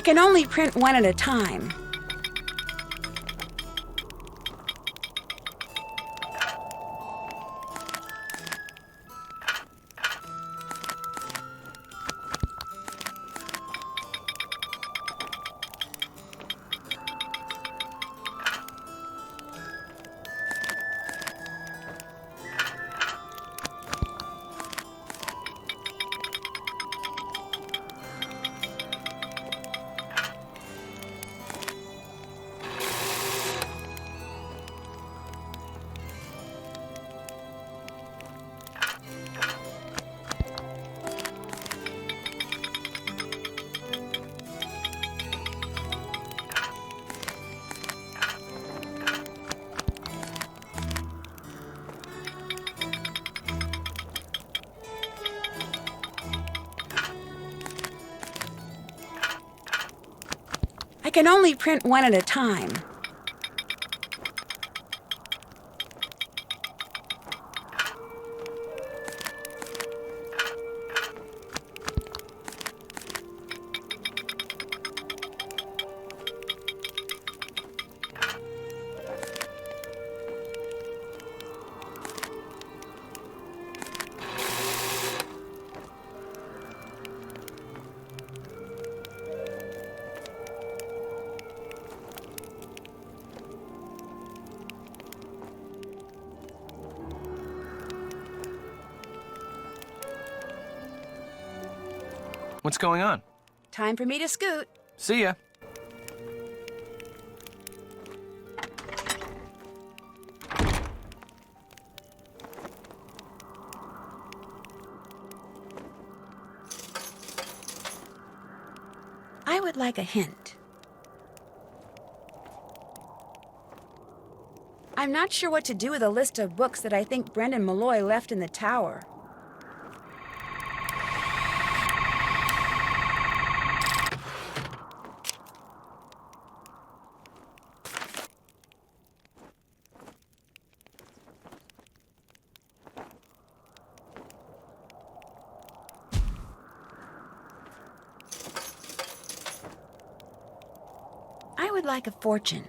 I can only print one at a time. I can only print one at a time. What's going on? Time for me to scoot. See ya. I would like a hint. I'm not sure what to do with a list of books that I think Brendan Malloy left in the tower. would like a fortune.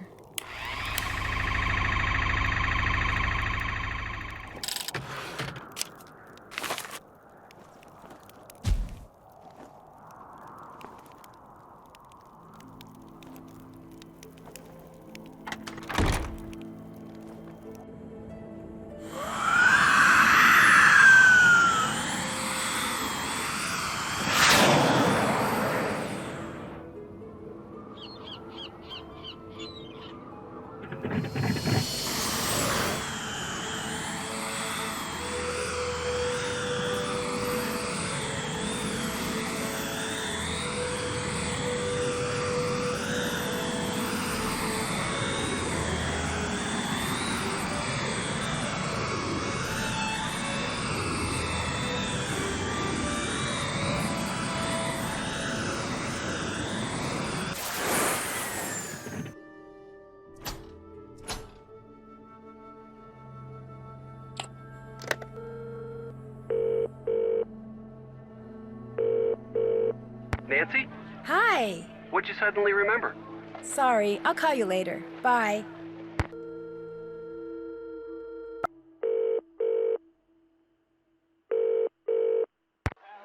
Nancy? Hi. What'd you suddenly remember? Sorry, I'll call you later. Bye.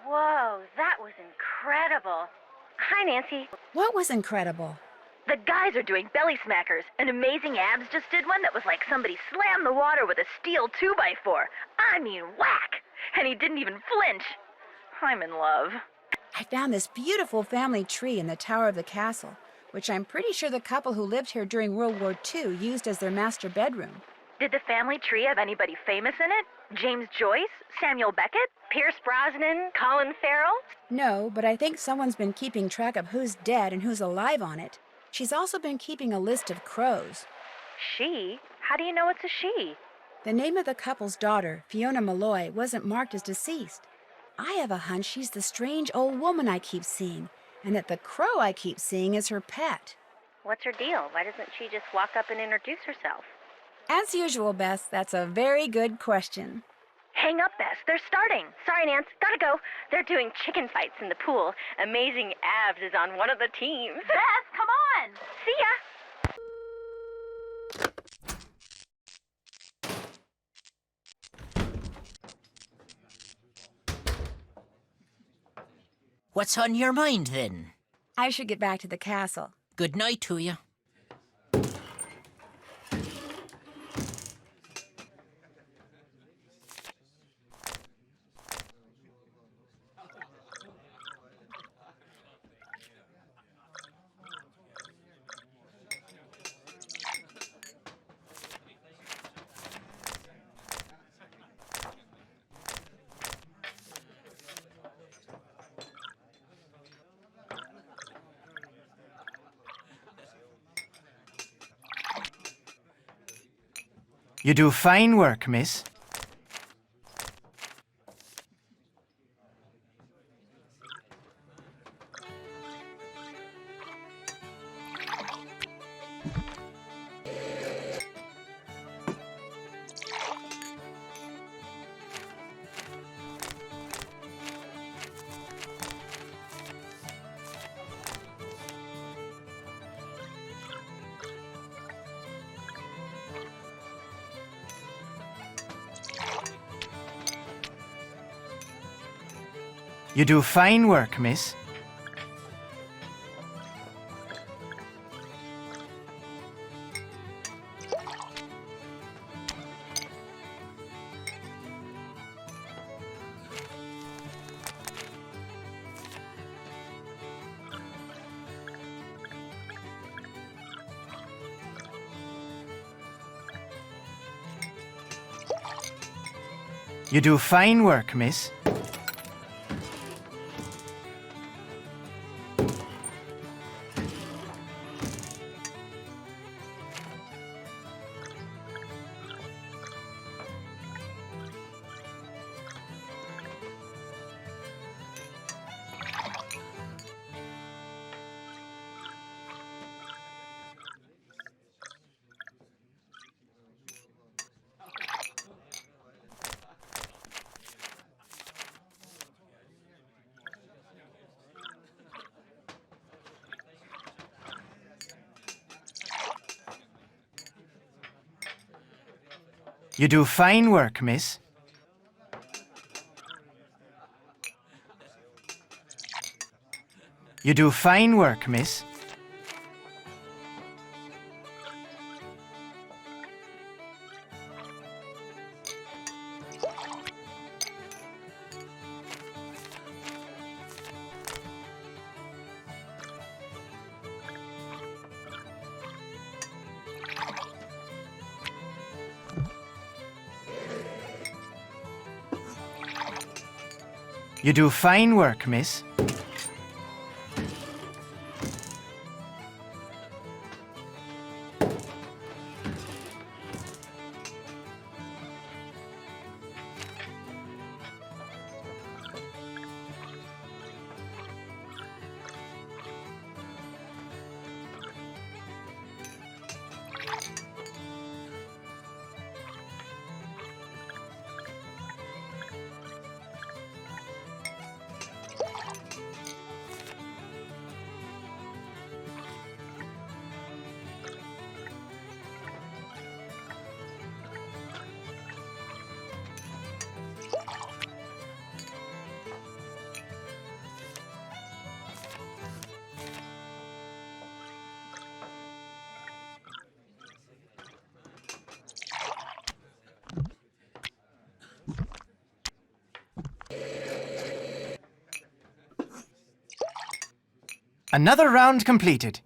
Whoa, that was incredible. Hi, Nancy. What was incredible? The guys are doing belly smackers, and Amazing Abs just did one that was like somebody slammed the water with a steel 2x4. I mean, whack! And he didn't even flinch. I'm in love. I found this beautiful family tree in the tower of the castle, which I'm pretty sure the couple who lived here during World War II used as their master bedroom. Did the family tree have anybody famous in it? James Joyce? Samuel Beckett? Pierce Brosnan? Colin Farrell? No, but I think someone's been keeping track of who's dead and who's alive on it. She's also been keeping a list of crows. She? How do you know it's a she? The name of the couple's daughter, Fiona Malloy, wasn't marked as deceased. I have a hunch she's the strange old woman I keep seeing, and that the crow I keep seeing is her pet. What's her deal? Why doesn't she just walk up and introduce herself? As usual, Bess, that's a very good question. Hang up, Bess. They're starting. Sorry, Nance. Gotta go. They're doing chicken fights in the pool. Amazing Abs is on one of the teams. Bess, come on! See ya! What's on your mind, then? I should get back to the castle. Good night to you. You do fine work, miss. You do fine work, miss. You do fine work, miss. You do fine work, miss. You do fine work, miss. You do fine work, miss. Another round completed.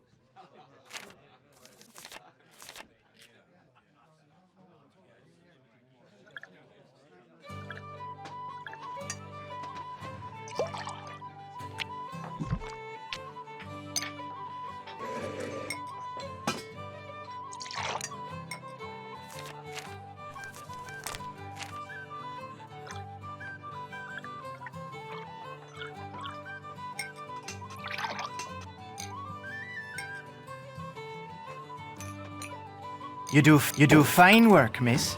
You do fine work, miss.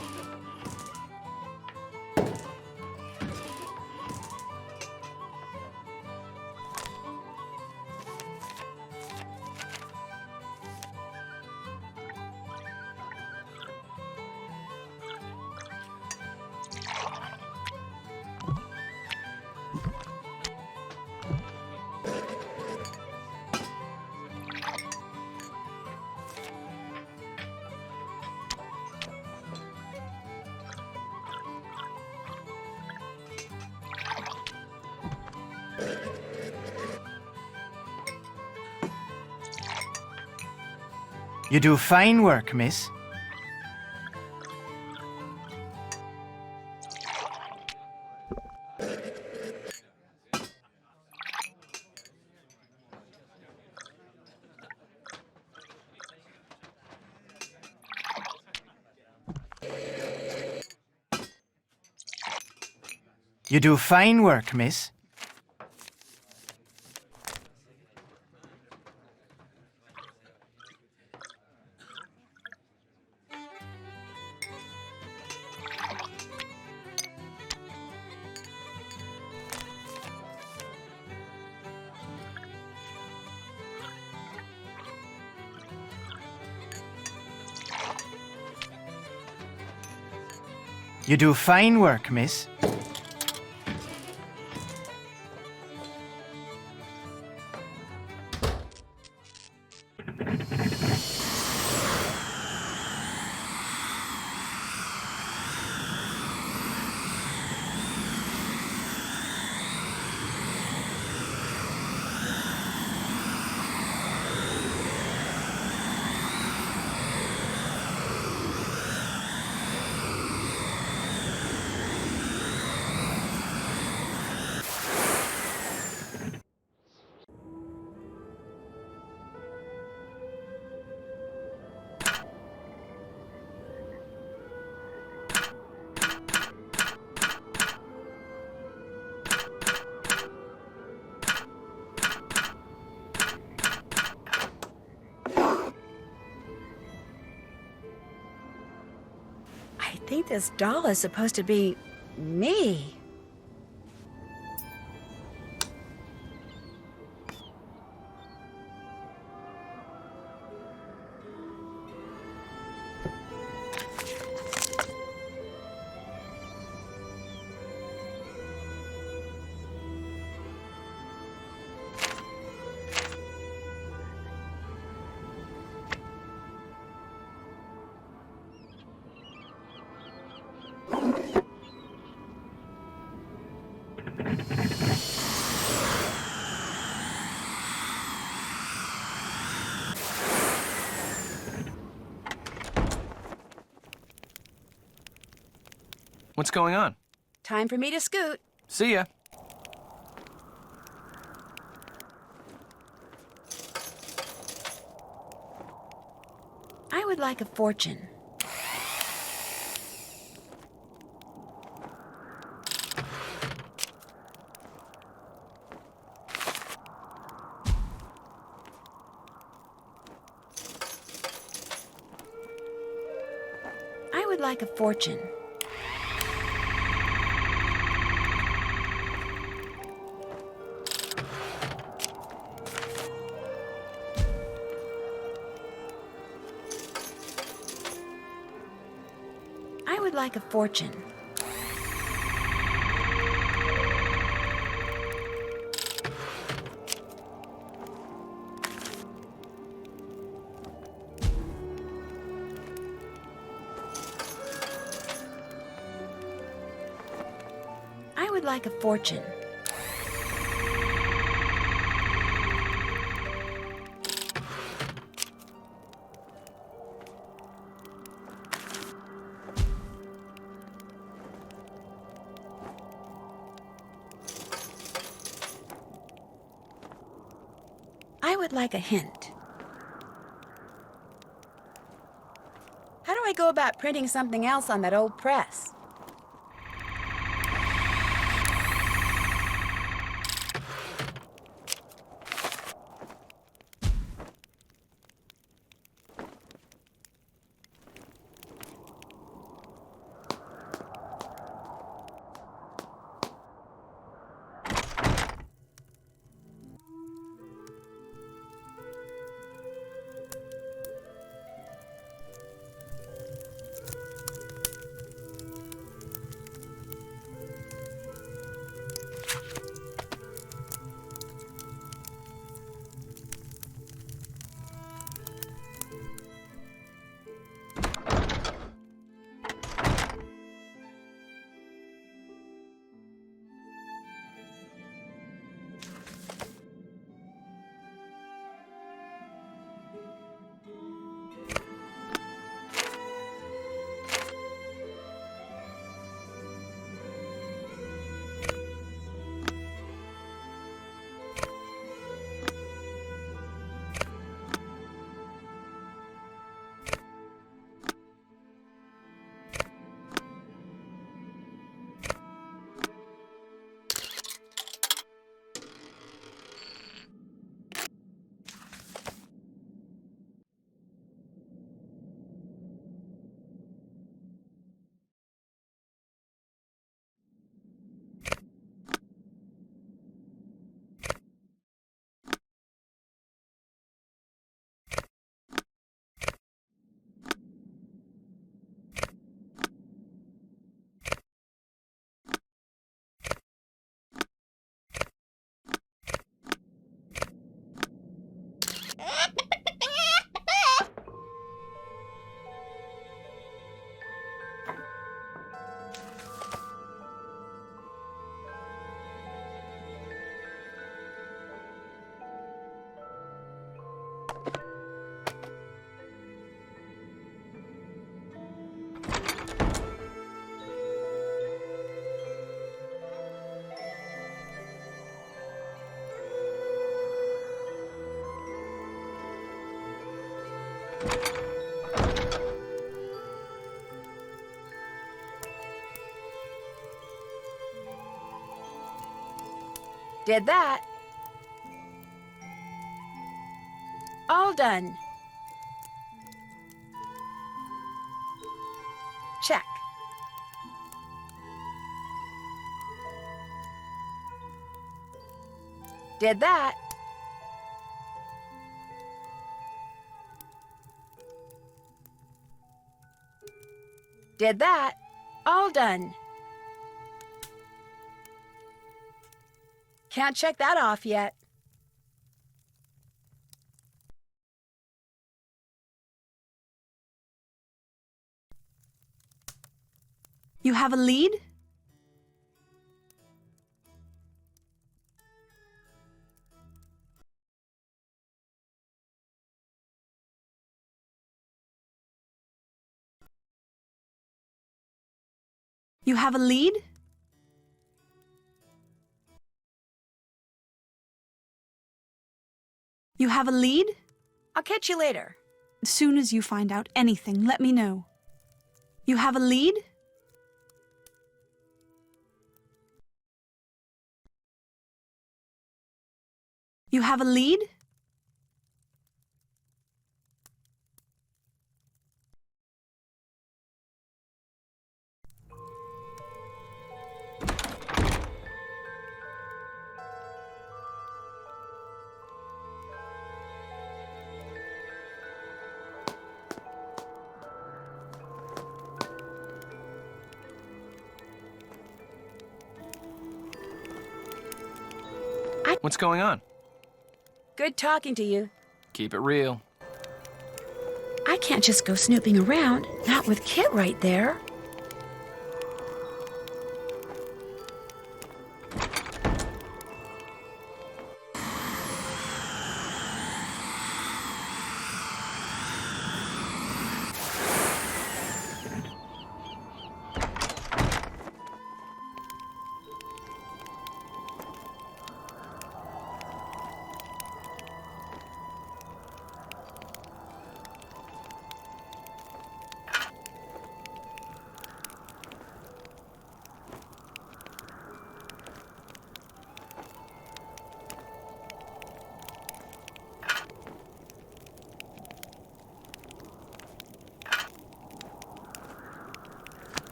You do fine work, miss. You do fine work, miss. You do fine work, miss. I think this doll is supposed to be me. What's going on? Time for me to scoot. See ya. I would like a fortune. I would like a fortune. I would like a fortune. I would like a fortune. I would like a hint. How do I go about printing something else on that old press? Did that. All done. Check. Did that. Did that. All done. Can't check that off yet. You have a lead? You have a lead? You have a lead? I'll catch you later. As soon as you find out anything, let me know. You have a lead? You have a lead? What's going on? Good talking to you. Keep it real. I can't just go snooping around, not with Kit right there.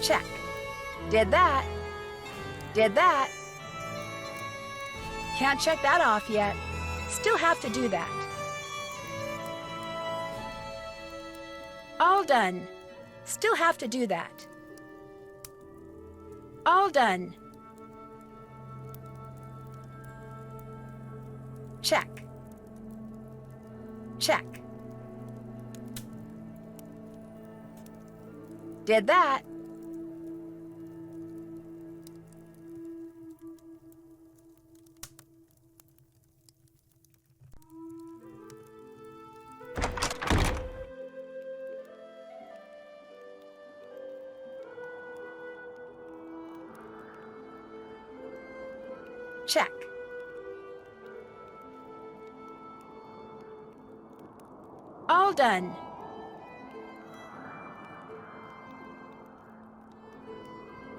Check. Did that. Did that. Can't check that off yet. Still have to do that. All done. Still have to do that. All done. Check. Check. Did that. Check. All done.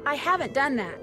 I haven't done that.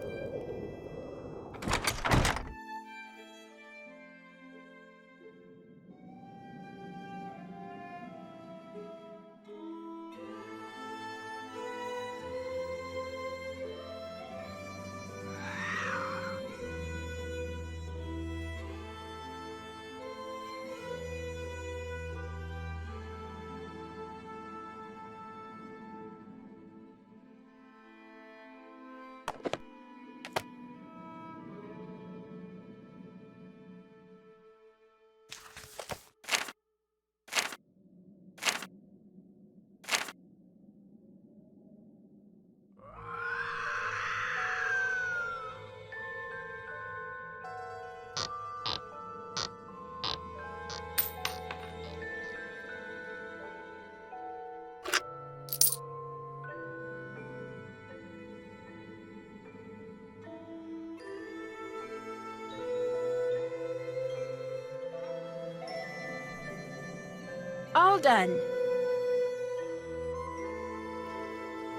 done.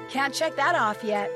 Can't check that off yet.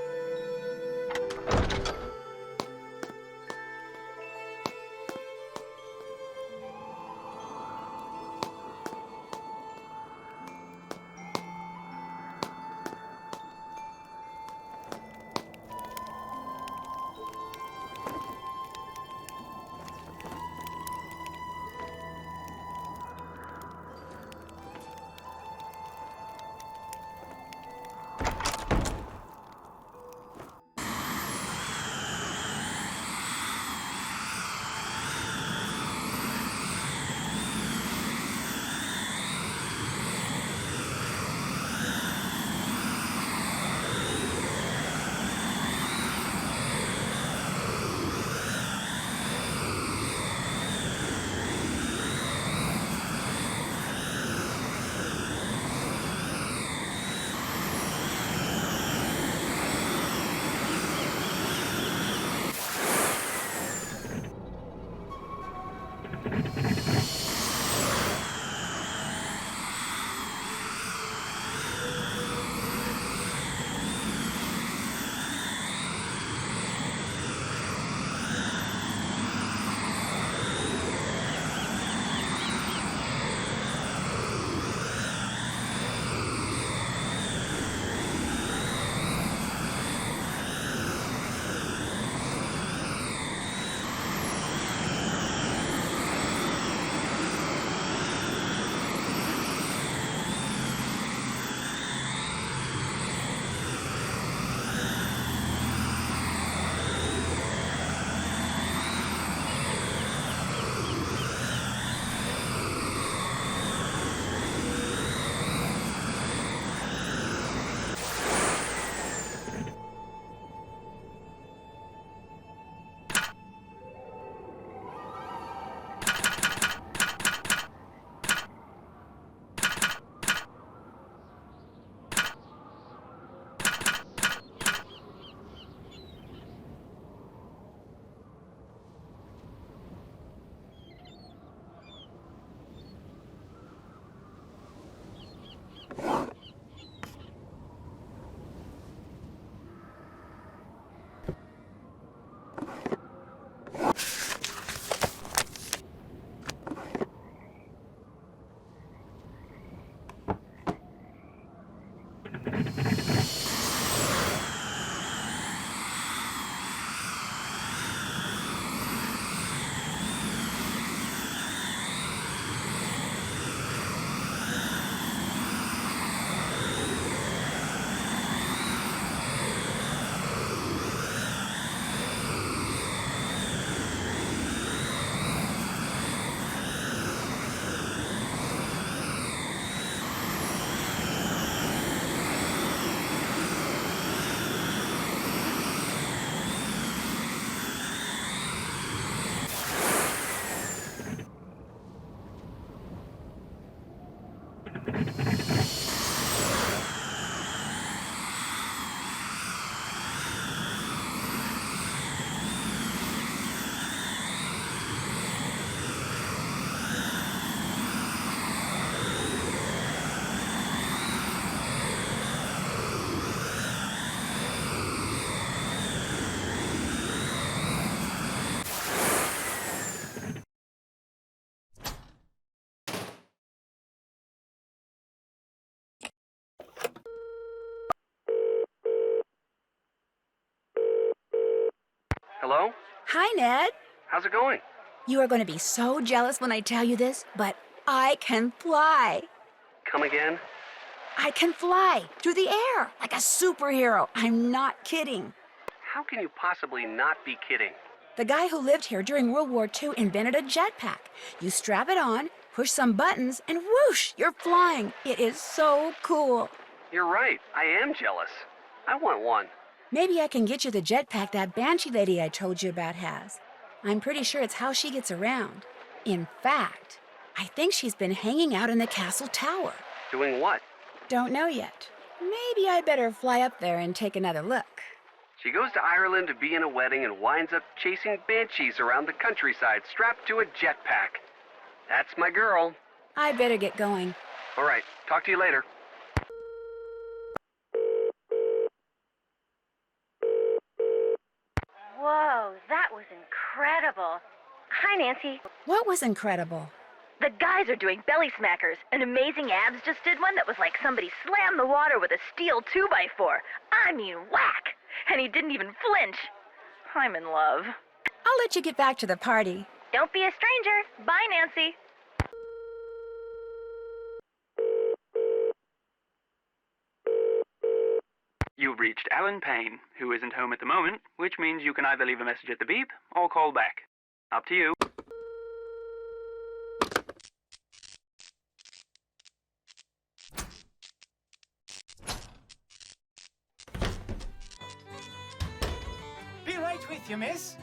Hello? Hi, Ned. How's it going? You are going to be so jealous when I tell you this, but I can fly. Come again? I can fly through the air like a superhero. I'm not kidding. How can you possibly not be kidding? The guy who lived here during World War II invented a jetpack. You strap it on, push some buttons, and whoosh, you're flying. It is so cool. You're right. I am jealous. I want one. Maybe I can get you the jetpack that banshee lady I told you about has. I'm pretty sure it's how she gets around. In fact, I think she's been hanging out in the castle tower. Doing what? Don't know yet. Maybe I'd better fly up there and take another look. She goes to Ireland to be in a wedding and winds up chasing banshees around the countryside strapped to a jetpack. That's my girl. I better get going. All right, talk to you later. Whoa, that was incredible. Hi, Nancy. What was incredible? The guys are doing belly smackers, and Amazing Abs just did one that was like somebody slammed the water with a steel 2x4. I mean, whack! And he didn't even flinch. I'm in love. I'll let you get back to the party. Don't be a stranger. Bye, Nancy. You've reached Alan Payne, who isn't home at the moment, which means you can either leave a message at the beep or call back. Up to you. Be right with you, miss.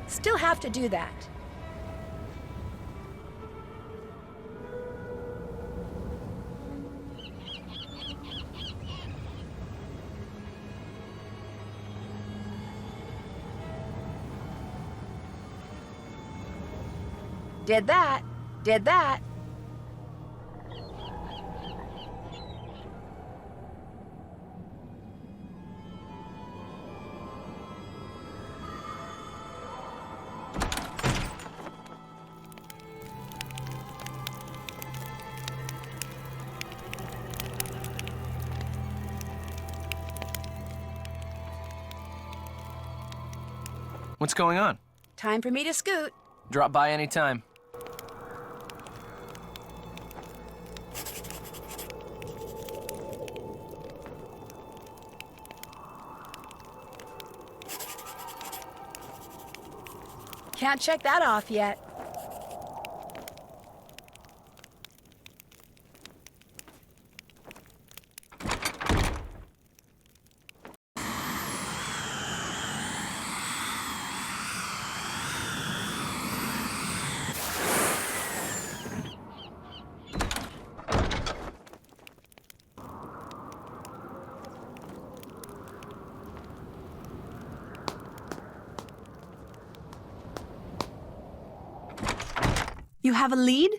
Still have to do that. Did that. Did that. What's going on? Time for me to scoot. Drop by anytime. Can't check that off yet. You have a lead?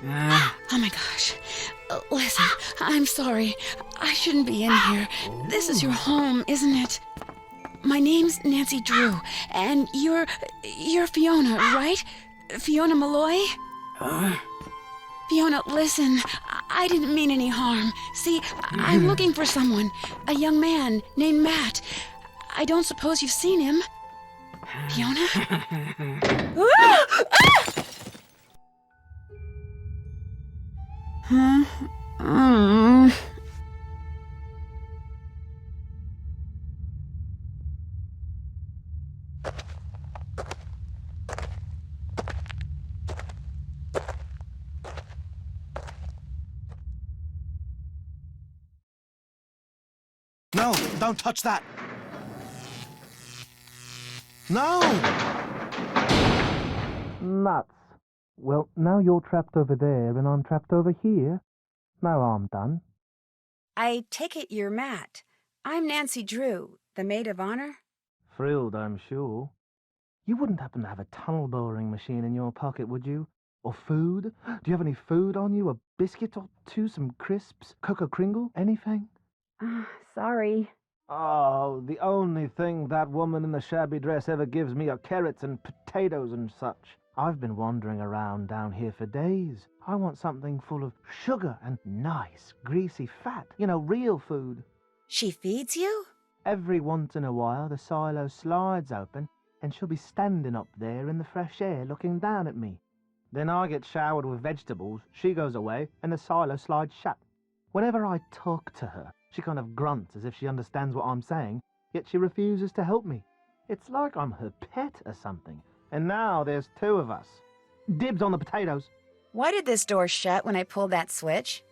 Oh my gosh. Listen, I'm sorry. I shouldn't be in here. This is your home, isn't it? My name's Nancy Drew, and you're Fiona, right? Fiona Malloy? Fiona, listen, I didn't mean any harm. See, I'm looking for someone, a young man named Matt. I don't suppose you've seen him. Fiona? No, don't touch that. No! Nuts. Well, now you're trapped over there and I'm trapped over here. No harm done. I take it you're Matt. I'm Nancy Drew, the maid of honor. Thrilled, I'm sure. You wouldn't happen to have a tunnel boring machine in your pocket, would you? Or food? Do you have any food on you? A biscuit or two, some crisps, Cocoa Kringle, anything? Sorry. Oh, the only thing that woman in the shabby dress ever gives me are carrots and potatoes and such. I've been wandering around down here for days. I want something full of sugar and nice, greasy fat. You know, real food. She feeds you? Every once in a while, the silo slides open, and she'll be standing up there in the fresh air looking down at me. Then I get showered with vegetables, she goes away, and the silo slides shut. Whenever I talk to her, she kind of grunts as if she understands what I'm saying, yet she refuses to help me. It's like I'm her pet or something. And now there's two of us. Dibs on the potatoes. Why did this door shut when I pulled that switch?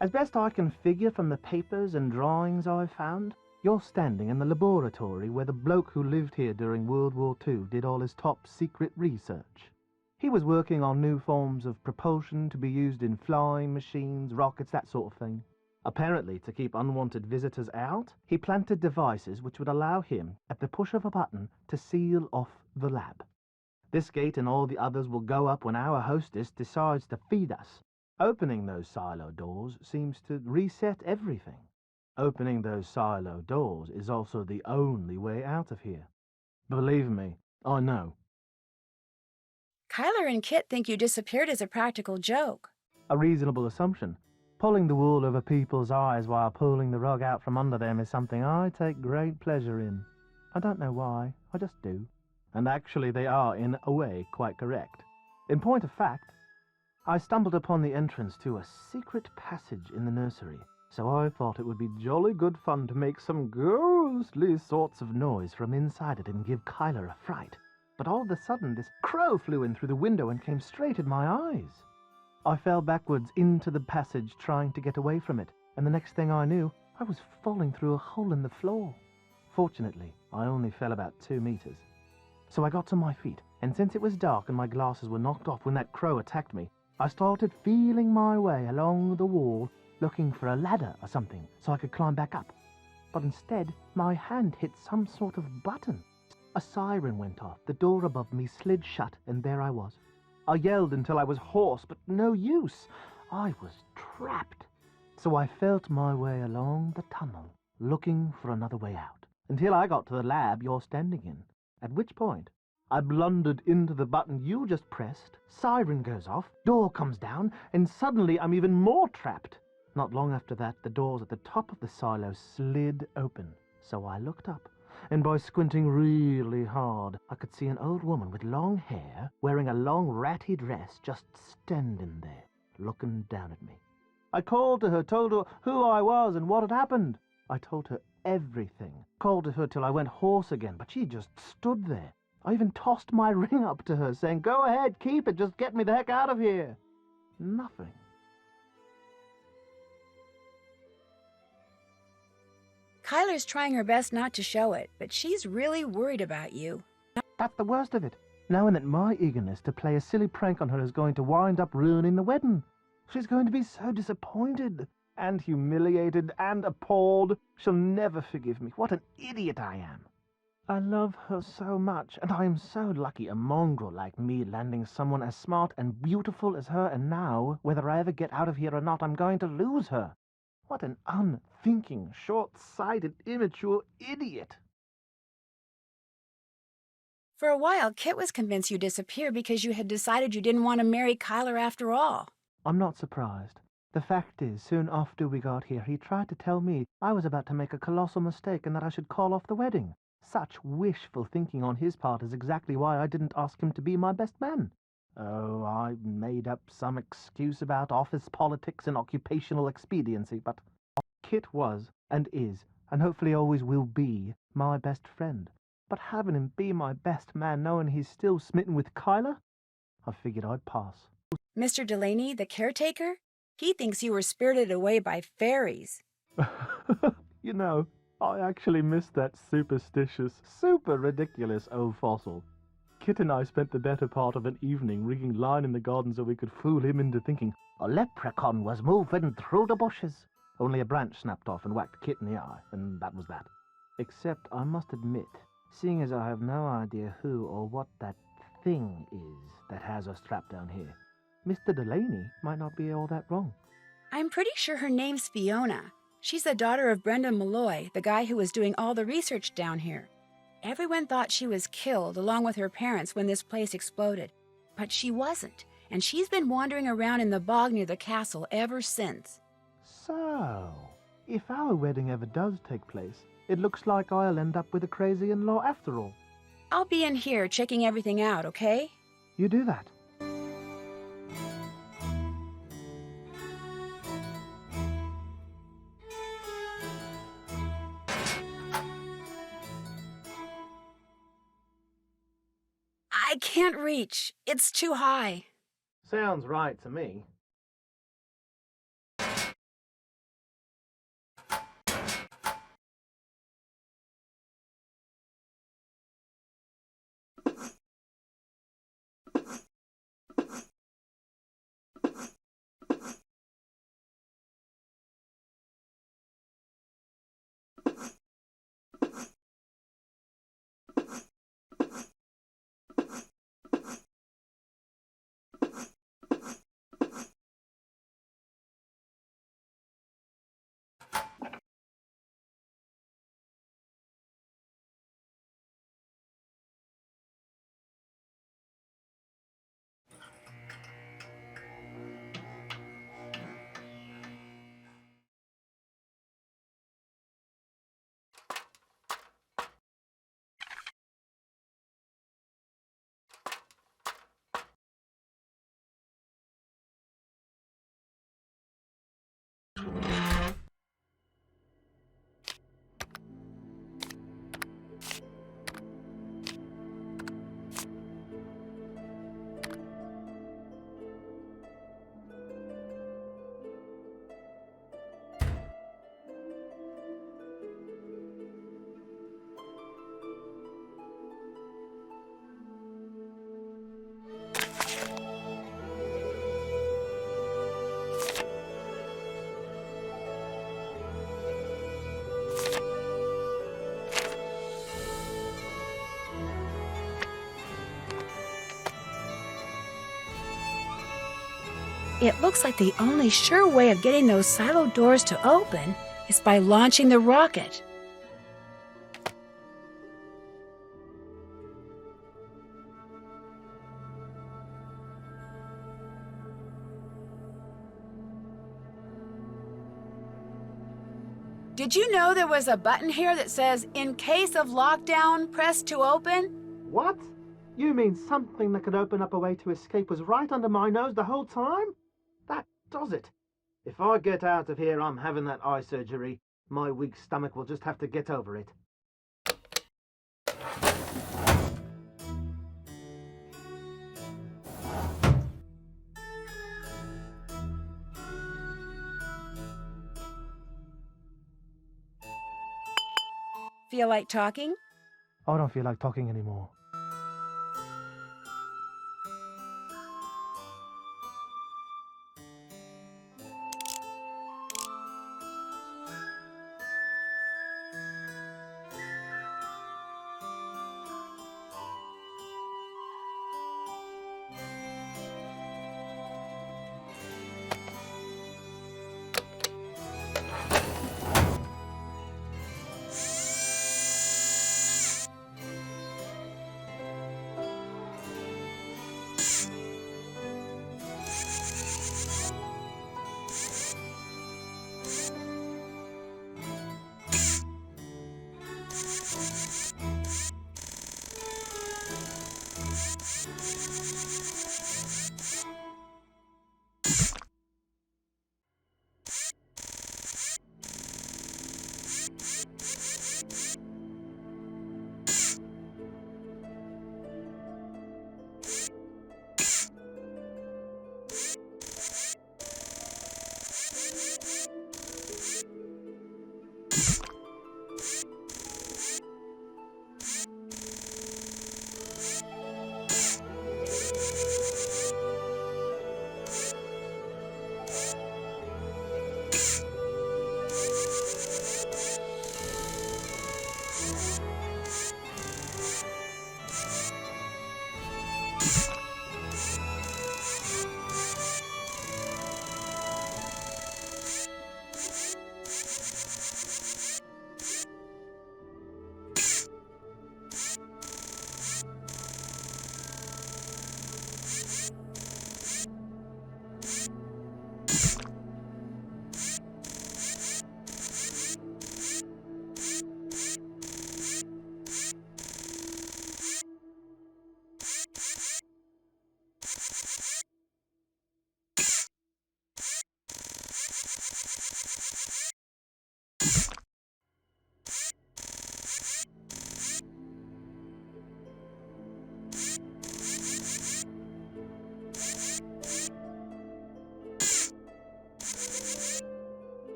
As best I can figure from the papers and drawings I've found, you're standing in the laboratory where the bloke who lived here during World War II did all his top-secret research. He was working on new forms of propulsion to be used in flying machines, rockets, that sort of thing. Apparently, to keep unwanted visitors out, he planted devices which would allow him, at the push of a button, to seal off the lab. This gate and all the others will go up when our hostess decides to feed us. Opening those silo doors seems to reset everything. Opening those silo doors is also the only way out of here. Believe me, I know. Kyler and Kit think you disappeared as a practical joke. A reasonable assumption. Pulling the wool over people's eyes while pulling the rug out from under them is something I take great pleasure in. I don't know why, I just do. And actually they are, in a way, quite correct. In point of fact, I stumbled upon the entrance to a secret passage in the nursery, so I thought it would be jolly good fun to make some ghostly sorts of noise from inside it and give Kyler a fright. But all of a sudden this crow flew in through the window and came straight at my eyes. I fell backwards into the passage trying to get away from it, and the next thing I knew, I was falling through a hole in the floor. Fortunately, I only fell about 2 meters. So I got to my feet, and since it was dark and my glasses were knocked off when that crow attacked me, I started feeling my way along the wall, looking for a ladder or something so I could climb back up. But instead, my hand hit some sort of button. A siren went off, the door above me slid shut, and there I was. I yelled until I was hoarse, but no use. I was trapped. So I felt my way along the tunnel, looking for another way out, until I got to the lab you're standing in, at which point I blundered into the button you just pressed, siren goes off, door comes down, and suddenly I'm even more trapped. Not long after that, the doors at the top of the silo slid open, so I looked up. And by squinting really hard, I could see an old woman with long hair, wearing a long ratty dress, just standing there, looking down at me. I called to her, told her who I was and what had happened. I told her everything, called to her till I went hoarse again, but she just stood there. I even tossed my ring up to her, saying, "Go ahead, keep it, just get me the heck out of here." Nothing. Kyler's trying her best not to show it, but she's really worried about you. That's the worst of it, knowing that my eagerness to play a silly prank on her is going to wind up ruining the wedding. She's going to be so disappointed, and humiliated, and appalled. She'll never forgive me. What an idiot I am. I love her so much, and I am so lucky a mongrel like me landing someone as smart and beautiful as her, and now, whether I ever get out of here or not, I'm going to lose her. What an unthinking, short-sighted, immature idiot. For a while, Kit was convinced you disappeared because you had decided you didn't want to marry Kyler after all. I'm not surprised. The fact is, soon after we got here, he tried to tell me I was about to make a colossal mistake and that I should call off the wedding. Such wishful thinking on his part is exactly why I didn't ask him to be my best man. Oh, I made up some excuse about office politics and occupational expediency, but Kit was, and is, and hopefully always will be, my best friend. But having him be my best man knowing he's still smitten with Kyler? I figured I'd pass. Mr. Delaney, the caretaker? He thinks you were spirited away by fairies. You know, I actually missed that superstitious, super ridiculous old fossil. Kit and I spent the better part of an evening rigging line in the garden so we could fool him into thinking a leprechaun was moving through the bushes. Only a branch snapped off and whacked Kit in the eye, and that was that. Except, I must admit, seeing as I have no idea who or what that thing is that has us trapped down here, Mr. Delaney might not be all that wrong. I'm pretty sure her name's Fiona. She's the daughter of Brendan Malloy, the guy who was doing all the research down here. Everyone thought she was killed along with her parents when this place exploded. But she wasn't, and she's been wandering around in the bog near the castle ever since. So, if our wedding ever does take place, it looks like I'll end up with a crazy in-law after all. I'll be in here checking everything out, okay? You do that. I can't reach. It's too high. Sounds right to me. It looks like the only sure way of getting those silo doors to open is by launching the rocket. Did you know there was a button here that says, "In case of lockdown, press to open"? What? You mean something that could open up a way to escape was right under my nose the whole time? That does it. If I get out of here, I'm having that eye surgery. My weak stomach will just have to get over it. Feel like talking? I don't feel like talking anymore.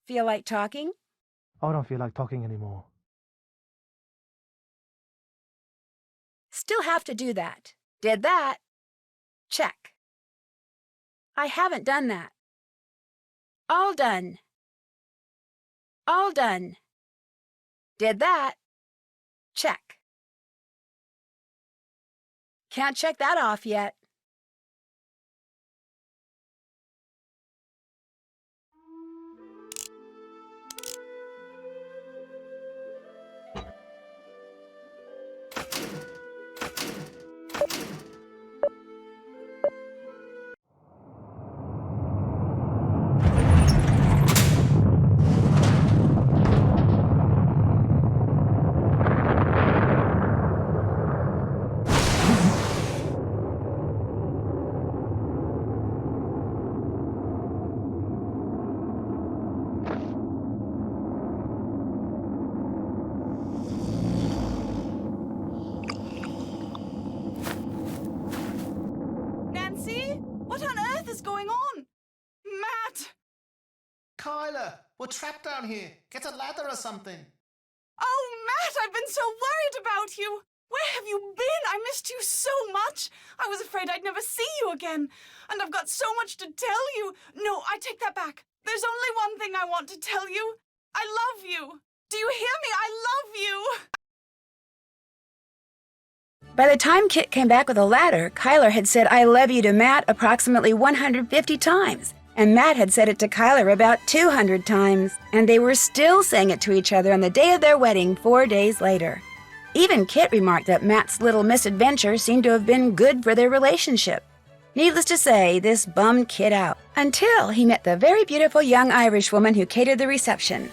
Feel like talking? I don't feel like talking anymore. Still have to do that. Did that. Check. I haven't done that. All done. All done. Did that. Check. Can't check that off yet. is going on? Matt! Kyla, we're trapped down here. Get a ladder or something. Oh, Matt, I've been so worried about you. Where have you been? I missed you so much. I was afraid I'd never see you again. And I've got so much to tell you. No, I take that back. There's only one thing I want to tell you. I love you. Do you hear me? I love you. By the time Kit came back with a ladder, Kyler had said I love you to Matt approximately 150 times. And Matt had said it to Kyler about 200 times. And they were still saying it to each other on the day of their wedding 4 days later. Even Kit remarked that Matt's little misadventure seemed to have been good for their relationship. Needless to say, this bummed Kit out, until he met the very beautiful young Irish woman who catered the reception.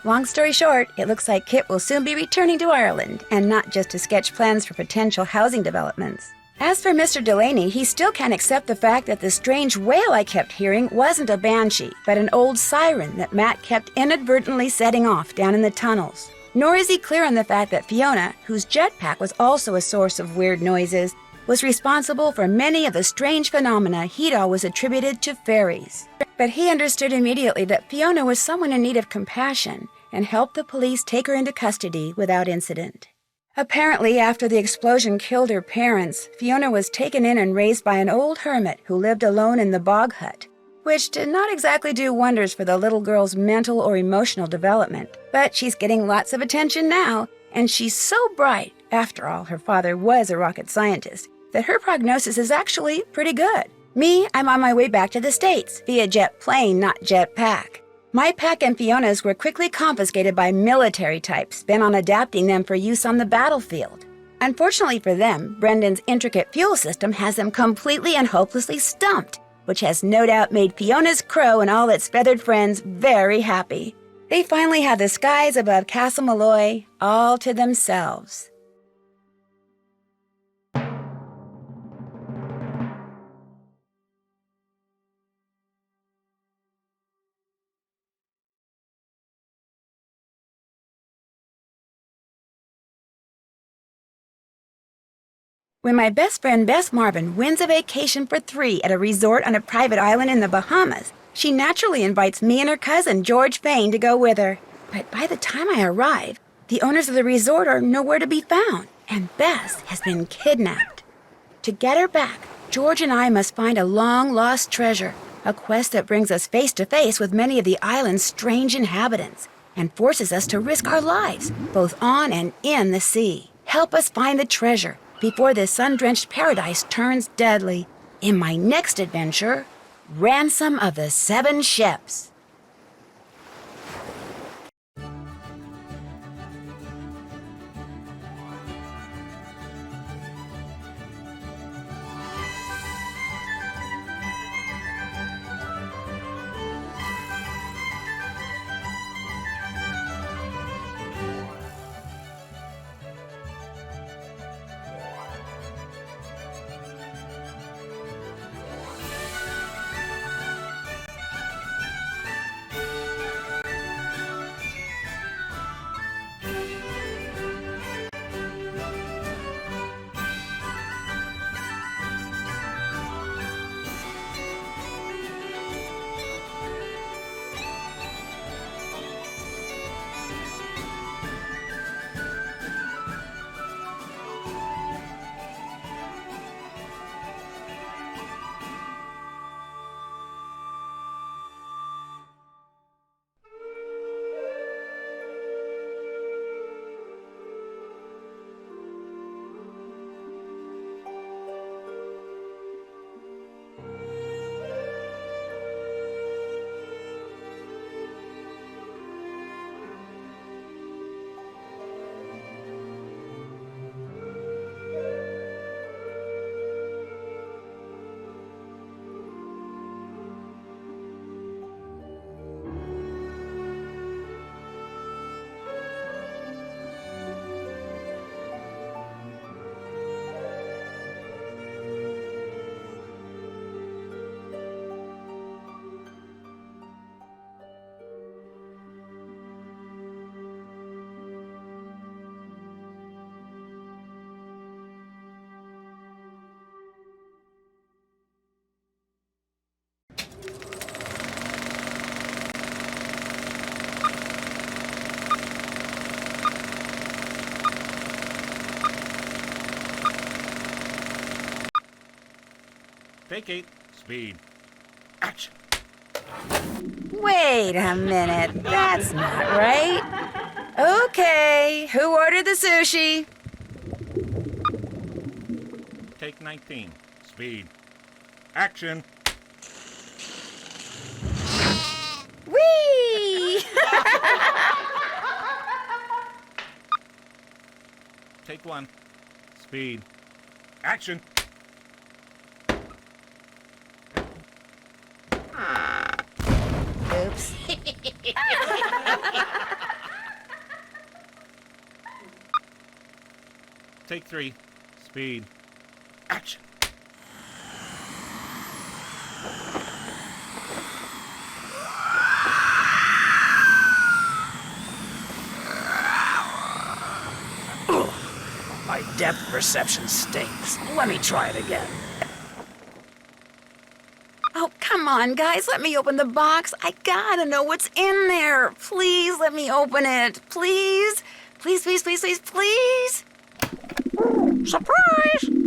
Long story short, it looks like Kit will soon be returning to Ireland, and not just to sketch plans for potential housing developments. As for Mr. Delaney, he still can't accept the fact that the strange wail I kept hearing wasn't a banshee, but an old siren that Matt kept inadvertently setting off down in the tunnels. Nor is he clear on the fact that Fiona, whose jetpack was also a source of weird noises, was responsible for many of the strange phenomena he'd always attributed to fairies. But he understood immediately that Fiona was someone in need of compassion and helped the police take her into custody without incident. Apparently, after the explosion killed her parents, Fiona was taken in and raised by an old hermit who lived alone in the bog hut, which did not exactly do wonders for the little girl's mental or emotional development. But she's getting lots of attention now, and she's so bright, after all, her father was a rocket scientist, that her prognosis is actually pretty good. Me, I'm on my way back to the States, via jet plane, not jet pack. My pack and Fiona's were quickly confiscated by military types bent on adapting them for use on the battlefield. Unfortunately for them, Brendan's intricate fuel system has them completely and hopelessly stumped, which has no doubt made Fiona's crow and all its feathered friends very happy. They finally have the skies above Castle Malloy all to themselves. When my best friend Bess Marvin wins a vacation for 3 at a resort on a private island in the Bahamas, she naturally invites me and her cousin George Payne to go with her. But by the time I arrive, the owners of the resort are nowhere to be found, and Bess has been kidnapped. To get her back, George and I must find a long-lost treasure, a quest that brings us face to face with many of the island's strange inhabitants, and forces us to risk our lives, both on and in the sea. Help us find the treasure before this sun-drenched paradise turns deadly. In my next adventure, Ransom of the 7 Ships. Take 8. Speed. Action. Wait a minute. That's not right. Okay, who ordered the sushi? Take 19. Speed. Action. Whee! Take 1. Speed. Action. Oops. Take 3. Speed. Action. My depth perception stinks. Let me try it again. Oh, come on, guys. Let me open the box. I gotta know what's in there. Please let me open it. Please. Please, please, please, please, please. Surprise!